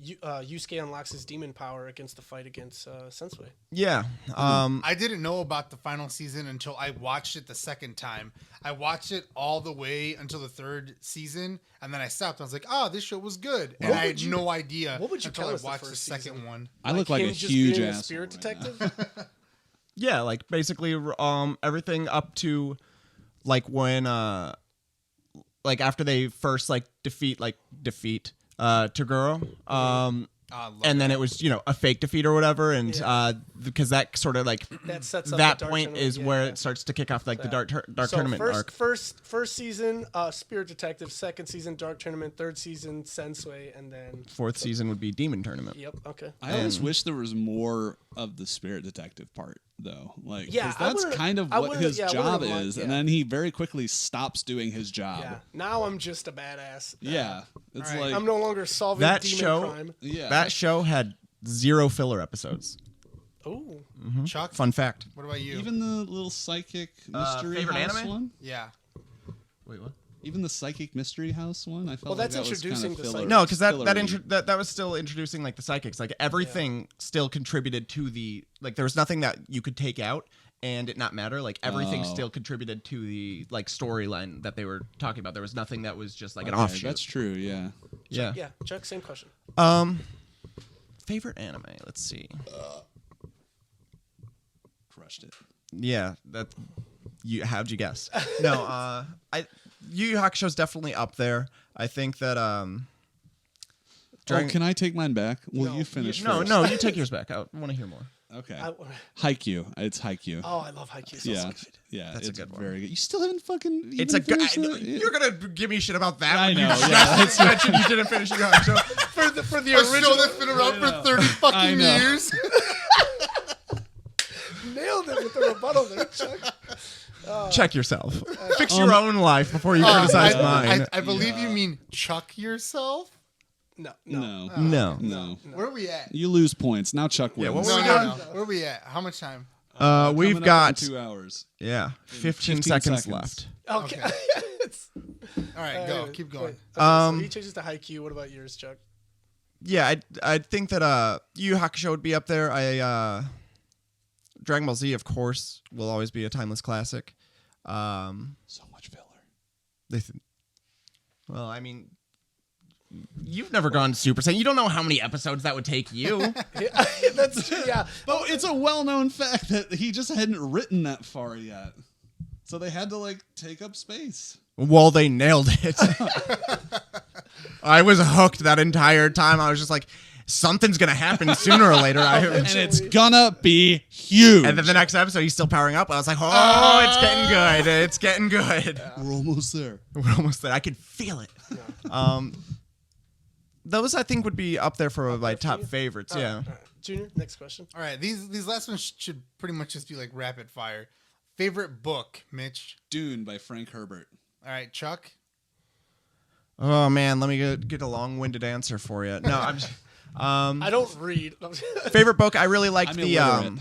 Yusuke unlocks his demon power against the fight against Sensei. yeah. I didn't know about the final season until I watched it the second time. I watched it all the way until the third season, and then I stopped. I was like, "Oh, this show was good," and I had no idea what would you until count I as the watched the first second season? one. I look like him a just huge being a asshole spirit right now. detective. Yeah, basically everything up to when after they first defeat Toguro. And then it was a fake defeat or whatever, and because that sort of That sets up that the Dark point Tournament, is where it starts to kick off the Dark Tournament arc. First season, Spirit Detective. Second season, Dark Tournament. Third season, Sensei, and then Fourth season would be Demon Tournament. Yep. Okay. I always wish there was more of the spirit detective part, though. 'Cause that's wouldn't- kind of I what wouldn't- his I wouldn't job have liked- is, and then he very quickly stops doing his job. Yeah. Now I'm just a badass. Yeah, it's All right. like I'm no longer solving That demon show- crime. yeah. That show had 0 filler episodes. Oh. Chuck, Fun fact. what about you? Even the little psychic mystery favorite house anime? one. Yeah. Wait, what? Even the psychic mystery house one. I felt Well, like that's that was introducing kind the of filler. psychic. No, because that fillery. that was still introducing the psychics. Everything still contributed to the there was nothing that you could take out. and it not matter. Like everything still contributed to the like storyline that they were talking about. There was nothing that was just like an offshoot. That's true. Yeah. Yeah. Yeah, Chuck, same question. Favorite anime? Let's see. Crushed it. Yeah, how'd you guess? No, Yu Yu Hakusho's definitely up there. I think that Can I take mine back? Will No, you finish no, first? no, you take yours back. I want to hear more. Okay. I, Haikyuu. It's Haikyuu. oh, I love Haikyuu. So yeah. good. Yeah. That's a it's good one. very good. You still haven't fucking. It's a good. good. You're gonna give me shit about that. I when know, You yeah, just mentioned you didn't finish Yu Yu Hakusho. For the A show original, that's been around for 30 I fucking know. years. nailed it with the rebuttal there, Chuck. Check yourself. Fix your own life before you criticize mine. I believe you mean chuck yourself. No. No. Where are we at? You lose points. Now Chuck wins. Yeah, what No, were we no, doing? no. Where are we at? How much time? We've Coming up got in 2 hours. 15 15 seconds seconds. left. Okay. All right, go. Keep going. Wait, okay, so he changes to Haikyuu. What about yours, Chuck? Yeah, I think that Yu Yu Hakusho would be up there. Dragon Ball Z, of course, will always be a timeless classic. So much filler. Well, I mean, you've never gone Super Saiyan. You don't know how many episodes that would take you. That's true. Yeah. But it's a well-known fact that he just hadn't written that far yet. So they had to like take up space. Well, they nailed it. I was hooked that entire time. I was just like, something's gonna happen sooner or later. And it's gonna be huge. And then the next episode, he's still powering up. I was like, oh, it's getting good. It's getting good. We're almost there. We're almost there. I can feel it. Those I think would be up there for my top favorites. Yeah. All right. Junior, next question. All right, these last ones should pretty much just be like rapid fire. Favorite book, Mitch? Dune by Frank Herbert. All right, Chuck? Oh man, let me get a long-winded answer for you. No, I'm. Just, I don't read. favorite book. I really liked I'm the illiterate.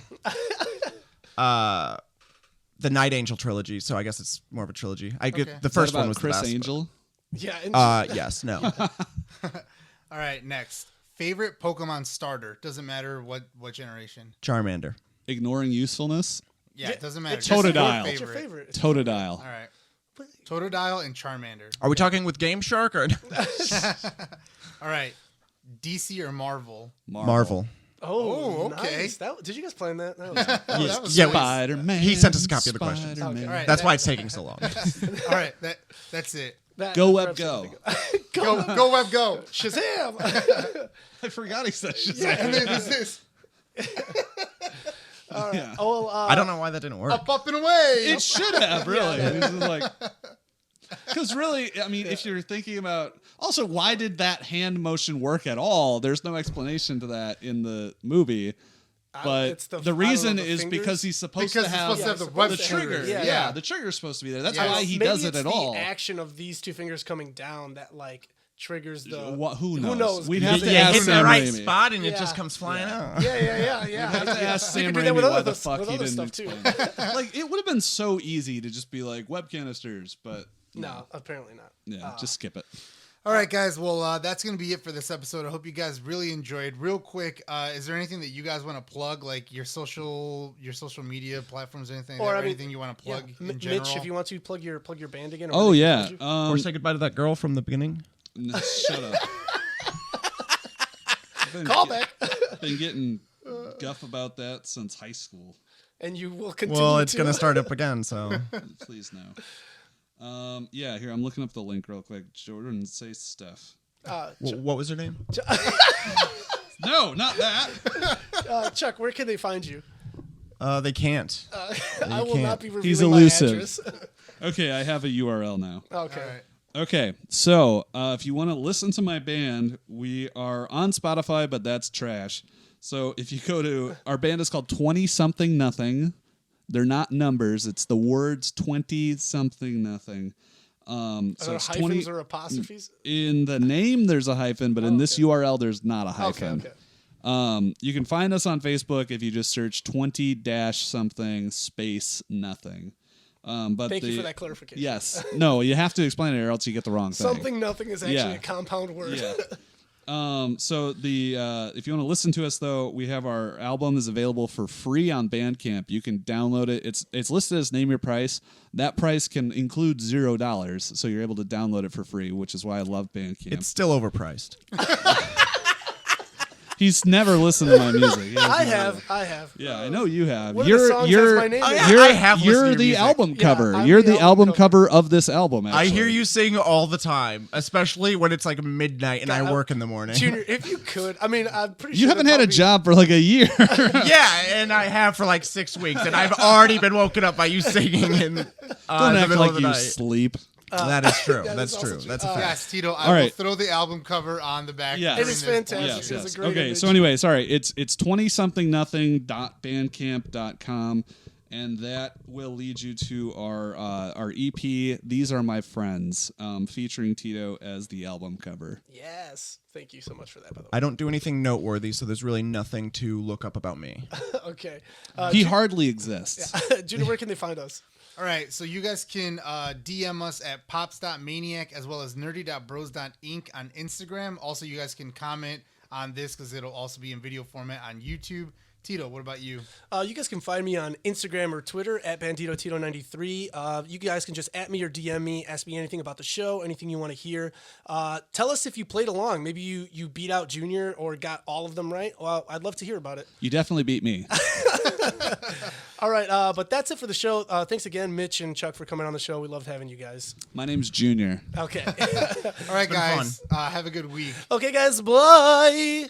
the Night Angel trilogy. So I guess it's more of a trilogy. I get Okay. the Is first that one about was Chris the best. Angel. Yeah. And Yes. No. All right, next. Favorite Pokemon starter? Doesn't matter what generation. Charmander. Ignoring usefulness. Yeah, it doesn't matter. it's Just your Totodile. What's your favorite. favorite? Totodile. All right. Totodile and Charmander. Are we talking with Game Shark or All right. DC or Marvel? Marvel? Oh, okay. Nice. Did you guys plan that? That was, That was Yeah, nice. Spider-Man. He sent us a copy of the questions. Spider-Man. Okay. All right. That's why it's taking so long. All right, that's it. Go Web Go. Go Web Go. Shazam! I forgot he said Shazam. And then there's this. Yeah. Oh, well, I don't know why that didn't work. Up and away. It should have, really. This is like, because really, I mean, if you're thinking about, also, why did that hand motion work at all? There's no explanation to that in the movie. But it's the- I the don't know, reason the is fingers? because he's supposed Because to he's have supposed to have the the web trigger. fingers. Yeah, the trigger's supposed to be there. That's Yeah. why he Maybe does it it's at all. the action of these two fingers coming down that like triggers the. Who knows? Who knows? We'd Yeah, have to Yeah, ask hit Sam the right Raimi. spot and it Yeah. just comes flying out. Yeah. We'd have to ask You Sam could do that Raimi with why other the stuff- fuck with he other didn't stuff, too. explain it. Like, it would have been so easy to just be like, web canisters, but No, apparently not. yeah, just skip it. All right, guys. Well, that's going to be it for this episode. I hope you guys really enjoyed. Real quick, is there anything that you guys want to plug, like your social media platforms, or anything, Or, I mean, anything you want to plug in general? Mitch, if you want to plug your band again. Or Oh, where they can yeah. find you. Or say goodbye to that girl from the beginning. Shut up. Call back. Been getting guff about that since high school. And you will continue. Well, it's to. gonna start up again. So Please no. Yeah, here, I'm looking up the link real quick. Jordan, say stuff. what was her name? No, not that. Chuck, where can they find you? They can't. I will can't. not be revealing He's my elusive. address. Okay, I have a URL now. Okay. All right. Okay, so if you want to listen to my band, we are on Spotify, but that's trash. So if you go to, our band is called 20 Something Nothing. They're not numbers, it's the words 20 Something Nothing. Are So there it's hyphens 20 or apostrophes? in the name. There's a hyphen, but in this URL, there's not a hyphen. Okay. You can find us on Facebook if you just search 20-something space nothing. But Thank you for that clarification. Yes. No, you have to explain it or else you get the wrong thing. Something nothing is actually Yeah. a compound word. Yeah. So if you want to listen to us though, we have our album is available for free on Bandcamp. You can download it. It's listed as Name Your Price. That price can include $0, so you're able to download it for free, which is why I love Bandcamp. It's still overpriced. He's never listened to my music. He I hasn't have. I have. Yeah, I know you have. One of the songs has my name in it. I have listened to You're your the music. album cover. I'm You're the the album album cover of this album. I Actually. hear you sing all the time, especially when it's like midnight and I work in the morning. Junior, if you could, I mean, I'm pretty sure You haven't that had a probably- job for like a year. Yeah, and I have for like 6 weeks, and I've already been woken up by you singing in Don't the act middle like of the you night. sleep. That is true. Yeah, That's that's true. also That's a true. fact. Yes, Tito. I All will right. throw the album cover on the back. Yes. It is fantastic. Yes, It's yes. a great Okay, image. so anyway, sorry. It's 20somethingnothing.bandcamp.com, and that will lead you to our EP. These Are My Friends, featuring Tito as the album cover. Yes. Thank you so much for that, by the way. I don't do anything noteworthy, so there's really nothing to look up about me. Okay. He hardly exists. Junior, where can they find us? All right, so you guys can DM us at pops.maniac as well as nerdy.bros.inc on Instagram. Also, you guys can comment on this because it'll also be in video format on YouTube. Tito, what about you? You guys can find me on Instagram or Twitter at BanditoTito93. You guys can just at me or DM me, ask me anything about the show, anything you want to hear. Tell us if you played along. Maybe you beat out Junior or got all of them right. Well, I'd love to hear about it. You definitely beat me. All right, but that's it for the show. Thanks again, Mitch and Chuck, for coming on the show. We loved having you guys. My name's Junior. Okay. All right, guys, have a good week. Okay, guys, bye.